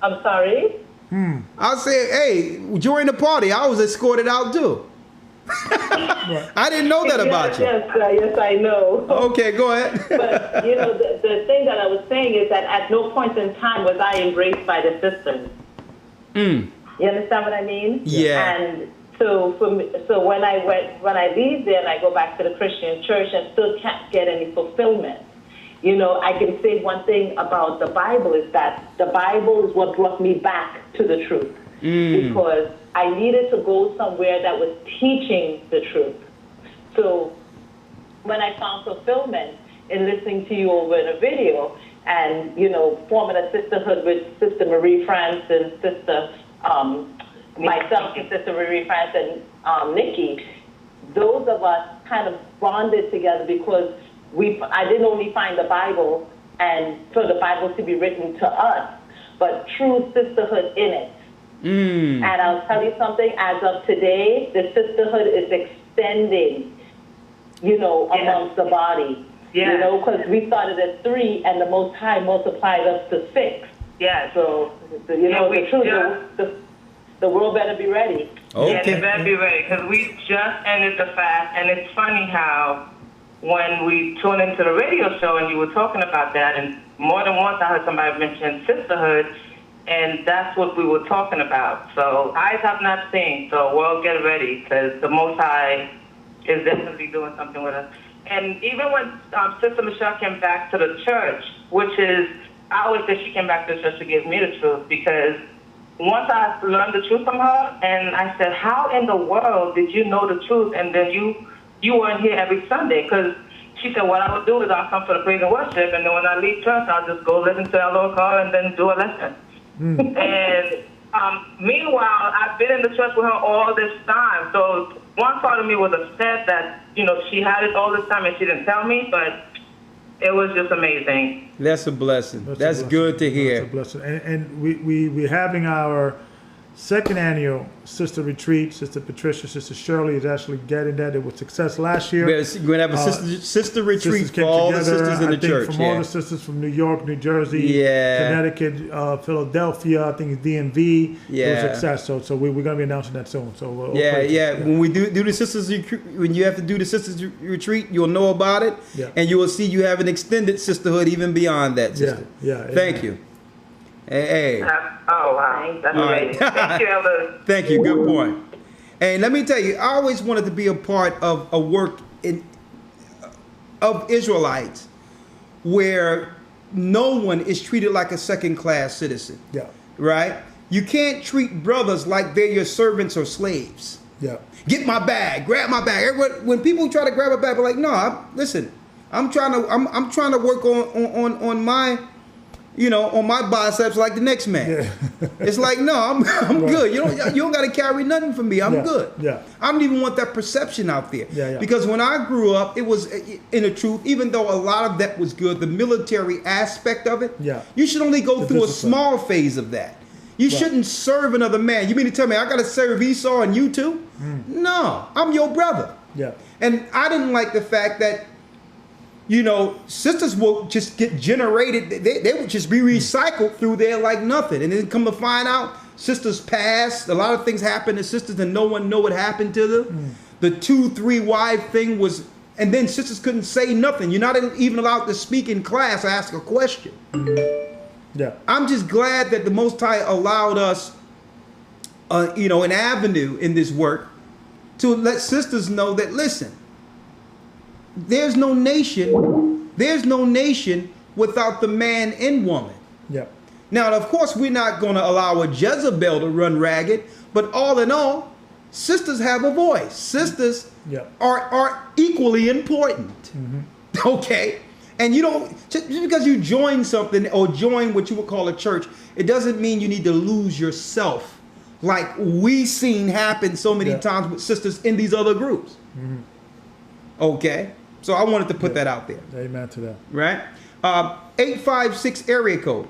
I'm sorry. I said, hey, during the party, I was escorted out too. I didn't know that about you. Yes, I know. Okay, go ahead. But, you know, the thing that I was saying is that at no point in time was I embraced by the system. You understand what I mean? Yeah. And so when I leave there and I go back to the Christian church and still can't get any fulfillment. You know, I can say one thing about the Bible is that the Bible is what brought me back to the truth. Because I needed to go somewhere that was teaching the truth. So when I found fulfillment in listening to you over in a video and, you know, forming a sisterhood with Sister Marie France and myself and Sister Marie France and Nikki, those of us kind of bonded together because I didn't only find the Bible and for the Bible to be written to us, but true sisterhood in it. And I'll tell you something, as of today, the sisterhood is extending, you know, amongst the body. You know, because we started at 3 and the Most High multiplied us to 6. Yeah. So, you know, the truth, the world better be ready. Okay. Yeah, they better be ready, because we just ended the fast, and it's funny how when we tuned into the radio show and you were talking about that, and more than once I heard somebody mention sisterhood, and that's what we were talking about. So eyes have not seen, so world get ready, because the Most High is definitely doing something with us. And even when Sister Michelle came back to the church, which is, I always say she came back to the church to give me the truth, because once I learned the truth from her, and I said, how in the world did you know the truth, and then you weren't here every Sunday? Because she said, what I would do is I'll come for the praise and worship, and then when I leave church, I'll just go listen to our Lord call and then do a lesson. And meanwhile, I've been in the church with her all this time. So one part of me was upset that, you know, she had it all this time and she didn't tell me, but it was just amazing. That's a blessing. That's good to hear. That's a blessing. And we're having our second annual sister retreat. Sister Patricia, Sister Shirley is actually getting that. It was success last year. We're going to have a sister retreat for all the sisters in the church. From all the sisters from New York, New Jersey, Connecticut, Philadelphia, I think it's DMV. It was success. So we're going to be announcing that soon. So when we do the sisters, when you have to do the sisters retreat, you'll know about it, and you will see you have an extended sisterhood even beyond that, sister. Thank you. Hey. Oh, wow. That's great. Thank you, Elder. Thank you. Good point. And let me tell you, I always wanted to be a part of a work of Israelites where no one is treated like a second-class citizen. Right? You can't treat brothers like they're your servants or slaves. Get my bag. Grab my bag. When people try to grab a bag, they're like, no, listen, I'm trying to work on my, you know, on my biceps like the next man. It's like, no, I'm good. You don't got to carry nothing from me. I'm good. I don't even want that perception out there. Because when I grew up, it was, in the truth, even though a lot of that was good, the military aspect of it, you should only go through a small phase of that. You shouldn't serve another man. You mean to tell me I got to serve Esau and you too? No, I'm your brother. And I didn't like the fact that, you know, sisters will just get generated. They would just be recycled through there like nothing. And then come to find out, sisters passed. A lot of things happened to sisters and no one know what happened to them. The 2-3 wife thing was, and then sisters couldn't say nothing. You're not even allowed to speak in class or ask a question. I'm just glad that the Most High allowed us, you know, an avenue in this work to let sisters know that, listen, there's no nation without the man and woman. Now, of course, we're not going to allow a Jezebel to run ragged, but all in all, sisters have a voice. Sisters are equally important. Okay? And you don't, just because you join something or join what you would call a church, it doesn't mean you need to lose yourself like we seen happen so many times with sisters in these other groups. Okay? So I wanted to put that out there. Amen to that. Right? 856 area code.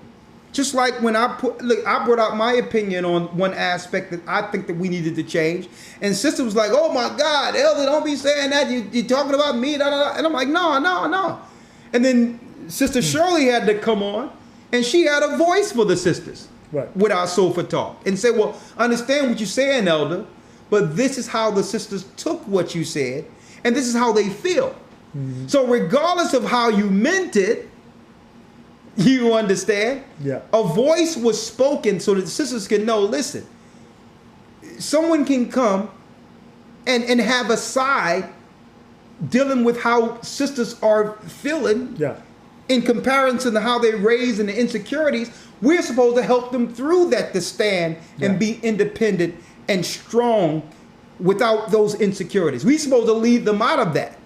Just like when I brought out my opinion on one aspect that I think that we needed to change, and sister was like, "Oh my God, Elder, don't be saying that. You're talking about me." Da, da, da. And I'm like, no. And then Sister Shirley had to come on, and she had a voice for the sisters with our sofa talk, and say, "Well, I understand what you're saying, Elder, but this is how the sisters took what you said, and this is how they feel. So regardless of how you meant it, you understand? A voice was spoken so that the sisters can know, listen, someone can come and have a side dealing with how sisters are feeling in comparison to how they raised and the insecurities. We're supposed to help them through that to stand and be independent and strong without those insecurities. We're supposed to lead them out of that,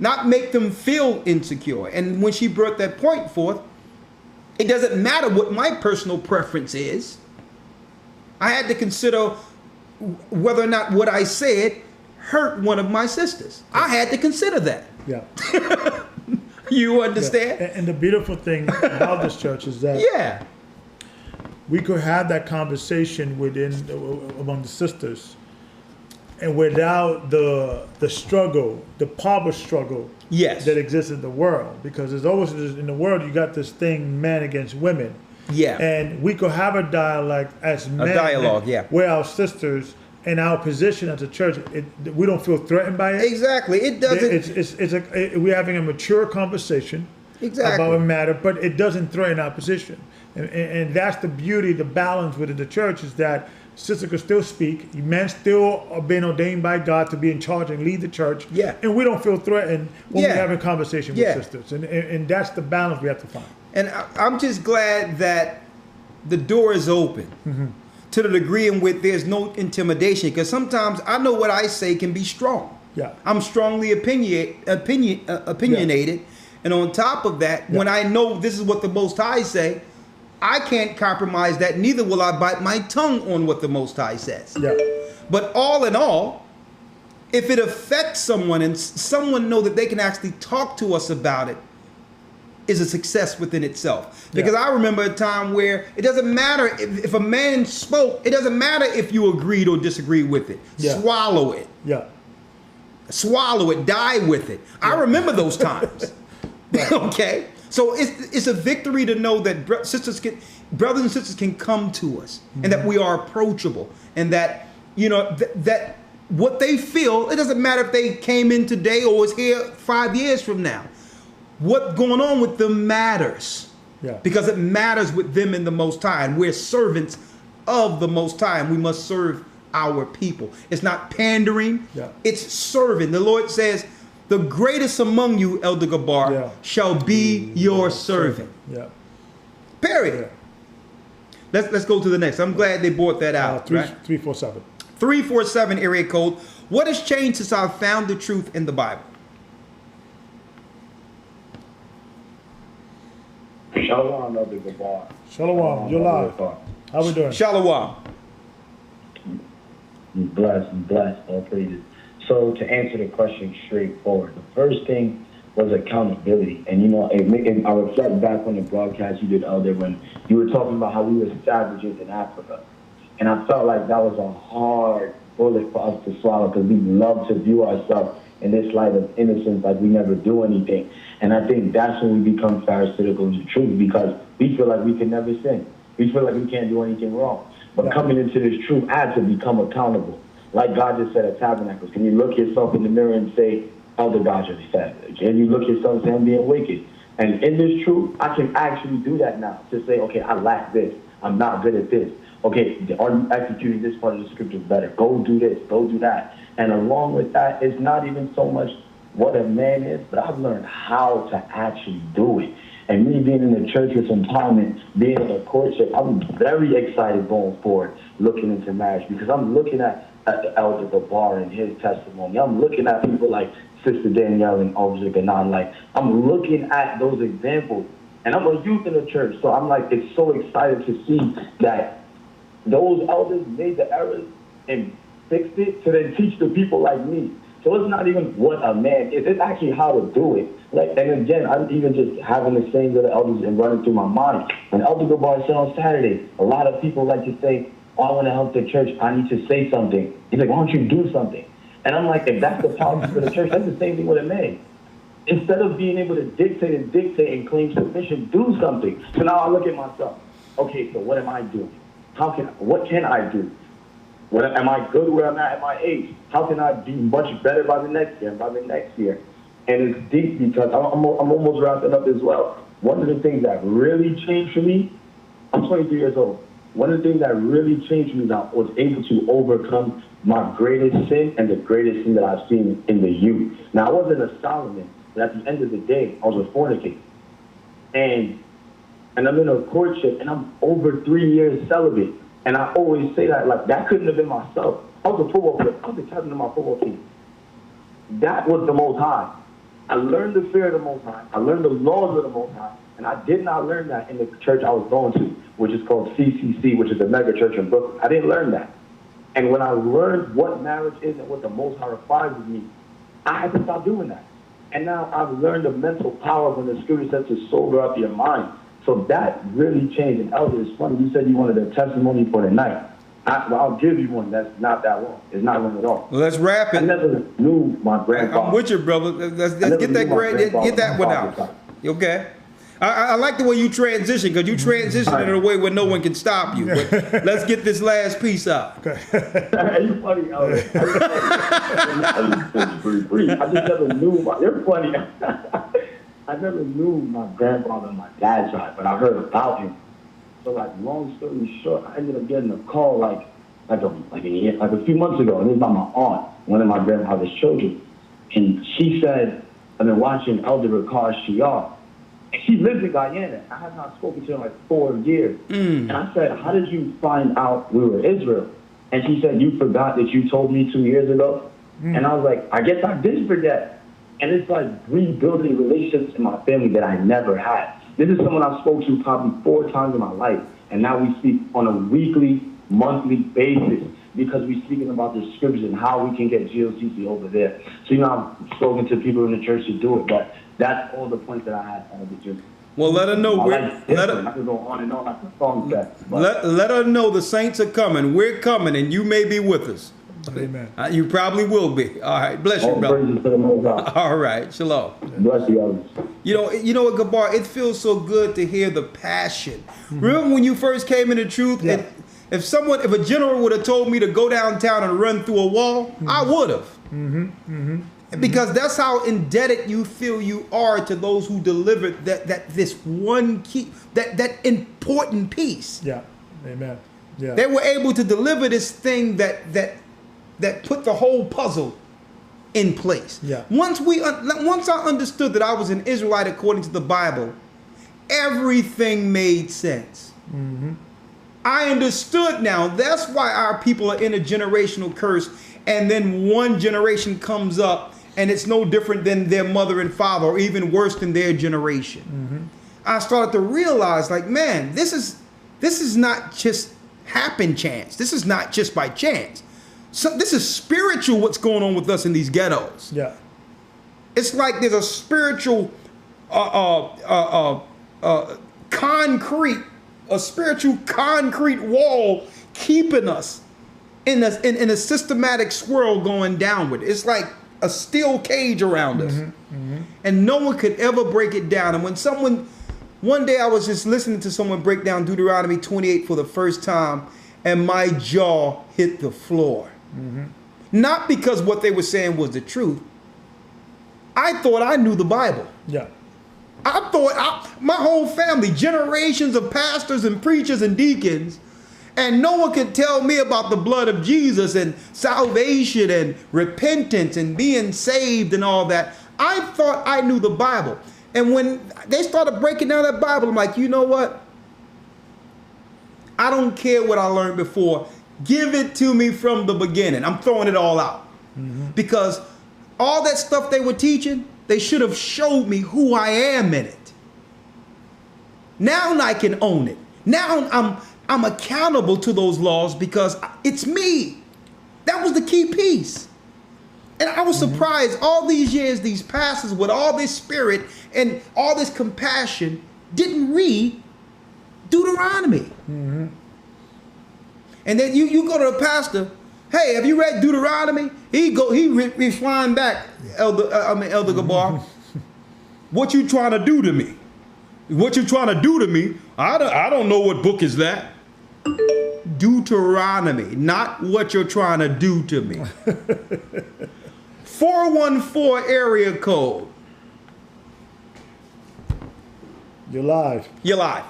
not make them feel insecure. And when she brought that point forth, it doesn't matter what my personal preference is. I had to consider whether or not what I said hurt one of my sisters. I had to consider that. You understand? And the beautiful thing about this church is that we could have that conversation among the sisters, and without the struggle, the power struggle that exists in the world. Because there's always, in the world, you got this thing, man against women. And we could have a dialogue as men. Where our sisters, in our position as a church, we don't feel threatened by it. Exactly. It doesn't. We're having a mature conversation about a matter, but it doesn't threaten our position. And that's the beauty, the balance within the church, is that sisters can still speak. Men still are being ordained by God to be in charge and lead the church. And we don't feel threatened when we're having a conversation with sisters. And that's the balance we have to find. And I'm just glad that the door is open to the degree in which there's no intimidation. Because sometimes I know what I say can be strong. I'm strongly opinionated. And on top of that, when I know this is what the Most High say, I can't compromise that. Neither will I bite my tongue on what the Most High says. But all in all, if it affects someone and someone know that they can actually talk to us about it, is a success within itself. Because I remember a time where it doesn't matter if a man spoke, it doesn't matter if you agreed or disagreed with it. Swallow it. Swallow it, die with it. I remember those times. Okay? So it's a victory to know that brothers and sisters can come to us, and that we are approachable, and that, you know, that what they feel, it doesn't matter if they came in today or is here 5 years from now. What's going on with them matters, because it matters with them in the Most High, and we're servants of the Most High, and we must serve our people. It's not pandering, it's serving. The Lord says, the greatest among you, Elder Gabar, shall be your servant. Period. Let's go to the next. I'm glad they brought that out. 347. 347 area code. What has changed since I found the truth in the Bible? Shalom, Elder Gabar. Shalom. You're live. How we doing? Shalom. Blessed, all praises. So to answer the question straightforward, the first thing was accountability. And, you know, I reflect back on the broadcast you did, Elder, when you were talking about how we were savages in Africa. And I felt like that was a hard bullet for us to swallow, because we love to view ourselves in this light of innocence, like we never do anything. And I think that's when we become pharisaical to the truth, because we feel like we can never sin. We feel like we can't do anything wrong. But coming into this truth, I had to become accountable. Like God just said at Tabernacles, can you look yourself in the mirror and say, Elder God, you're savage? And you look yourself and say, I'm being wicked. And in this truth, I can actually do that now, to say, okay, I lack this. I'm not good at this. Okay, are you executing this part of the scriptures better? Go do this, go do that. And along with that, it's not even so much what a man is, but I've learned how to actually do it. And me being in the church with empowerment, being in a courtship, I'm very excited going forward, looking into marriage, because I'm looking at at the Elder Gabar and his testimony. I'm looking at people like Sister Danielle and Elder Ganan. Like, I'm looking at those examples. And I'm a youth in the church, so I'm like, it's so excited to see that those elders made the errors and fixed it to then teach the people like me. So it's not even what a man is, it's actually how to do it. Like, and again, I'm even just having the same little elders and running through my mind. When Elder Gabar said on Saturday, a lot of people like to say, oh, I want to help the church, I need to say something. He's like, why don't you do something? And I'm like, if that's the policy for the church, that's the same thing with a man. Instead of being able to dictate and claim submission, do something. So now I look at myself. Okay, so what am I doing? What can I do? Am I good where I'm at my age? How can I be much better by the next year? And it's deep because I'm almost wrapping up as well. One of the things that really changed for me, I'm 23 years old. One of the things that really changed for me that I was able to overcome my greatest sin and the greatest sin that I've seen in the youth. Now, I wasn't a Solomon, but at the end of the day, I was a fornicator. And I'm in a courtship, and I'm over 3 years celibate. And I always say that, like, that couldn't have been myself. I was a football player. I was the captain of my football team. That was the Most High. I learned the fear of the Most High. I learned the laws of the Most High. And I did not learn that in the church I was going to, which is called CCC, which is the mega church in Brooklyn. I didn't learn that. And when I learned what marriage is and what the Most High requires of me, I had to stop doing that. And now I've learned the mental power when the scripture says to sober up your mind. So that really changed. And Elder, it's funny, you said you wanted a testimony for the night. I'll give you one that's not that long. It's not long at all. Well, let's wrap it. I never knew my grandfather. I'm with you, brother. Let's get that one out. Okay. I like the way you transition, because you transition in a way where no one can stop you. But let's get this last piece out. Okay. You funny, Elder. I just never knew. You're funny. I never knew my grandfather on my dad's side, but I heard about him. So, like, long story short, I ended up getting a call like a few months ago, and it was by my aunt, one of my grandfather's children. And she said, I've been watching Elder Ricard Shiar. And she lives in Guyana. I have not spoken to her in like 4 years. And I said, how did you find out we were Israel? And she said, you forgot that you told me 2 years ago? And I was like, I guess I did forget. And it's like rebuilding relationships in my family that I never had. This is someone I've spoken to probably 4 times in my life. And now we speak on a weekly, monthly basis because we're speaking about the scriptures and how we can get GOCC over there. So, I've spoken to people in the church to do it, but that's all the points that I had. Well, let her know. I could go on and on like a song set. Let her know the saints are coming. We're coming, and you may be with us. Amen. You probably will be. All right. Bless you, brother. All right. Shalom. Bless you, others. You know what, Gabar? It feels so good to hear the passion. Remember when you first came into truth? Yeah. And if a general would have told me to go downtown and run through a wall, I would have. Because that's how indebted you feel you are to those who delivered that this one key, that important piece. Yeah. Amen. Yeah. They were able to deliver this thing that put the whole puzzle in place. Yeah. Once I understood that I was an Israelite according to the Bible, everything made sense. I understood now. That's why our people are in a generational curse, and then one generation comes up and it's no different than their mother and father, or even worse than their generation. I started to realize, like, man, this is not just happen chance. This is not just by chance. So this is spiritual, what's going on with us in these ghettos. Yeah. It's like there's a spiritual concrete wall keeping us in a systematic swirl going downward. It's like a steel cage around us. And no one could ever break it down. And when one day I was just listening to someone break down Deuteronomy 28 for the first time, and my jaw hit the floor. Not because what they were saying was the truth. I thought I knew the Bible. Yeah. I thought my whole family, generations of pastors and preachers and deacons, and no one could tell me about the blood of Jesus and salvation and repentance and being saved and all that. I thought I knew the Bible. And when they started breaking down that Bible, I'm like, you know what? I don't care what I learned before. Give it to me from the beginning. I'm throwing it all out. Because all that stuff they were teaching, they should have showed me who I am in it. Now I can own it. Now I'm accountable to those laws because it's me. That was the key piece. And I was surprised all these years, these pastors with all this spirit and all this compassion didn't read Deuteronomy. And then you go to a pastor, hey, have you read Deuteronomy? He respond back, Elder Gabar, what you trying to do to me? What you trying to do to me? I don't know what book is that. Deuteronomy, not what you're trying to do to me. 414 area code. You're live. You're live.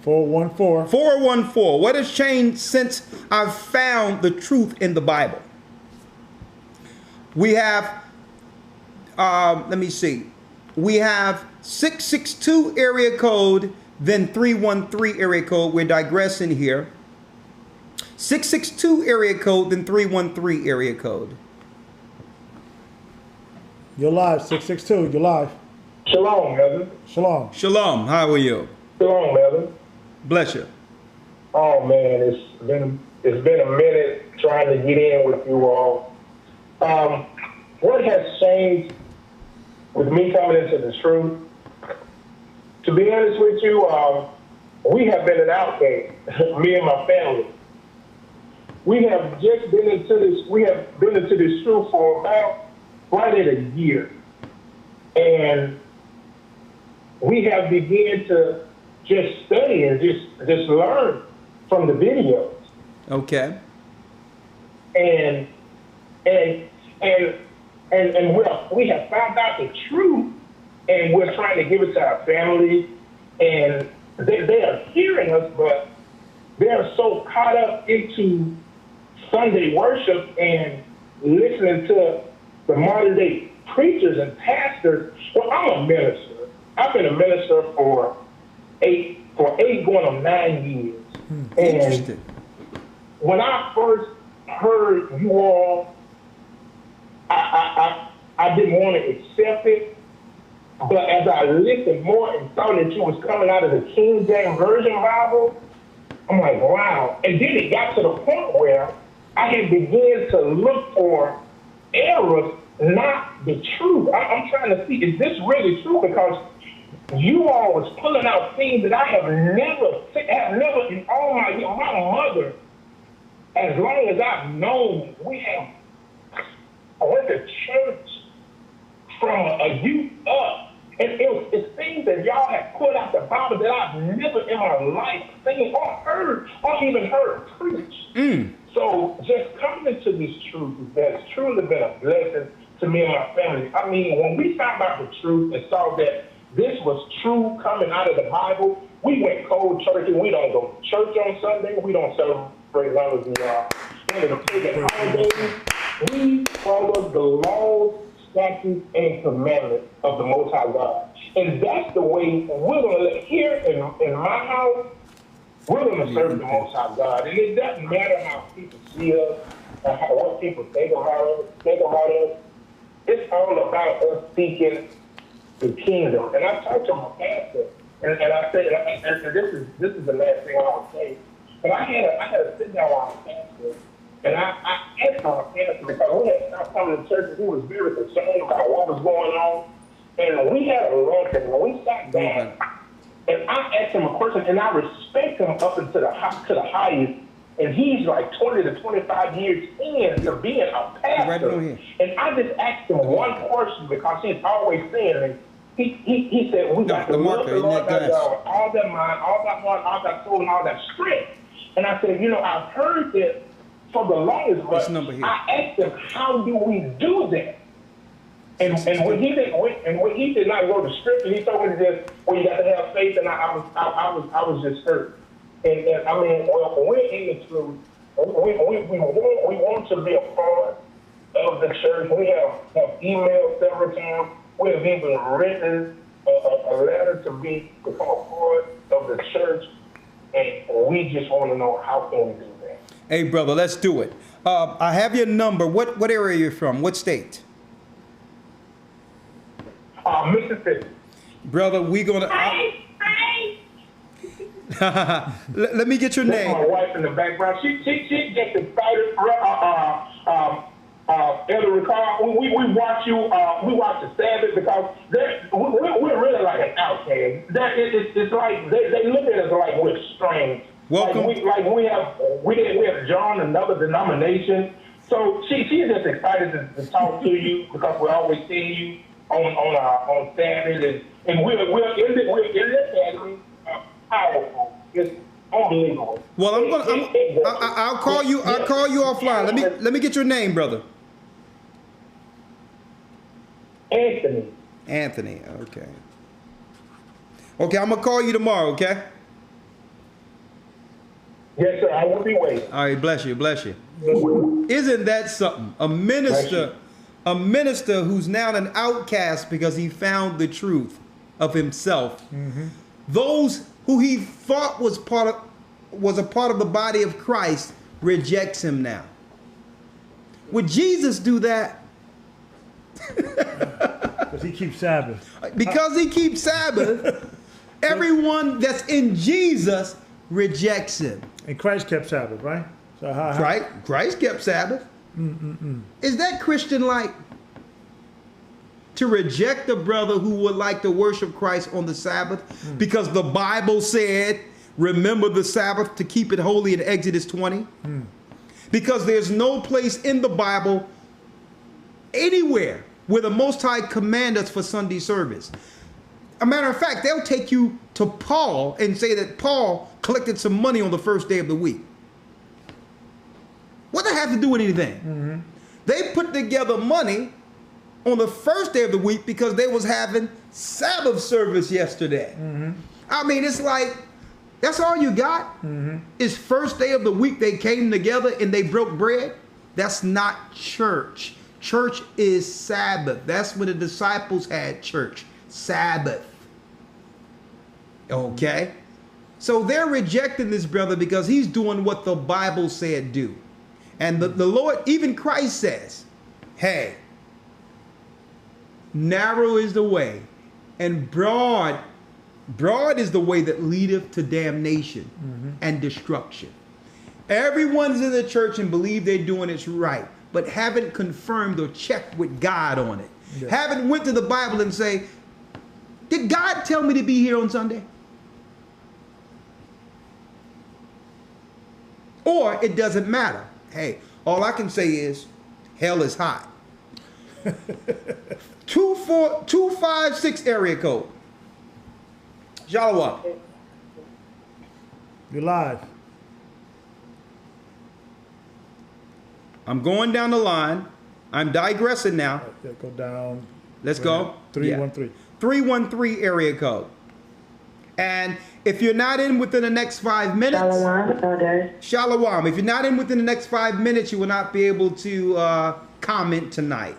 414. 414. What has changed since I've found the truth in the Bible? We have, let me see. We have 662 area code, then 313 area code. We're digressing here. 662 area code, then 313 area code. You're live, 662. You're live. Shalom, brother. Shalom. Shalom. How are you? Shalom, brother. Bless you. Oh man, it's been a minute trying to get in with you all. What has changed with me coming into the truth? To be honest with you, we have been an outcast, me and my family. We have just been into this. We have been into this truth for about right at a year, and we have begun to just study and just learn from the videos. Okay. And we have found out the truth, and we're trying to give it to our family, and they are hearing us, but they are so caught up into Sunday worship and listening to the modern day preachers and pastors. Well, I'm a minister. I've been a minister for eight going on 9 years. And when I first heard you all, I didn't want to accept it. But as I listened more and saw that you was coming out of the King James Version Bible, I'm like, wow. And then it got to the point where I had begun to look for errors, not the truth. I'm trying to see, is this really true? Because you all was pulling out things that I have never in all my years. My mother, as long as I've known, I went to church from a youth up. And it's things that y'all have put out the Bible that I've never in my life seen or heard or even heard preached. So just coming into this truth has truly been a blessing to me and my family. I mean, when we found out the truth and saw that this was true coming out of the Bible, we went cold turkey. We don't go to church on Sunday. We don't celebrate long as we are. One of the pagan holidays, we follow the laws, statutes, and commandments of the Most High God. And that's the way we're going to live here in my house. We're going to serve the Most High God. And it doesn't matter how people see us or what people think about us. It's all about us seeking the kingdom. And I talked to my pastor, and I said, and this is the last thing I want to say, but I had a sit down with my pastor, and I asked my pastor, because we had stopped coming to church, and he was very concerned about what was going on. And we had a lunch, and when we sat down, and I asked him a question, and I respect him up into the highest, and he's like 20 to 25 years in to being a pastor. And I just asked him one question because he's always saying, and he said, we got to love the Lord thy God with all that mind, all that heart, all that soul, and all that strength. And I said, I've heard that for the longest, but I asked him, how do we do that? And when he did not go to scripture, he told me just, well, you got to have faith, and I was just hurt. And I mean, well, we're in the truth. We want to be a part of the church. We have emailed several times. We have even written a letter to become a part of the church. and we just want to know how can we do that. Hey, brother, let's do it. I have your number. What area are you from? What state? Mississippi. Brother, we gonna. Let me get your That's name. my wife in the background. She gets excited. Elder Ricard, we watch you. We watch the Sabbath because we're really like an outcast. It's like they look at us like we're strange. Welcome. Like we have joined another denomination. So she's just excited to talk to you because we're always seeing you on Sabbath and we're in this family. Powerful. It's unbelievable. Well, I'll call you. I'll call you offline. Let me get your name, brother. Anthony. Anthony. Okay. Okay, I'm gonna call you tomorrow. Okay. Yes, sir. I will be waiting. All right. Bless you. Bless you. Isn't that something? A minister who's now an outcast because he found the truth of himself. Mm-hmm. Those who he thought was a part of the body of Christ rejects him now. Would Jesus do that? Because he keeps Sabbath. Because he keeps Sabbath, everyone that's in Jesus rejects him. And Christ kept Sabbath, right? So Right? Christ kept Sabbath. Is that Christian-like? To reject a brother who would like to worship Christ on the Sabbath because the Bible said, remember the Sabbath to keep it holy in Exodus 20? Because there's no place in the Bible anywhere where the Most High commands us for Sunday service. A matter of fact, they'll take you to Paul and say that Paul collected some money on the first day of the week. What does that have to do with anything? They put together money on the first day of the week because they was having Sabbath service yesterday. I mean, it's like, that's all you got? It's first day of the week they came together and they broke bread? That's not church. Church is Sabbath. That's when the disciples had church. Sabbath. Okay? So they're rejecting this brother because he's doing what the Bible said do. And the Lord, even Christ says, hey, narrow is the way, and broad is the way that leadeth to damnation and destruction. Everyone's in the church and believe they're doing it right, but haven't confirmed or checked with God on it. Yeah. Haven't went to the Bible and say, did God tell me to be here on Sunday? Or it doesn't matter. Hey, all I can say is, hell is hot. 256 area code. Shalom. You're live. I'm going down the line. I'm digressing now. Yeah, go down. Let's go. 313. Yeah. 313 area code. And if you're not in within the next 5 minutes, Shalom. If you're not in within the next 5 minutes, you will not be able to comment tonight.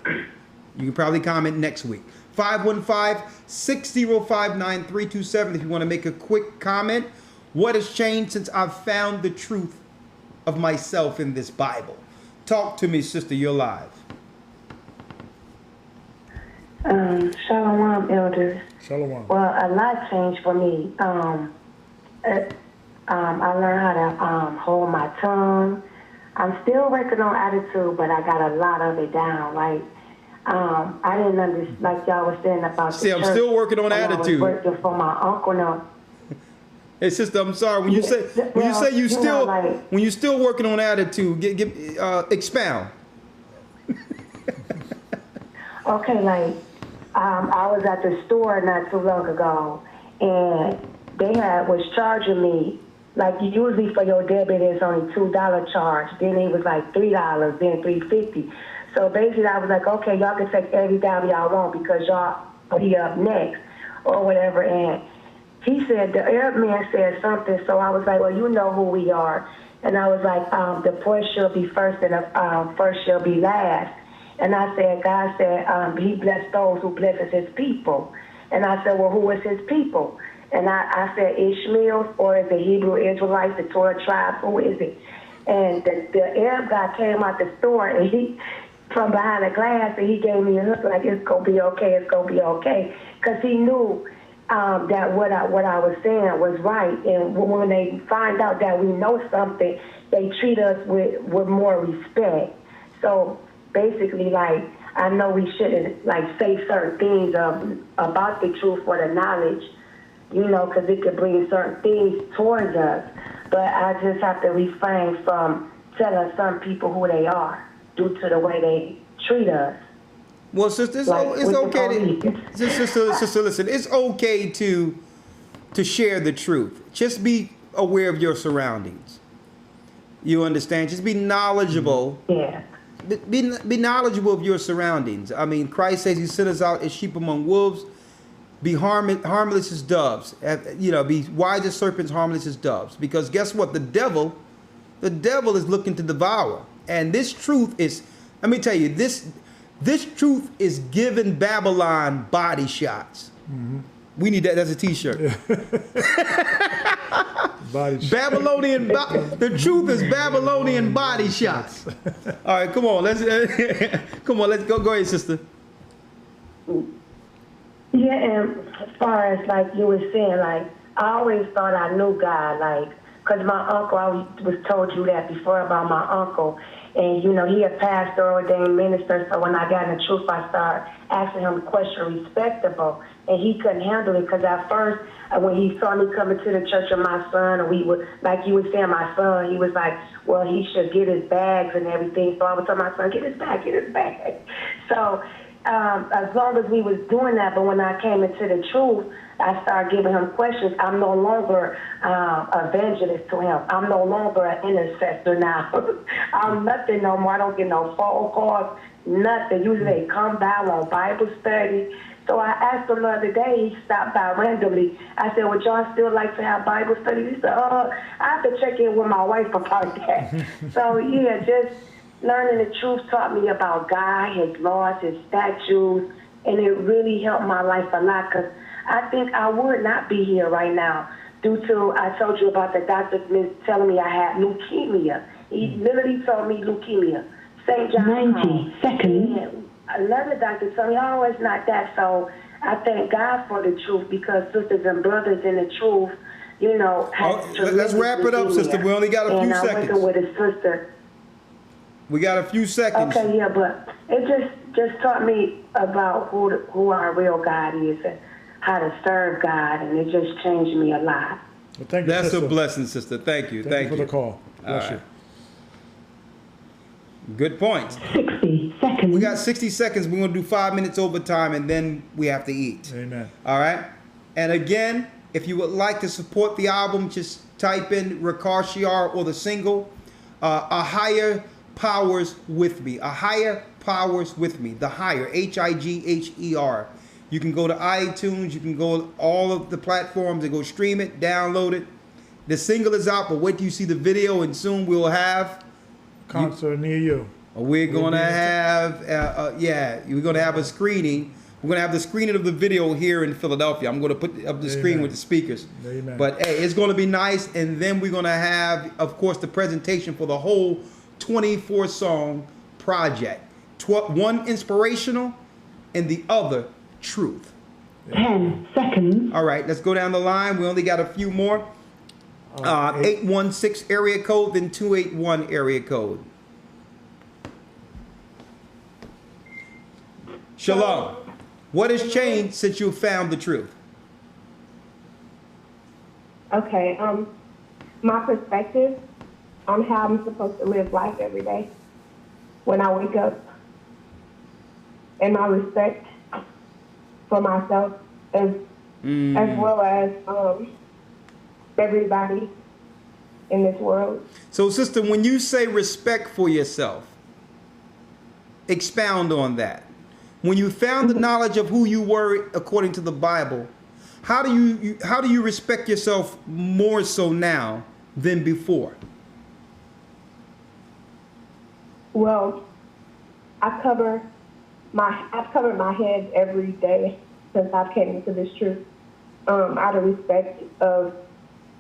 You can probably comment next week. 515-605-9327 if you want to make a quick comment. What has changed since I've found the truth of myself in this Bible? Talk to me, sister. You're live. Shalom, elders. Shalom. Well, a lot changed for me. I learned how to hold my tongue. I'm still working on attitude, but I got a lot of it down. Like, I didn't understand, like y'all was saying about the church. I'm still working on attitude. I was working for my uncle now. Hey, sister, I'm sorry. When you say when you still working on attitude, expound. Okay, like I was at the store not too long ago, and they was charging me, like usually for your debit it's only $2 charge. Then it was like $3, then $3.50. So basically I was like, okay, y'all can take every dime y'all want because y'all be up next or whatever. And he said, the Arab man said something, so I was like, well, you know who we are. And I was like, the poor shall be first and the first shall be last. And I said, God said, he blessed those who blesses his people. And I said, well, who is his people? And I said, Ishmael, or is it Hebrew Israelites, the Torah tribe? Who is it? And the Arab guy came out the store, and he, from behind the glass, and he gave me a hook like, it's going to be okay, it's going to be okay. Because he knew that what I was saying was right. And when they find out that we know something, they treat us with more respect. So basically, like, I know we shouldn't, like, say certain things about the truth or the knowledge, you know, because it could bring certain things towards us. But I just have to refrain from telling some people who they are due to the way they treat us. Well, sister, it's okay sister, listen, it's okay to share the truth. Just be aware of your surroundings. You understand? Just be knowledgeable. Yeah. Be knowledgeable of your surroundings. I mean, Christ says he sent us out as sheep among wolves. Be harmless as doves. You know, be wise as serpents, harmless as doves. Because guess what? The devil is looking to devour. And this truth is, let me tell you, this truth is giving Babylon body shots. Mm-hmm. We need that as a t-shirt. Babylonian, the truth is Babylonian body shots. All right, come on, let's go. Go ahead, sister. Yeah, and as far as like you were saying, like I always thought I knew God, like, cause my uncle, I was told you that before about my uncle, and you know he a pastor, ordained minister. So when I got in the truth, I started asking him questions respectable, and he couldn't handle it because at first when he saw me coming to the church of my son, and we would, like you were saying, my son, he was like, well, he should get his bags and everything. So I would tell my son, get his bag, get his bag. So. As long as we was doing that, but when I came into the truth, I started giving him questions. I'm no longer evangelist to him. I'm no longer an intercessor now. I'm nothing no more. I don't get no phone calls, nothing. Usually they come by on Bible study. So I asked him the other day, he stopped by randomly. I said, would y'all still like to have Bible study? He said, I have to check in with my wife about that. So yeah, just learning the truth taught me about God, his laws, his statutes, and it really helped my life a lot because I think I would not be here right now due to, I told you about the doctor telling me I had leukemia. He literally told me leukemia. St. John 90 seconds. Another doctor told me, oh, it's not that. So I thank God for the truth because sisters and brothers in the truth, you know. Let's wrap it up, sister. We only got a few seconds. And I went with his sister. We got a few seconds. Okay, yeah, but it just taught me about who our real God is and how to serve God, and it just changed me a lot. Well, thank you, That's sister. a blessing, sister. Thank you. Thank you for the call. Bless you. Good point. 60 seconds. We got 60 seconds. We're going to do 5 minutes overtime, and then we have to eat. Amen. All right? And again, if you would like to support the album, just type in Rakar Shiar or the single, A Higher Powers With Me. A Higher Powers With Me. The Higher, Higher. You can go to iTunes. You can go to all of the platforms and go stream it, download it. The single is out, but wait till you see the video, and soon we'll have concert near you. We're going to have, we're going to have a screening. We're going to have the screening of the video here in Philadelphia. I'm going to put up the screen with the speakers. Amen. But hey, it's going to be nice. And then we're going to have, of course, the presentation for the whole 24-song project. One inspirational and the other truth. 10 seconds. All right, let's go down the line. We only got a few more. 816 area code, then 281 area code. Shalom. What has changed since you found the truth? Okay, my perspective on how I'm supposed to live life every day when I wake up, and my respect for myself as well as everybody in this world. So, sister, when you say respect for yourself, expound on that. When you found the knowledge of who you were according to the Bible, how do you respect yourself more so now than before? Well, I've covered my head every day since I've came into this truth. out of respect of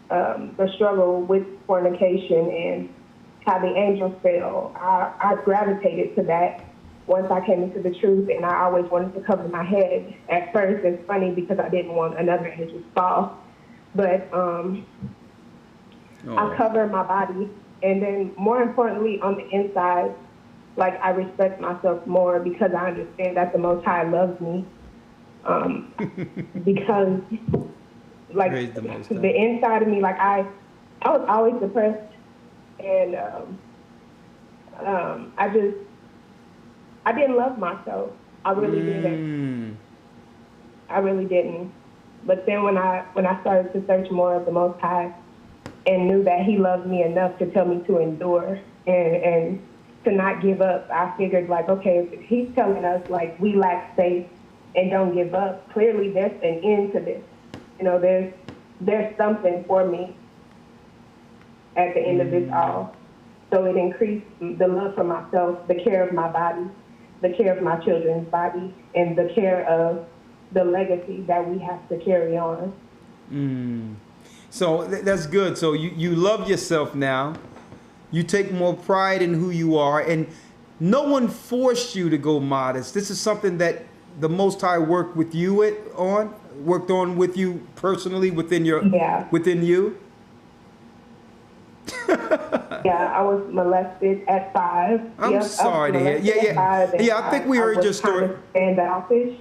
the struggle with fornication and how the angels fell. I gravitated to that once I came into the truth, and I always wanted to cover my head. At first, it's funny because I didn't want another angel to fall, but I cover my body, and then more importantly, on the inside, like I respect myself more because I understand that the Most High loves me. Because like the inside of me, like I was always depressed, and I didn't love myself. I really didn't. I really didn't. But then when I started to search more of the Most High and knew that He loved me enough to tell me to endure and to not give up, I figured like, okay, if He's telling us like we lack faith and don't give up, clearly there's an end to this. You know, there's something for me at the end of this all. So it increased the love for myself, the care of my body, the care of my children's body, and the care of the legacy that we have to carry on. So that's good. So you love yourself now. You take more pride in who you are, and no one forced you to go modest. This is something that the Most High worked with you worked on with you personally within you. Yeah, I was molested at 5. I'm sorry to hear. Yeah. I think we heard your story. Standoffish.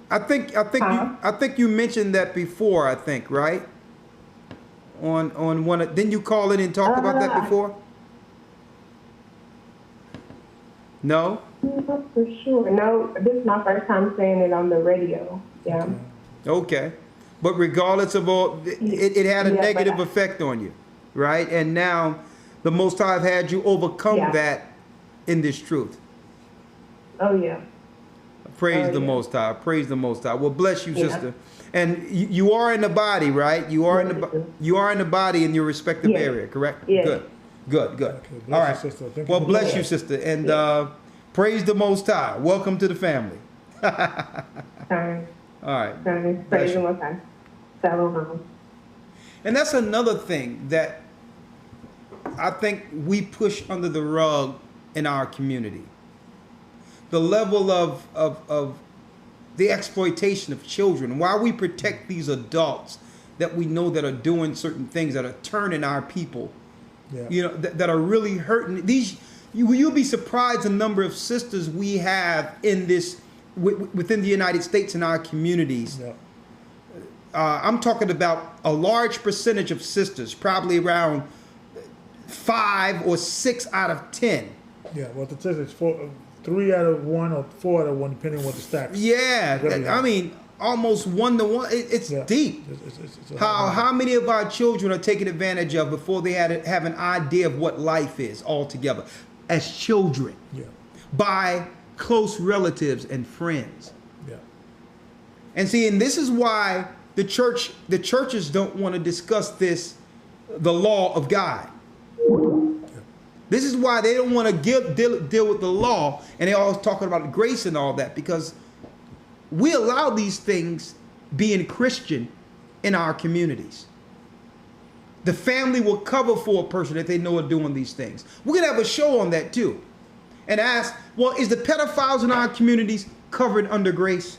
I think you mentioned that before. I think, right? On one. Didn't you call in and talk about that before? No. Not for sure. No, this is my first time saying it on the radio. Yeah. Okay, but regardless of all, it had a negative effect on you, right? And now, the Most High have had you overcome that in this truth. Oh yeah. Praise the Most High. Praise the Most High. Well, bless you, sister. And you are in the body, right? You are in the body in your respective area, correct? Yeah. Good. Okay, All right. you, sister. Well, bless you, sister, and praise the Most High. Welcome to the family. All right. Praise the Most High. Shalom. And that's another thing that I think we push under the rug in our community. The level of the exploitation of children, while we protect these adults that we know that are doing certain things that are turning our people, you know, that are really hurting. You'll be surprised the number of sisters we have in this within the United States in our communities. I'm talking about a large percentage of sisters, probably around 5 or 6 out of 10. Yeah, well, the statistics 3 out of 1 or 4 out of 1, depending on what the stats. Yeah, I mean, almost 1 to 1. It's deep. How many of our children are taken advantage of before they have an idea of what life is altogether as children by close relatives and friends. And see, and this is why the churches don't want to discuss the law of God. This is why they don't want to deal with the law, and they're always talking about grace and all that, because we allow these things being Christian in our communities. The family will cover for a person that they know are doing these things. We're going to have a show on that too, and ask, well, is the pedophiles in our communities covered under grace?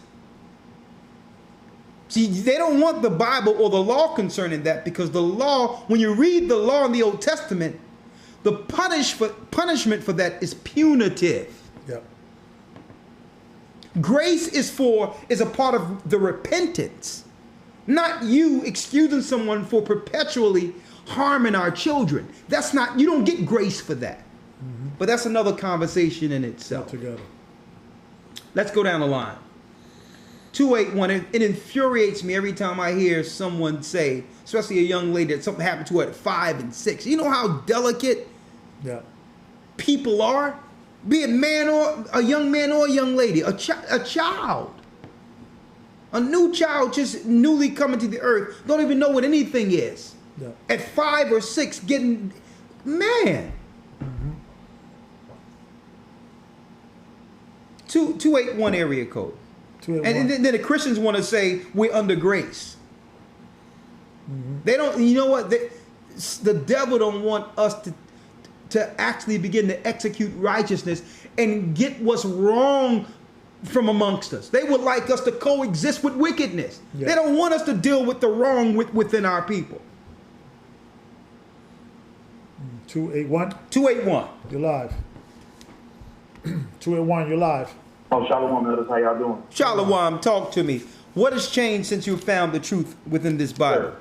See, they don't want the Bible or the law concerning that, because the law, when you read the law in the Old Testament, the punishment for that is punitive. Grace is a part of the repentance, not you excusing someone for perpetually harming our children. That's not, you don't get grace for that. But that's another conversation in itself. Let's go down the line. 281, it infuriates me every time I hear someone say, especially a young lady, that something happened to her at 5 and 6. You know how delicate people are? Be it man or a young man or a young lady, a child. A new child just newly coming to the earth, don't even know what anything is. At 5 or 6, getting, man. 281 area code. And then the Christians want to say we're under grace. They don't, you know what? The devil don't want us to actually begin to execute righteousness and get what's wrong from amongst us. They would like us to coexist with wickedness. Yeah. They don't want us to deal with the wrong within our people. 281? 281. You're live. 281, you're live. Oh, Shalom, brothers. How y'all doing? Shalom, talk to me. What has changed since you found the truth within this Bible?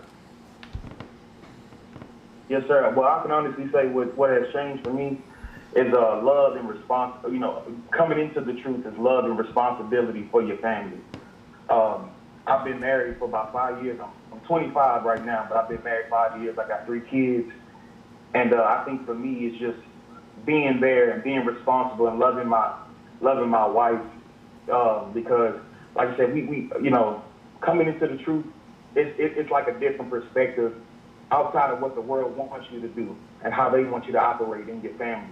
Yes, sir. Well, I can honestly say what has changed for me is love and response. You know, coming into the truth is love and responsibility for your family. I've been married for about 5 years. I'm 25 right now, but I've been married 5 years. I got 3 kids. And I think for me, it's just being there and being responsible and loving my wife, because, like I said, we you know, coming into the truth, it's like a different perspective outside of what the world wants you to do and how they want you to operate in your family.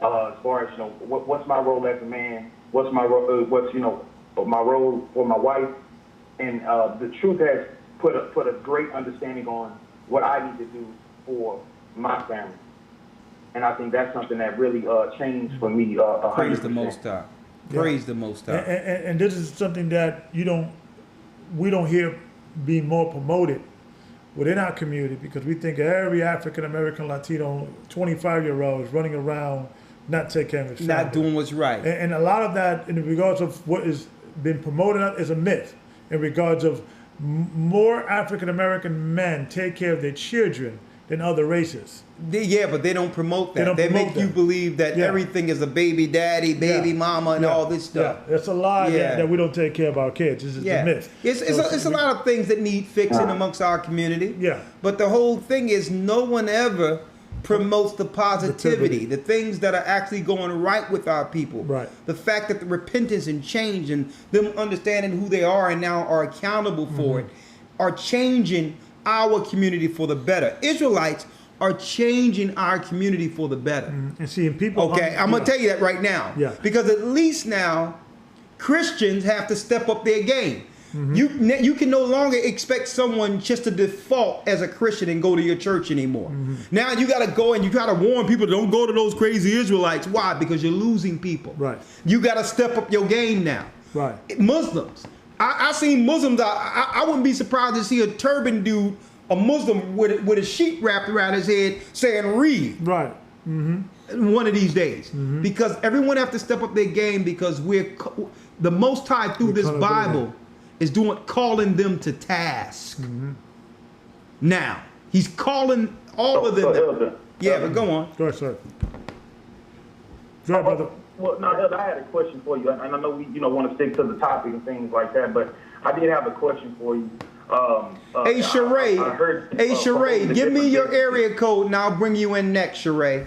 As far as, you know, what's my role as a man? What's my role? What's, you know, my role for my wife? And the truth has put a great understanding on what I need to do for my family. And I think that's something that really changed for me. 100%. Praise the Most High. Praise the Most High. And this is something that we don't hear being more promoted within our community, because we think every African American Latino 25-year-old is running around not taking care of his family, not doing what's right. And a lot of that, in regards of what is been promoted, is a myth. In regards of more African American men take care of their children than other races. Yeah, but they don't promote that. They make you believe that everything is a baby daddy, baby mama, and all this stuff. Yeah. It's a lie that we don't take care of our kids. This is a myth. It's a lot of things that need fixing amongst our community. Yeah. But the whole thing is no one ever promotes the positivity, the things that are actually going right with our people. Right. The fact that the repentance and change and them understanding who they are and now are accountable for it are changing our community for the better. Israelites are changing our community for the better. And seeing people. Okay, I'm going to tell you that right now. Yeah. Because at least now, Christians have to step up their game. You can no longer expect someone just to default as a Christian and go to your church anymore. Now you got to go and you got to warn people, don't go to those crazy Israelites. Why? Because you're losing people. Right. You got to step up your game now. Right. Muslims. I seen Muslims. I wouldn't be surprised to see a turban dude, a Muslim with a sheet wrapped around his head saying read. Right. One of these days. Because everyone have to step up their game, because the Most High through this Bible is calling them to task. Now, he's calling all of them. But go on. Go ahead, sir. Go ahead, brother. Well, no, Elder, I had a question for you, and I know we, want to stick to the topic and things like that, but I did have a question for you. Hey, Sheree, give me your area code, and I'll bring you in next, Sheree.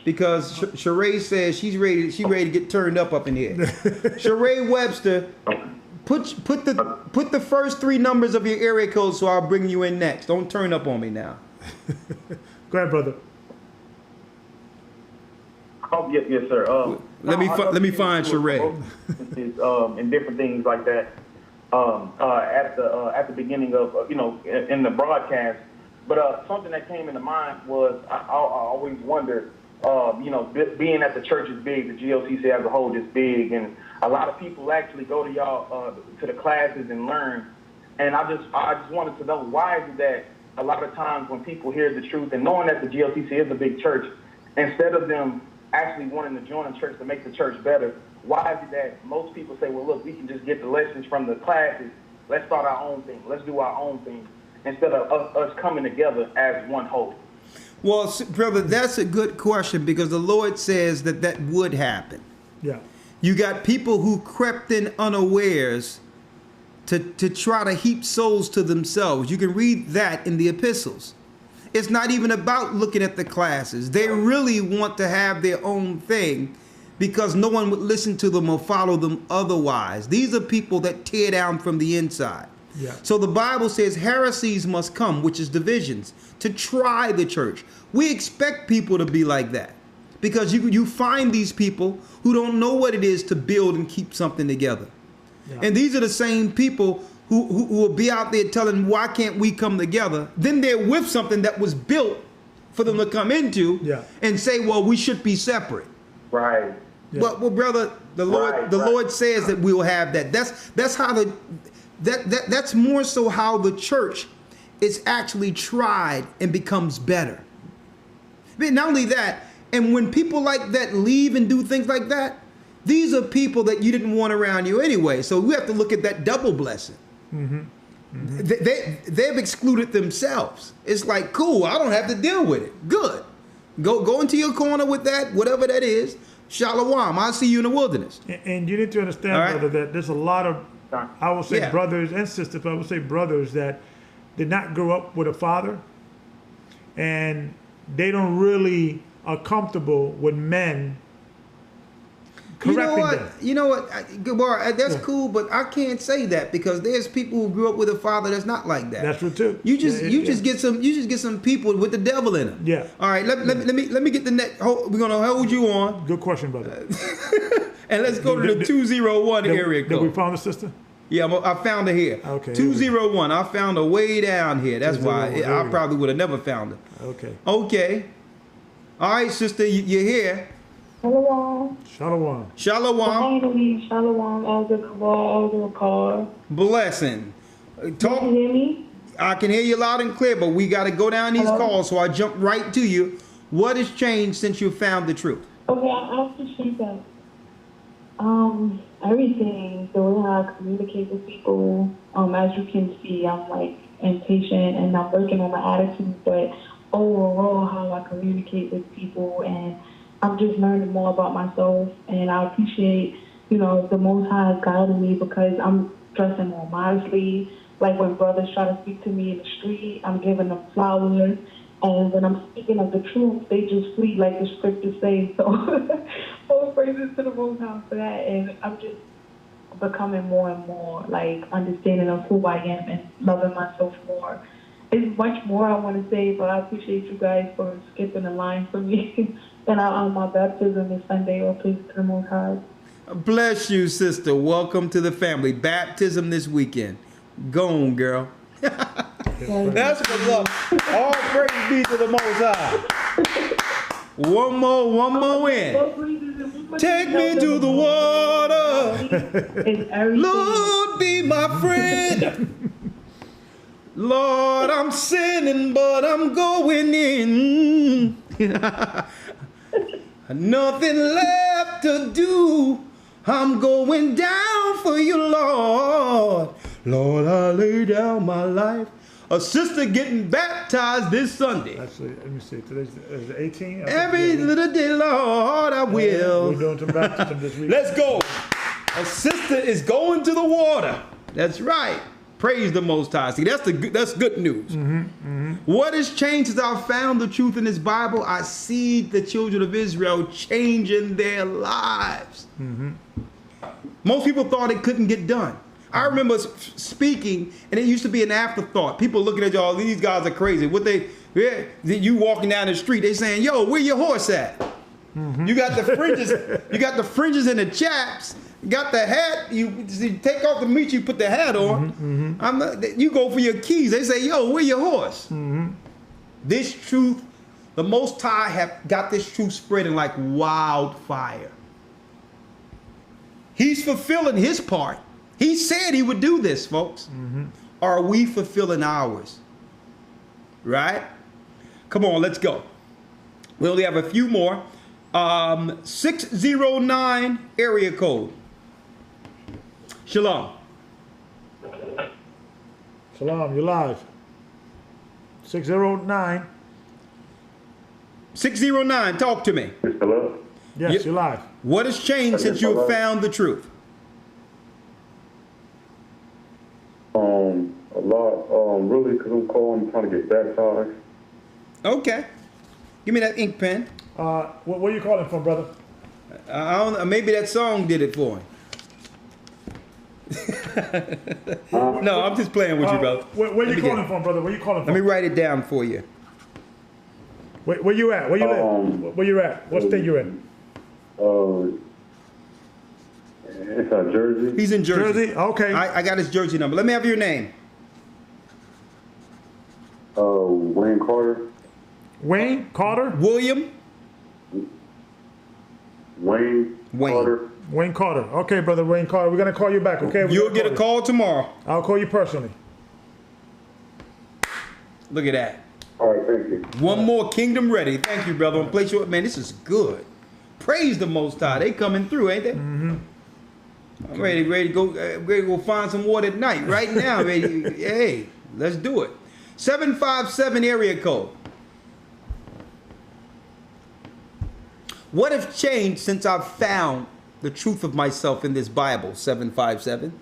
Because Sheree says she's ready to get turned up in here. Sheree Webster, put the first 3 numbers of your area code, so I'll bring you in next. Don't turn up on me now. Go ahead, brother. Oh, yes, sir. Let me find Sheree. And different things like that. At the beginning of in the broadcast, but something that came into mind was I always wondered, being that the church is big, the GOCC as a whole is big, and a lot of people actually go to y'all to the classes and learn. And I just wanted to know, why is it that a lot of times when people hear the truth and knowing that the GOCC is a big church, instead of them actually wanting to join the church to make the church better, why is it that most people say, well, look, we can just get the lessons from the classes, let's start our own thing, let's do our own thing, instead of us coming together as one whole? Well, brother, that's a good question, because the Lord says that would happen. Yeah. You got people who crept in unawares to try to heap souls to themselves. You can read that in the epistles. It's not even about looking at the classes. They really want to have their own thing, because no one would listen to them or follow them otherwise. These are people that tear down from the inside. Yeah. So the Bible says heresies must come, which is divisions, to try the church. We expect people to be like that, because you find these people who don't know what it is to build and keep something together. Yeah. And these are the same people who will be out there telling, why can't we come together? Then they're with something that was built for them to come into and say, well, we should be separate. Right. Yeah. But well, brother, the Lord says that we will have that. That's how that's more so how the church is actually tried and becomes better. I mean, not only that, and when people like that leave and do things like that, these are people that you didn't want around you anyway. So we have to look at that double blessing. Mm-hmm. Mm-hmm. They've excluded themselves. It's like, cool, I don't have to deal with it. Good. Go into your corner with that, whatever that is. Shalom, I'll see you in the wilderness. And you need to understand, brother, that there's a lot of, I will say brothers and sisters, but I will say brothers that did not grow up with a father, and they don't really are comfortable with men correcting them. You know what, Gabar, that's cool, but I can't say that because there's people who grew up with a father that's not like that. That's true too. You just get some people with the devil in them. Yeah. All right. Let me get the next. We're gonna hold you on. Good question, brother. And let's go to the 201 area code. Did we found the sister? Yeah, I found her here. Okay. 201. I found her way down here. That's why I probably would have never found her. Okay. Okay. All right, sister, you're here. Shalom. Shalom. Shalom. Finally, Shalom, Elder Kabal, Elder Carr. Blessing. Talk. Can you hear me? I can hear you loud and clear, but we got to go down these calls, so I jump right to you. What has changed since you found the truth? Okay, I appreciate that. Everything, the way how I communicate with people, as you can see, I'm like impatient and I'm working on my attitude, but overall how I communicate with people, and I'm just learning more about myself, and I appreciate, the Most High has guided me because I'm dressing more modestly. Like when brothers try to speak to me in the street, I'm giving them flowers. And when I'm speaking of the truth, they just flee like the scriptures say. So all praises to the Most High for that. And I'm just becoming more and more like understanding of who I am and loving myself more. There's much more I want to say, but I appreciate you guys for skipping the line for me. And my baptism is Sunday. All praises to the Most High. Bless you, sister. Welcome to the family. Baptism this weekend. Go on, girl. That's what's up. All praise be to the Most High. One more in. Take me to the water. Lord, be my friend. Lord, I'm sinning, but I'm going in. Nothing left to do. I'm going down for you, Lord. Lord, I lay down my life. A sister getting baptized this Sunday. Actually, let me see. Today's 18. Every little day, Lord, I will. We're doing some baptism this week. Let's go. A sister is going to the water. That's right. Praise the Most High. See, that's good news. Mm-hmm, mm-hmm. What has changed as I found the truth in this Bible? I see the children of Israel changing their lives. Mm-hmm. Most people thought it couldn't get done. I remember speaking, and it used to be an afterthought. People looking at y'all, these guys are crazy. You walking down the street, they saying, "Yo, where your horse at?" Mm-hmm. You got the fringes and the chaps. Got the hat. You take off the meat. You put the hat on. Mm-hmm. You go for your keys. They say, "Yo, where your horse?" Mm-hmm. This truth, the Most High have got this truth spreading like wildfire. He's fulfilling his part. He said he would do this, folks. Mm-hmm. Are we fulfilling ours? Right? Come on, let's go. We only have a few more. 609 area code. Shalom. Shalom, you're live. 609. 609, talk to me. Hello? Yes, you're live. What has changed since you have found the truth? A lot, really, because I'm trying to get baptized. Okay. Give me that ink pen. Where are you calling from, brother? I don't know, maybe that song did it for him. No, I'm just playing with you, brother. Where you calling from, brother? Where you calling from? Let me write it down for you. Where you at? Where you live? Where you at? What state you in? It's Jersey. He's in Jersey. Jersey? Okay. I got his Jersey number. Let me have your name. Wayne Carter. Wayne Carter? William? Wayne Carter. Wayne Carter. Okay, brother Wayne Carter. We're going to call you back, okay? You'll get a call tomorrow. I'll call you personally. Look at that. All right, thank you. One more Kingdom Ready. Thank you, brother. Place you, man, this is good. Praise the Most High. They coming through, ain't they? Mm-hmm. I'm ready to go find some water at night. Right now, hey, let's do it. 757 area code. What have changed since I've found the truth of myself in this Bible? 757.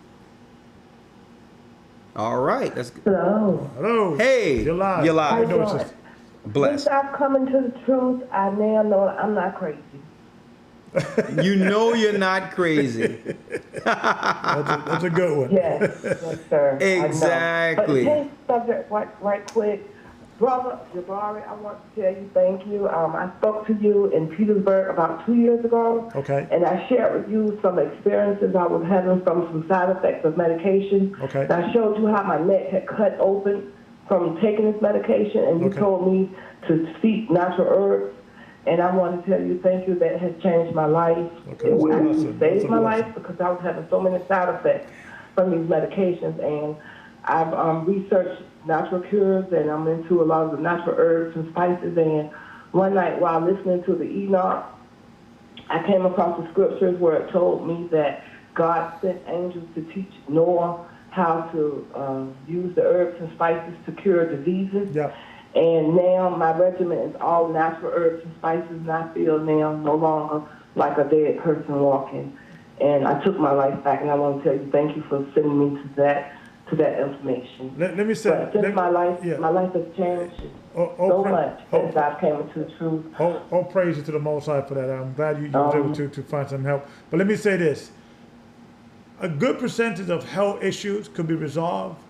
All right. That's good. Hello. Hello. Hey. You're live. You're live. How you doing? Bless. Since I've come into the truth, I now know I'm not crazy. You know you're not crazy. That's a good one. Yes, yes, sir. Exactly. But to change the subject right quick, Brother Jabari, I want to tell you thank you. I spoke to you in Petersburg about 2 years ago. Okay. And I shared with you some experiences I was having from some side effects of medication. Okay. And I showed you how my neck had cut open from taking this medication, and you told me to seek natural herbs. And I want to tell you thank you. That has changed my life. Okay. It actually saved my life because I was having so many side effects from these medications. And I've researched natural cures, and I'm into a lot of the natural herbs and spices. And one night while listening to the Enoch, I came across the scriptures where it told me that God sent angels to teach Noah how to use the herbs and spices to cure diseases. Yeah. And now my regimen is all natural herbs and spices, and I feel now no longer like a dead person walking. And I took my life back, and I want to tell you thank you for sending me to that information. Let me say, but since my life has changed so much since I came into the truth. All praise to the Most High for that. I'm glad you was able to find some help. But let me say this. A good percentage of health issues could be resolved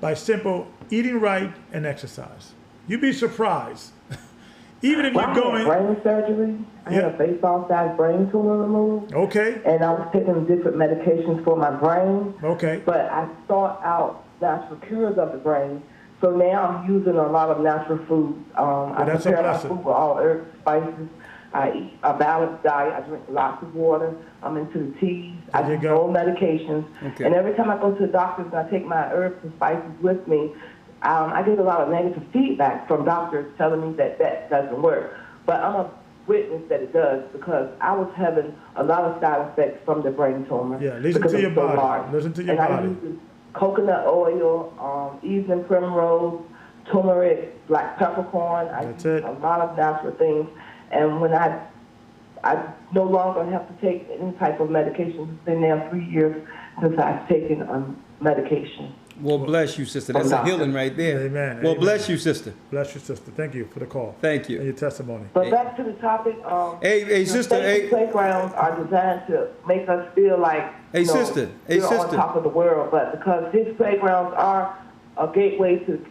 by simple eating right and exercise. You'd be surprised. Even if you're going... I had brain surgery. I had a baseball-sized brain tumor removed. Okay. And I was taking different medications for my brain. Okay. But I sought out natural cures of the brain. So now I'm using a lot of natural foods. I prepare my food with all herbs, spices. I eat a balanced diet. I drink lots of water. I'm into the teas. I take no medications. Okay. And every time I go to the doctors and I take my herbs and spices with me, I get a lot of negative feedback from doctors telling me that that doesn't work. But I'm a witness that it does because I was having a lot of side effects from the brain tumor. Yeah, listen to your body. Large. Listen to your body. body. I use coconut oil, evening primrose, turmeric, black peppercorn. I use a lot of natural things. And when I no longer have to take any type of medication. It's been now 3 years since I've taken medication. Well, bless you, sister. That's a healing right there. Amen. Well, Amen. Bless you, sister. Bless you, sister. Thank you for the call. Thank you. And your testimony. But back to the topic. Hey, sister. Hey. Playgrounds are designed to make us feel like sister. Hey, we're sister. on top of the world. But because his playgrounds are a gateway to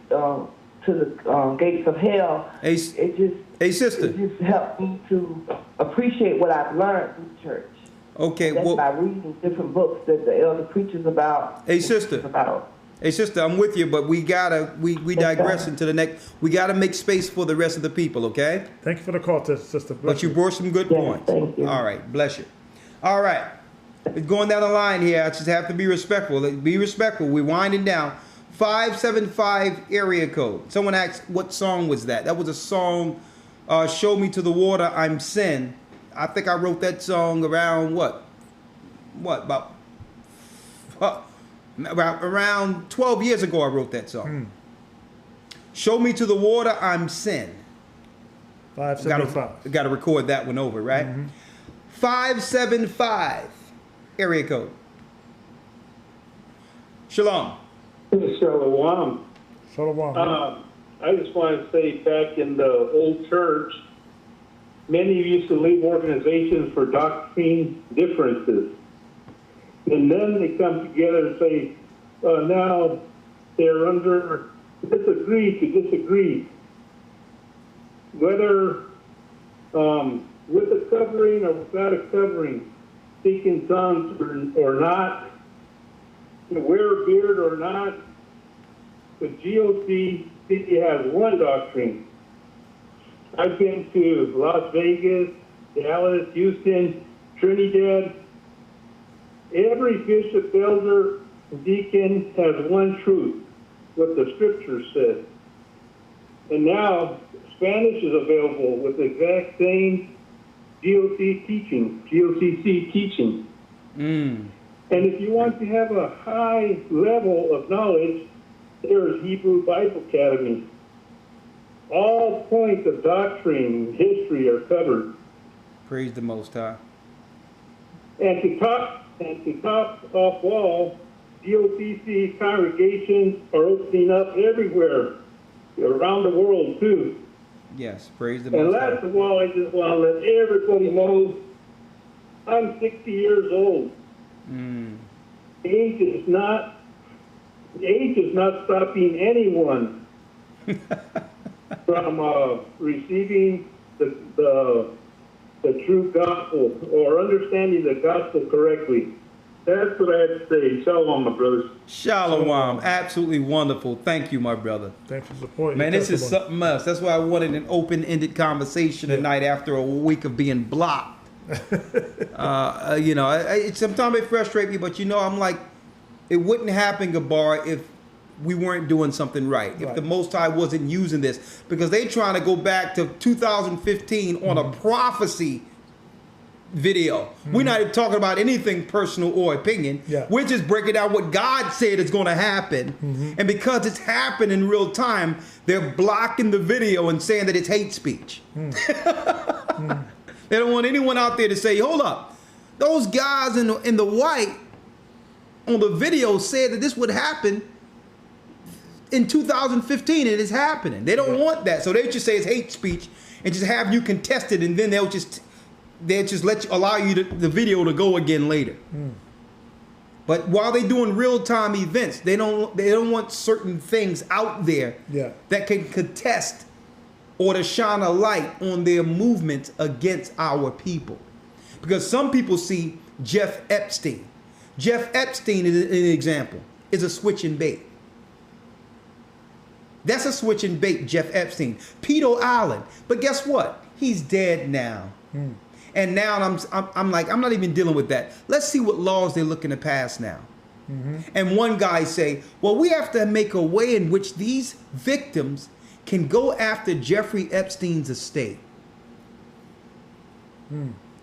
the gates of hell, hey, sister. It just helped me to appreciate what I've learned through church. Okay, that's by reading different books that the elder preaches about. Hey, sister. Hey, sister, I'm with you, but we digress into the next. We gotta make space for the rest of the people, okay? Thank you for the call, sister. But you brought some good points. Thank you. All right, bless you. All right, going down the line here. I just have to be respectful. Be respectful. We're winding down. 575 area code. Someone asked, what song was that? That was a song, Show Me to the Water, I'm Sin. I think I wrote that song around around 12 years ago I wrote that song. Show Me to the Water, I'm Sin. 575. Got to record that one over, right? 575 area code. Shalom. Shalom. Shalom. I just want to say, back in the old church, many used to leave organizations for doctrine differences. And then they come together and say, now they're under disagree to disagree. Whether with a covering or without a covering, speak in tongues or not, to wear a beard or not. But GOC has one doctrine. I've been to Las Vegas, Dallas, Houston, Trinidad. Every bishop, elder, and deacon has one truth, what the scripture says. And now Spanish is available with the exact same GOCC teaching. And if you want to have a high level of knowledge, there is Hebrew Bible Academy. All points of doctrine and history are covered. Praise the Most High. And to top off all, GOCC congregations are opening up everywhere, around the world too. Yes, praise the And Most High. last of all, I just want to let everybody know I'm 60 years old. Age is not stopping anyone from receiving the true gospel or understanding the gospel correctly. That's what I have to say. Shalom, my brothers. Shalom. Absolutely wonderful. Thank you, my brother. Thanks for supporting. Man, this is something else. That's why I wanted an open-ended conversation tonight after a week of being blocked. You know, sometimes it frustrates me, but you know, I'm like, it wouldn't happen, Gabar, if we weren't doing something right. If the Most High wasn't using this, because they trying to go back to 2015 on a prophecy video. We're not even talking about anything personal or opinion. We're just breaking down what God said is going to happen. And because it's happened in real time, they're blocking the video and saying that it's hate speech. They don't want anyone out there to say, hold up, those guys in the white on the video said that this would happen in 2015, and it's happening. They don't want that. So they just say it's hate speech and just have you contest it, and then they'll just allow you the video to go again later. But while they're doing real-time events, they don't want certain things out there that can contest or to shine a light on their movements against our people. Because some people see Jeff Epstein. Jeff Epstein is an example, is a switch and bait. That's a switch and bait, Jeff Epstein. Peter Allen. But guess what? He's dead now. And now I'm like, I'm not even dealing with that. Let's see what laws they're looking to pass now. And one guy say, well, we have to make a way in which these victims can go after Jeffrey Epstein's estate.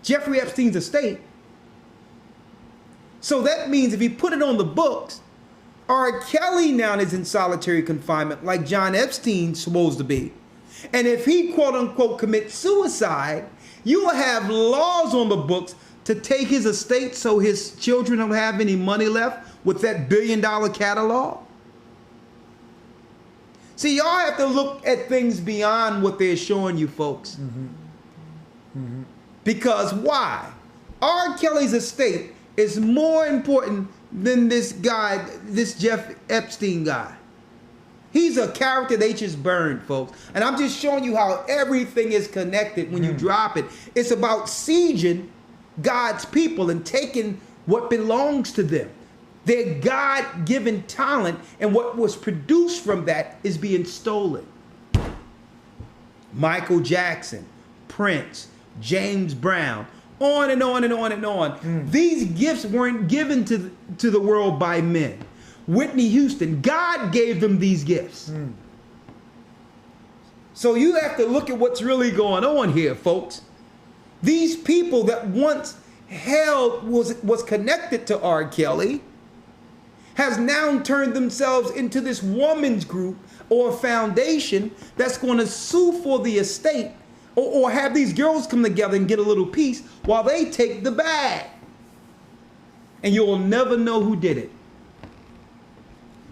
Jeffrey Epstein's estate. So that means if you put it on the books, R. Kelly now is in solitary confinement like John Epstein's supposed to be. And if he quote unquote commits suicide, you will have laws on the books to take his estate so his children don't have any money left with that $1 billion catalog. See, y'all have to look at things beyond what they're showing you, folks. Because why? R. Kelly's estate is more important than this guy, this Jeff Epstein guy. He's a character they just burned, folks. And I'm just showing you how everything is connected when you drop it. It's about sieging God's people and taking what belongs to them. Their God-given talent and what was produced from that is being stolen. Michael Jackson, Prince, James Brown, on and on and on and on. These gifts weren't given to the world by men. Whitney Houston, God gave them these gifts. So you have to look at what's really going on here, folks. These people that once was connected to R. Kelly has now turned themselves into this woman's group or foundation that's going to sue for the estate or have these girls come together and get a little piece while they take the bag. And you'll never know who did it.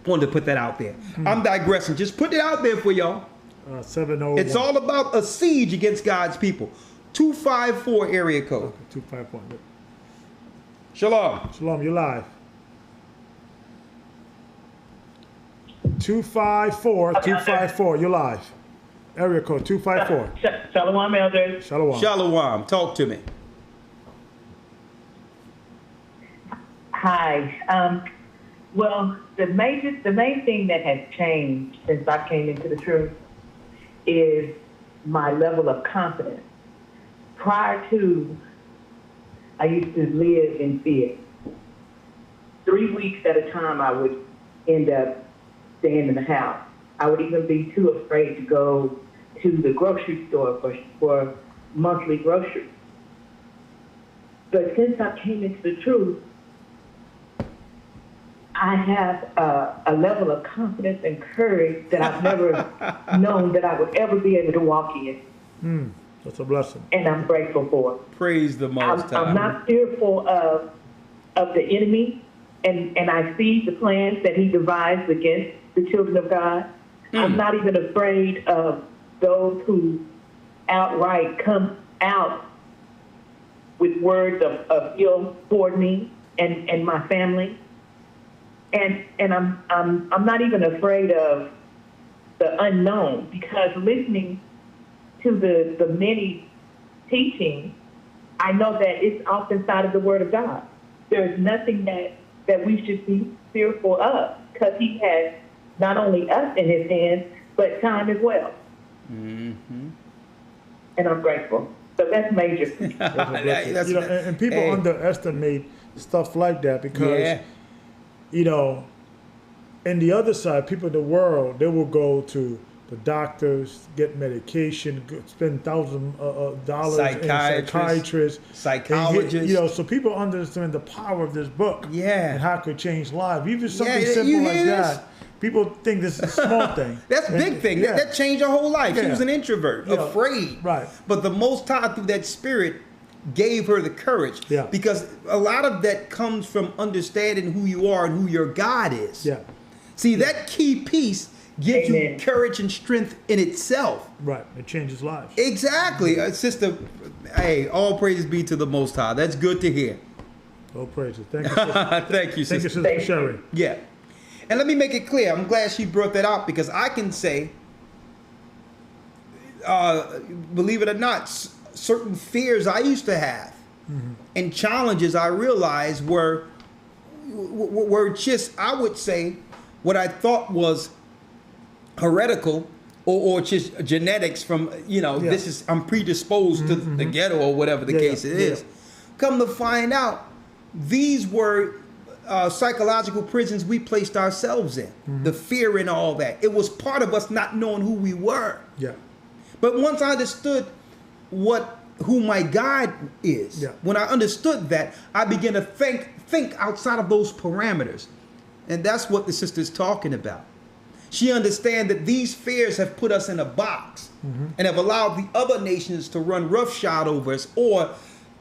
Wanted to put that out there. I'm digressing. Just put it out there for y'all. 701. It's all about a siege against God's people. 254 area code. Okay, 254. Shalom. Shalom, you're live. 254, you're live. Area code 254. Shalom, elders. Shalom. Shalom. Talk to me. Hi. Well, the main thing that has changed since I came into the truth is my level of confidence. Prior to, I used to live in fear. 3 weeks at a time, I would end up staying in the house. I would even be too afraid to go to the grocery store for monthly groceries. But since I came into the truth, I have a level of confidence and courage that I've never known that I would ever be able to walk in. That's a blessing. And I'm grateful for it. Praise the Most High. I'm not fearful of the enemy, and I see the plans that he devised against the children of God. I'm not even afraid of those who outright come out with words of ill toward me and my family. And I'm not even afraid of the unknown, because listening to the many teachings, I know that it's off inside of the Word of God. There's nothing that we should be fearful of, because he has not only us in his hands, but time as well. Mm-hmm. And I'm grateful. So that's major. And people underestimate stuff like that because, you know, in the other side, people in the world, they will go to the doctors, get medication, spend thousands of dollars in psychiatrists, psychologists. You know, so people understand the power of this book. Yeah. And how it could change lives. Even something simple like that. People think this is a small thing. That's a big thing. Yeah. That changed her whole life. She Yeah. was an introvert, Yeah. afraid. Right. But the Most High, through that spirit, gave her the courage. Yeah. Because a lot of that comes from understanding who you are and who your God is. Yeah. See, that key piece gives you courage and strength in itself. Right. It changes lives. Exactly. Sister, hey, all praise be to the Most High. That's good to hear. All praises. Thank you, sister. Thank you, sister. Thank you, sister, for sharing. Yeah. And let me make it clear. I'm glad she brought that out, because I can say, believe it or not, certain fears I used to have and challenges I realized were just, I would say, what I thought was heretical or just genetics from, you know, this is, I'm predisposed to the ghetto or whatever the case it is. Come to find out, these were psychological prisons we placed ourselves in. The fear and all that. It was part of us not knowing who we were. Yeah. But once I understood who my God is, when I understood that, I began to think outside of those parameters. And that's what the sister's talking about. She understands that these fears have put us in a box and have allowed the other nations to run roughshod over us, or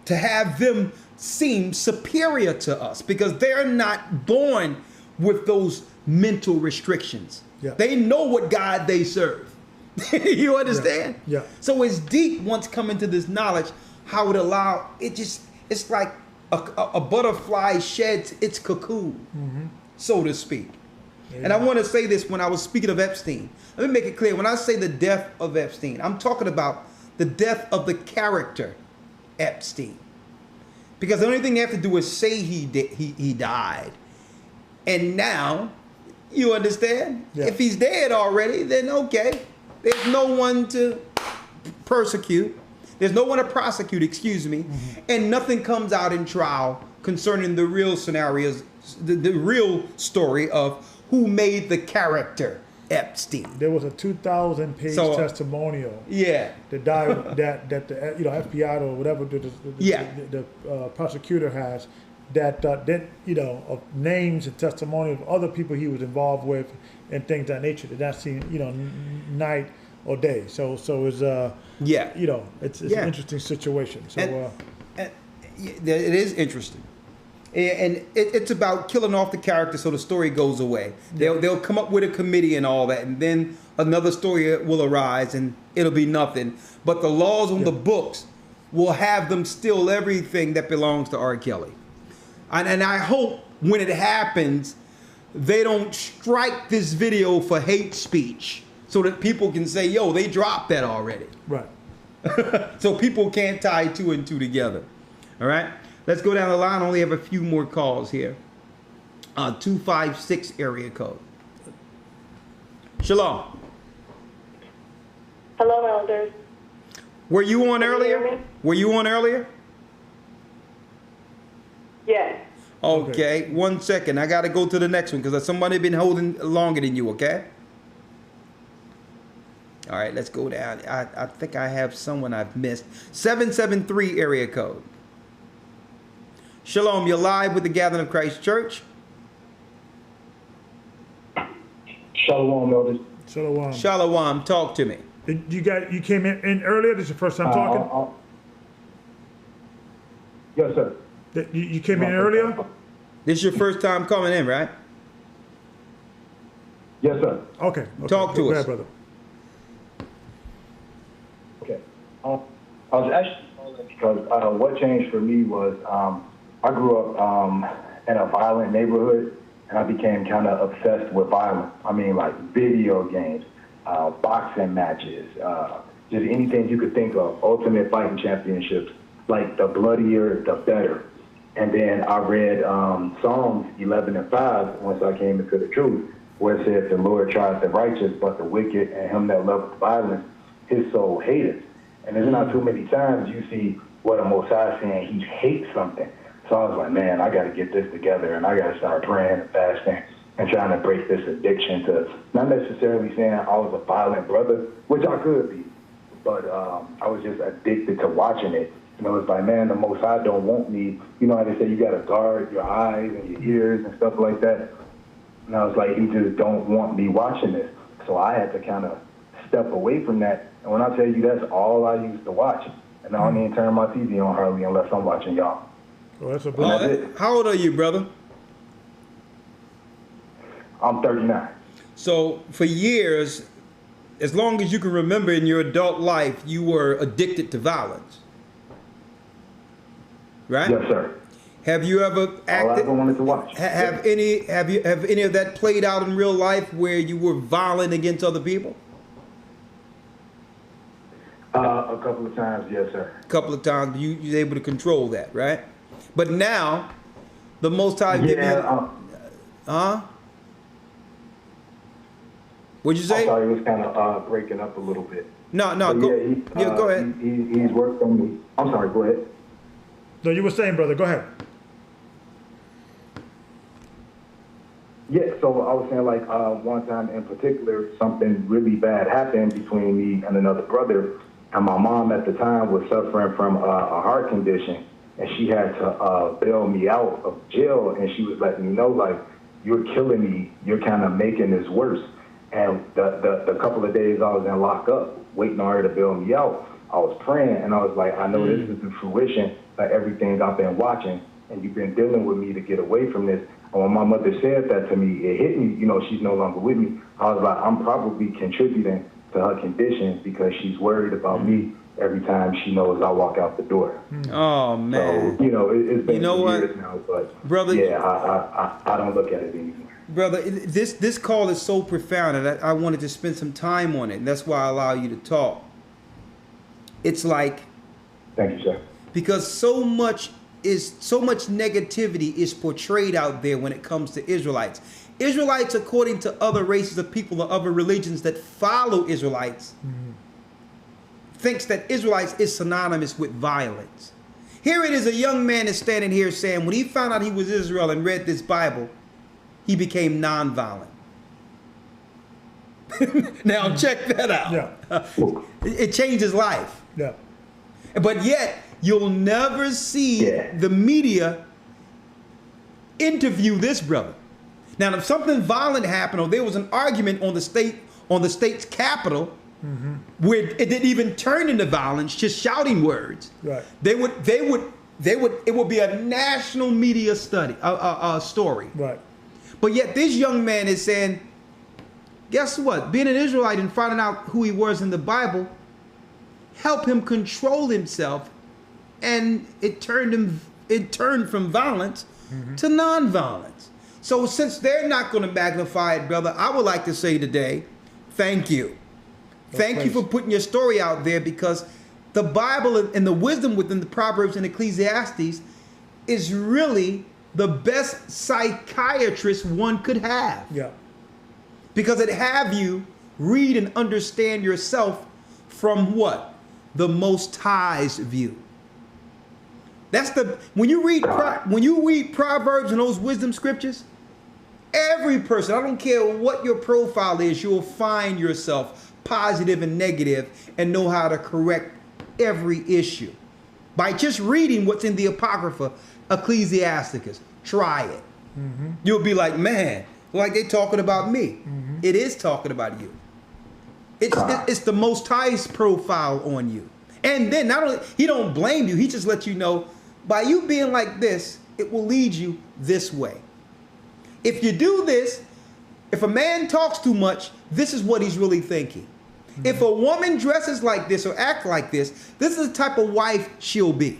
to have them seem superior to us, because they're not born with those mental restrictions. Yeah. They know what God they serve. You understand? Yeah. So it's deep once coming to this knowledge, how it allow it just, it's like a butterfly sheds its cocoon, so to speak. Yeah. And I want to say this when I was speaking of Epstein. Let me make it clear. When I say the death of Epstein, I'm talking about the death of the character Epstein. Because the only thing they have to do is say he died. And now, you understand? Yeah. If he's dead already, then okay. There's no one to persecute. There's no one to prosecute, excuse me. And nothing comes out in trial concerning the real scenarios, the real story of who made the character Epstein. There was a 2,000-page testimonial. Yeah. That died that the FBI or whatever the prosecutor has that of names and testimonials of other people he was involved with and things of that nature that not seen night or day. So it's it's an interesting situation. So it is interesting. And it's about killing off the character so the story goes away. They'll come up with a committee and all that, and then another story will arise and it'll be nothing. But the laws on the books will have them steal everything that belongs to R. Kelly. And I hope when it happens, they don't strike this video for hate speech so that people can say, yo, they dropped that already. Right. So people can't tie two and two together. All right? Let's go down the line. I only have a few more calls here. 256 area code. Shalom. Hello, elders. Were you on Can you earlier? hear me? Were you on earlier? Yes. Okay, 1 second. I got to go to the next one because somebody been holding longer than you, okay? All right, let's go down. I think I have someone I've missed. 773 area code. Shalom, you're live with the Gathering of Christ Church. Shalom, elders. Shalom. Shalom, talk to me. You came in earlier? This is your first time talking? Yes, sir. You came in earlier? This is your first time coming in, right? Yes, sir. Okay. Talk to Go us. ahead, brother. Okay. I was actually calling because what changed for me was I grew up in a violent neighborhood, and I became kind of obsessed with violence. I mean, like video games, boxing matches, just anything you could think of, Ultimate Fighting Championships. Like, the bloodier, the better. And then I read Psalms 11 and 5 once I came into the truth, where it says, the Lord tries the righteous, but the wicked and him that loveth violence, his soul hateth. And there's not too many times you see what a Most High saying he hates something. So I was like, man, I got to get this together, and I got to start praying and fasting and trying to break this addiction to, not necessarily saying I was a violent brother, which I could be, but I was just addicted to watching it. And it was like, man, the Most High don't want me. You know how they say you got to guard your eyes and your ears and stuff like that? And I was like, he just don't want me watching this. So I had to kind of step away from that. And when I tell you that's all I used to watch, and I don't even turn my TV on hardly unless I'm watching y'all. Well, that's a blessing. How old are you, brother? I'm 39. So for years, as long as you can remember in your adult life, you were addicted to violence. Right? Yes, sir. Have you ever acted? All I ever wanted to watch. Have any of that played out in real life where you were violent against other people? A couple of times, yes, sir. A couple of times, you were able to control that, right? But now, the Most High give you, What'd you say? I'm sorry, it was kind of breaking up a little bit. No, But go ahead. He's worked on me. I'm sorry, go ahead. No, you were saying, brother. Go ahead. Yeah, so I was saying, like, one time in particular, something really bad happened between me and another brother. And my mom at the time was suffering from a heart condition, and she had to bail me out of jail, and she was letting me know, like, you're killing me. You're kind of making this worse. And the couple of days I was in lockup, waiting on her to bail me out, I was praying, and I was like, I know this is the fruition of everything I've been watching, and you've been dealing with me to get away from this. And when my mother said that to me, it hit me, you know, she's no longer with me. I was like, I'm probably contributing to her condition because she's worried about me every time she knows I walk out the door. Oh, man. So, you know, it's been what? years now, but brother, yeah, I don't look at it anymore. Brother, this call is so profound, and I wanted to spend some time on it. And that's why I allow you to talk. It's like, thank you, sir. Because so much negativity is portrayed out there when it comes to Israelites. Israelites, according to other races of people or other religions that follow Israelites, thinks that Israelites is synonymous with violence. Here it is, a young man is standing here saying when he found out he was Israel and read this Bible, he became nonviolent. Now check that out. Yeah. It changed his life. Yeah. But yet, you'll never see the media interview this brother. Now, if something violent happened, or there was an argument on the state's capital, where it didn't even turn into violence, just shouting words, right? It would be a national media story, right? But yet, this young man is saying, guess what? Being an Israelite and finding out who he was in the Bible helped him control himself, and it turned from violence to nonviolence. So since they're not going to magnify it, brother, I would like to say today, thank you. Thank you for putting your story out there, because the Bible and the wisdom within the Proverbs and Ecclesiastes is really the best psychiatrist one could have. Yeah. Because it have you read and understand yourself from what? The Most High's view. That's the when you read Proverbs and those wisdom scriptures, every person, I don't care what your profile is, you'll find yourself positive and negative and know how to correct every issue by just reading what's in the Apocrypha, Ecclesiasticus. Try it. You'll be like, man, like they talking about me. It is talking about you. It's the Most High's profile on you. And then not only, he don't blame you, he just lets you know, by you being like this, it will lead you this way. If you do this, if a man talks too much, this is what he's really thinking. If a woman dresses like this or act like this is the type of wife she'll be.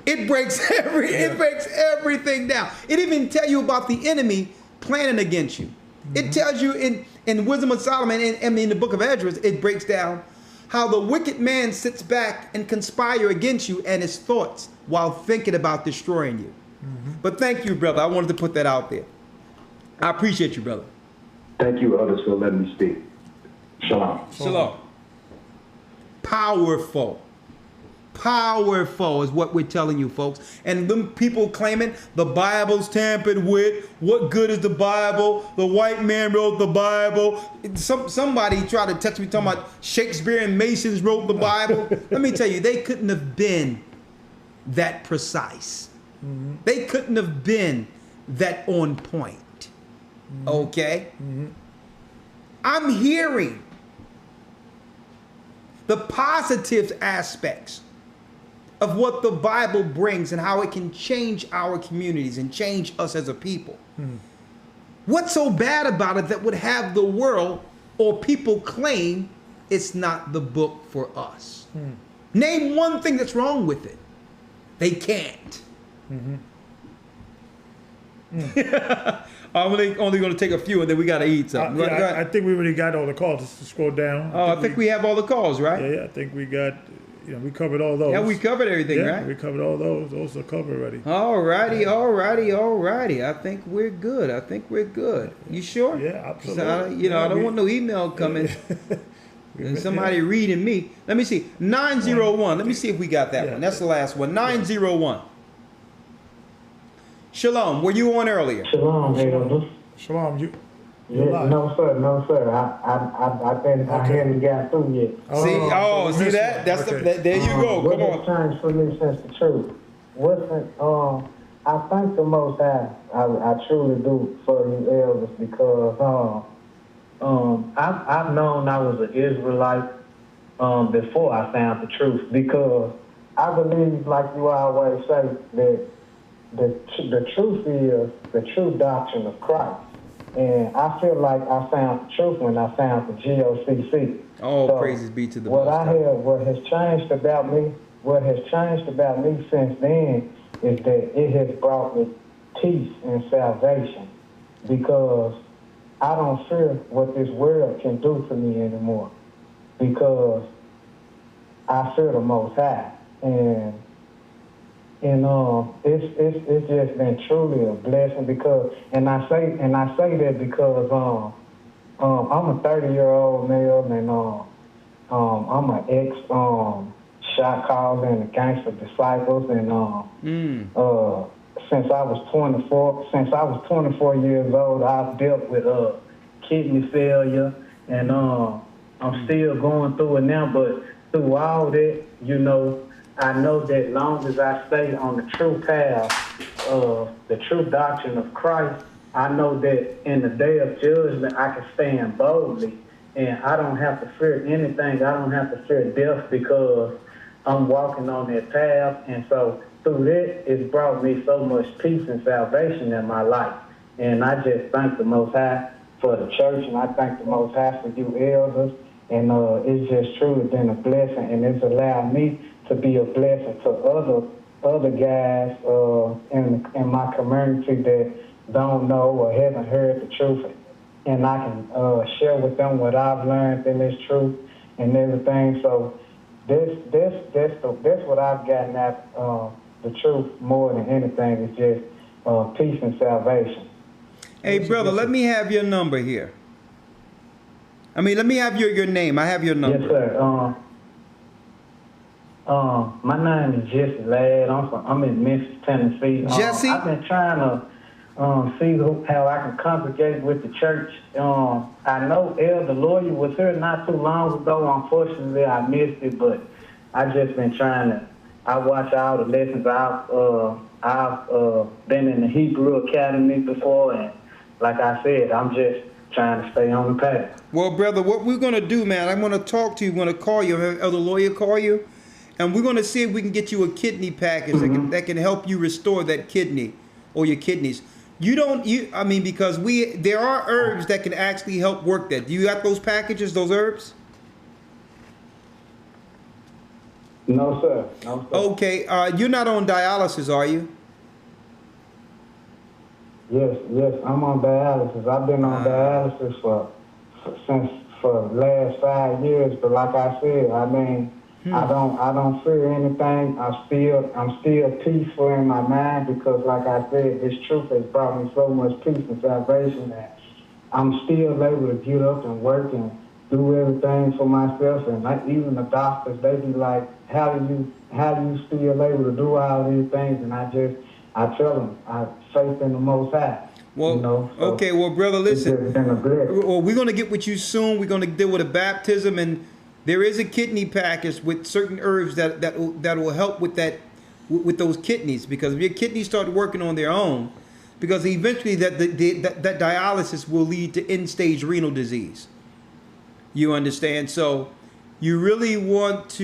It breaks everything down. It even tell you about the enemy planning against you. It tells you in Wisdom of Solomon and in the book of Esdras, it breaks down how the wicked man sits back and conspire against you and his thoughts while thinking about destroying you. But thank you, brother. I wanted to put that out there. I appreciate you, brother. Thank you, elders, for letting me speak. Shalom. Shalom. Powerful. Powerful is what we're telling you, folks. And them people claiming the Bible's tampered with. What good is the Bible? The white man wrote the Bible. Somebody tried to text me talking about Shakespeare and Masons wrote the Bible. Let me tell you, they couldn't have been that precise. They couldn't have been that on point. Okay? I'm hearing the positive aspects of what the Bible brings and how it can change our communities and change us as a people. What's so bad about it that would have the world or people claim it's not the book for us? Name one thing that's wrong with it. They can't. I'm only going to take a few and then we got to eat something. I think we already got all the calls. Just to scroll down. I think we have all the calls, right? Yeah, I think we got, we covered all those. Yeah, we covered everything, right? We covered all those. Those are covered already. Alrighty. I think we're good. You sure? Yeah, absolutely. I don't want no email coming. And somebody reading me. Let me see. 901. Let me see if we got that one. That's the last one. 901. Shalom. Were you on earlier? Shalom, elders. Shalom. You no sir. I hadn't got through yet. See that? That's there you go. Come on. What has changed for me since the truth? I thank the Most High. I truly do for you elders because I've known I was an Israelite before I found the truth, because I believe, like you always say, that the truth is the true doctrine of Christ. And I feel like I found the truth when I found the GOCC. So praises be to the Most High. What has changed about me since then is that it has brought me peace and salvation, because I don't fear what this world can do to me anymore, because I fear the Most High. And it's just been truly a blessing, because I say that because I'm a 30-year-old male, and I'm an ex shot caller and a Gangster Disciples, and since I was 24 years old, I've dealt with kidney failure, and I'm still going through it now. But through all that, I know that long as I stay on the true path of the true doctrine of Christ, I know that in the day of judgment I can stand boldly, and I don't have to fear anything. I don't have to fear death, because I'm walking on that path. And so through that, it's brought me so much peace and salvation in my life. And I just thank the Most High for the church, and I thank the Most High for you elders. And it's just truly been a blessing, and it's allowed me to be a blessing to other guys in my community that don't know or haven't heard the truth. And I can share with them what I've learned in this truth and everything. So that's what I've gotten at the truth more than anything. Is just peace and salvation. Hey, brother, let me have your number here. I mean, let me have your name. I have your number. Yes, sir. My name is Jesse Ladd. I'm in Memphis, Tennessee. Jesse? I've been trying to see how I can congregate with the church. I know Elder Lawyer was here not too long ago. Unfortunately, I missed it, but I just been trying to. I watch all the lessons. I've been in the Hebrew Academy before, and like I said, I'm just trying to stay on the path. Well, brother, what we're going to do, man, I'm going to talk to you. We're going to call you, have Elder Lawyer call you, and we're going to see if we can get you a kidney package that can help you restore that kidney or your kidneys. I mean, because there are herbs that can actually help work that. Do you got those packages, those herbs? No, sir. No, sir. Okay, you're not on dialysis, are you? Yes, I'm on dialysis. I've been on dialysis for the last 5 years. But like I said, I mean, I don't fear anything. I'm still peaceful in my mind because, like I said, this truth has brought me so much peace and salvation that I'm still able to get up and work and do everything for myself. And even the doctors, they be like, how do you still able to do all these things? And I tell them, I have faith in the Most High. Well, you know, so okay, well, brother, listen. Well, we're going to get with you soon. We're going to deal with a baptism, and there is a kidney package with certain herbs that will help with that, with those kidneys. Because if your kidneys start working on their own, because eventually that dialysis will lead to end-stage renal disease. You understand? So you really want to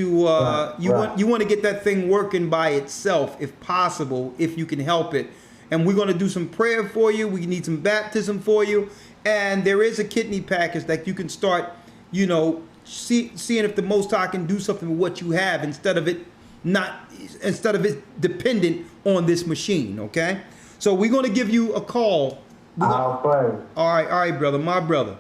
you want to get that thing working by itself, if possible, if you can help it. And we're going to do some prayer for you. We need some baptism for you. And there is a kidney package that you can start, you know, seeing if the Most High can do something with what you have instead of it dependent on this machine. Okay. So we're going to give you a call. I'll pray. All right, brother, my brother.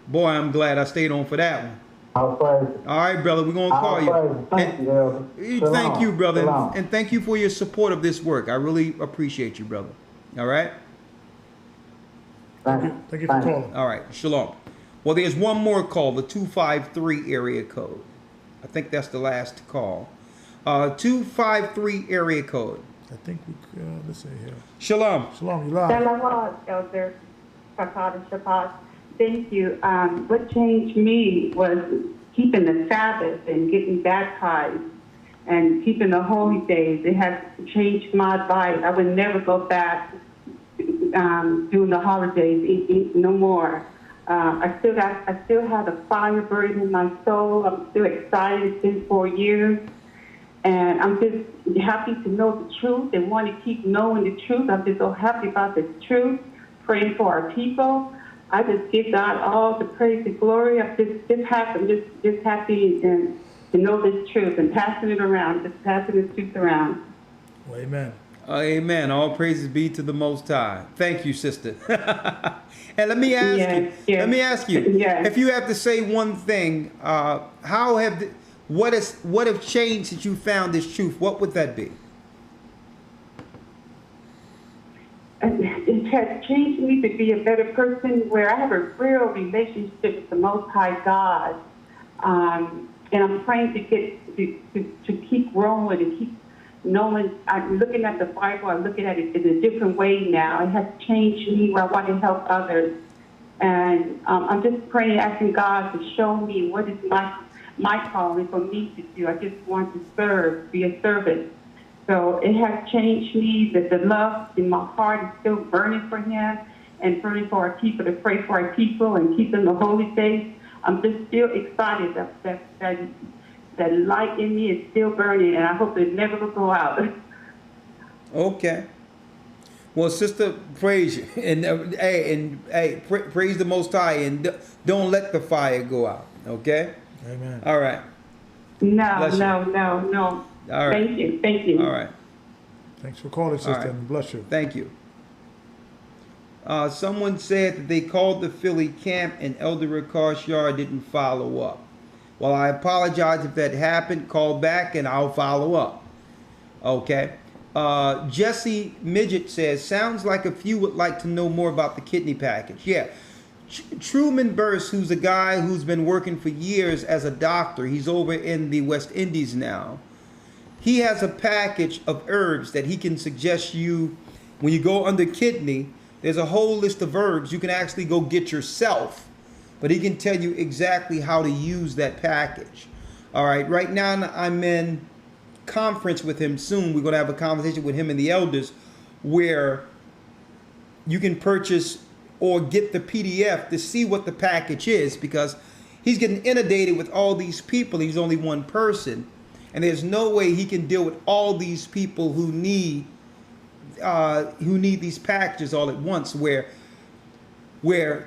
Boy, I'm glad I stayed on for that one. I'll pray. All right, brother, we're going to call you. Thank you, Elder. Thank you, brother. Shalom. And thank you for your support of this work. I really appreciate you, brother. All right? Thank you for calling. All right, shalom. Well, there's one more call, the 253 area code. I think that's the last call. 253 area code. I think we let's see here. Shalom. Shalom, you live. Shalom, Elder Shabbat. Thank you. What changed me was keeping the Sabbath and getting baptized and keeping the holy days. It has changed my life. I would never go back doing the holidays no more. I still have a fire burning in my soul. I'm still excited. It's been 4 years. And I'm just happy to know the truth and want to keep knowing the truth. I'm just so happy about the truth, praying for our people. I just give God all the praise and glory. I'm just happy and to know this truth and passing it around, just passing this truth around. Well, amen. Amen. All praises be to the Most High. Thank you, sister. And let me ask you, if you have to say one thing, what have changed since you found this truth? What would that be? It has changed me to be a better person where I have a real relationship with the Most High God. And I'm trying to get to keep growing and keep knowing. I'm looking at the Bible, I'm looking at it in a different way now. It has changed me where I want to help others. And I'm just praying, asking God to show me what is my calling for me to do. I just want to serve, be a servant. So it has changed me, that the love in my heart is still burning for Him and burning for our people, to pray for our people and keep them the holy days. I'm just still excited that light in me is still burning, and I hope it never will go out. Okay. Well, sister, praise you. And praise the Most High, and don't let the fire go out. Okay? Amen. All right. No. All right. Thank you. All right. Thanks for calling, sister, and bless you. Thank you. Someone said that they called the Philly camp and Elder Ricard didn't follow up. Well, I apologize if that happened. Call back and I'll follow up. Okay. Jesse Midget says, sounds like a few would like to know more about the kidney package. Yeah. Truman Burst, who's a guy who's been working for years as a doctor, he's over in the West Indies now. He has a package of herbs that he can suggest you when you go under kidney. There's a whole list of herbs you can actually go get yourself, but he can tell you exactly how to use that package. All right, right now I'm in conference with him soon. We're going to have a conversation with him and the elders where you can purchase or get the PDF to see what the package is, because he's getting inundated with all these people. He's only one person, and there's no way he can deal with all these people who need these packages all at once, where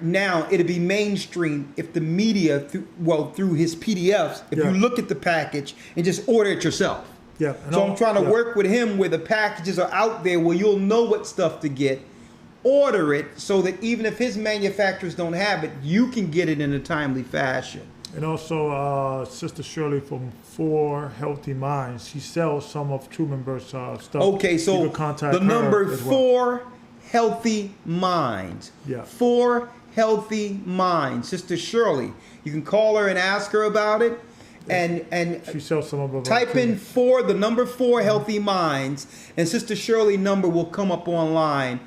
now it'll be mainstream if the media through his PDFs, if you look at the package and just order it yourself. Yeah. So I'm trying to work with him where the packages are out there where you'll know what stuff to get. Order it so that even if his manufacturers don't have it, you can get it in a timely fashion. And also, Sister Shirley from 4 Healthy Minds, she sells some of Truman Burst's stuff. Okay, so the number 4 Healthy Minds. Yeah. 4 Healthy Minds. Sister Shirley, you can call her and ask her about it. And she sells some of them. Type in 4, the number 4 Healthy Minds, and Sister Shirley's number will come up online.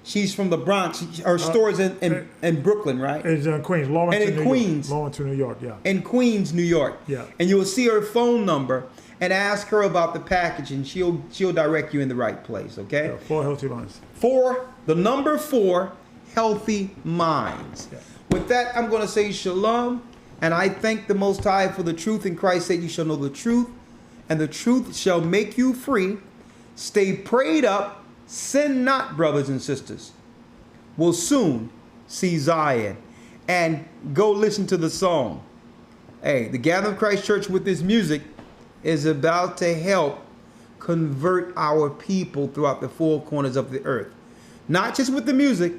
She's from the Bronx. Her store is in Brooklyn, right? It's in Queens, Lawrence, New York, yeah. In Queens, New York. Yeah. And you will see her phone number and ask her about the package, and she'll direct you in the right place. Okay. Yeah, 4 Healthy Minds. 4, the number 4 Healthy Minds. Yeah. With that, I'm going to say shalom, and I thank the Most High for the truth in Christ. Said you shall know the truth, and the truth shall make you free. Stay prayed up. Sin not, brothers and sisters. We'll soon see Zion. And go listen to the song. Hey, the Gathering of Christ Church with this music is about to help convert our people throughout the 4 corners of the earth. Not just with the music,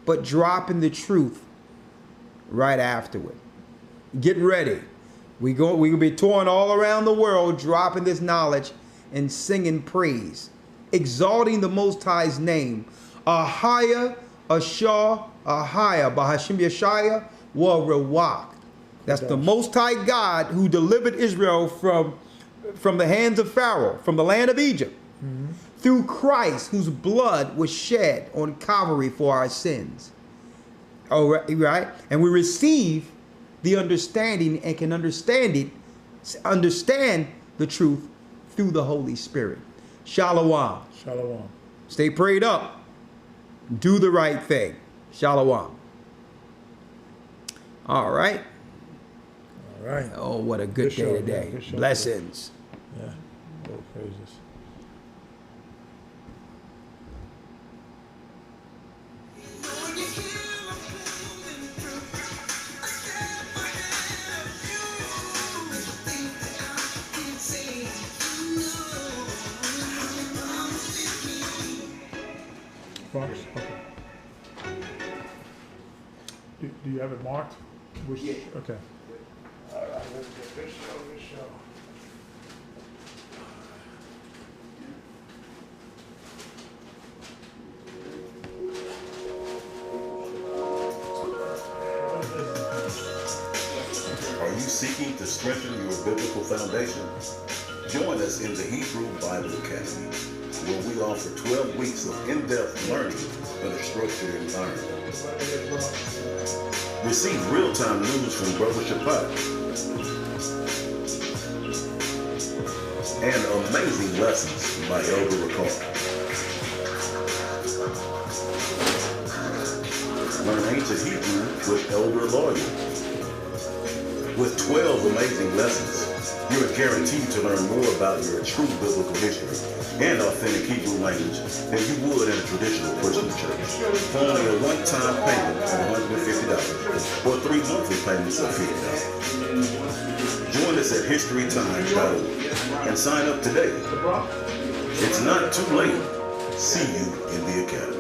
but dropping the truth right afterward. Get ready. We will be touring all around the world, dropping this knowledge and singing praise, exalting the Most High's name. Ahaya, Ashah, Ahaya, Bahashim Yeshaya, Wa Rawak. That's the Most High God who delivered Israel from the hands of Pharaoh, from the land of Egypt, through Christ, whose blood was shed on Calvary for our sins. All right? And we receive the understanding and can understand the truth through the Holy Spirit. Shalom. Shalom. Stay prayed up. Do the right thing. Shalom. All right. All right. Oh, what a good day today. Yeah, blessings. Yeah. Oh, praises. Fox? Okay. Do you have it marked? Yeah. Okay. All right, let's get this show. Are you seeking to strengthen your biblical foundation? Join us in the Hebrew Bible Academy, where we offer 12 weeks of in-depth learning in a structured environment. Receive real-time news from Brother Shabbat and amazing lessons by Elder Ricard. Learn ancient Hebrew with Elder Lawyer. With 12 amazing lessons, you are guaranteed to learn more about your true biblical history and authentic Hebrew language than you would in a traditional Christian church for only a one-time payment of $150 or 3 monthly payments of $50. Join us at historytime.org and sign up today. It's not too late. See you in the academy.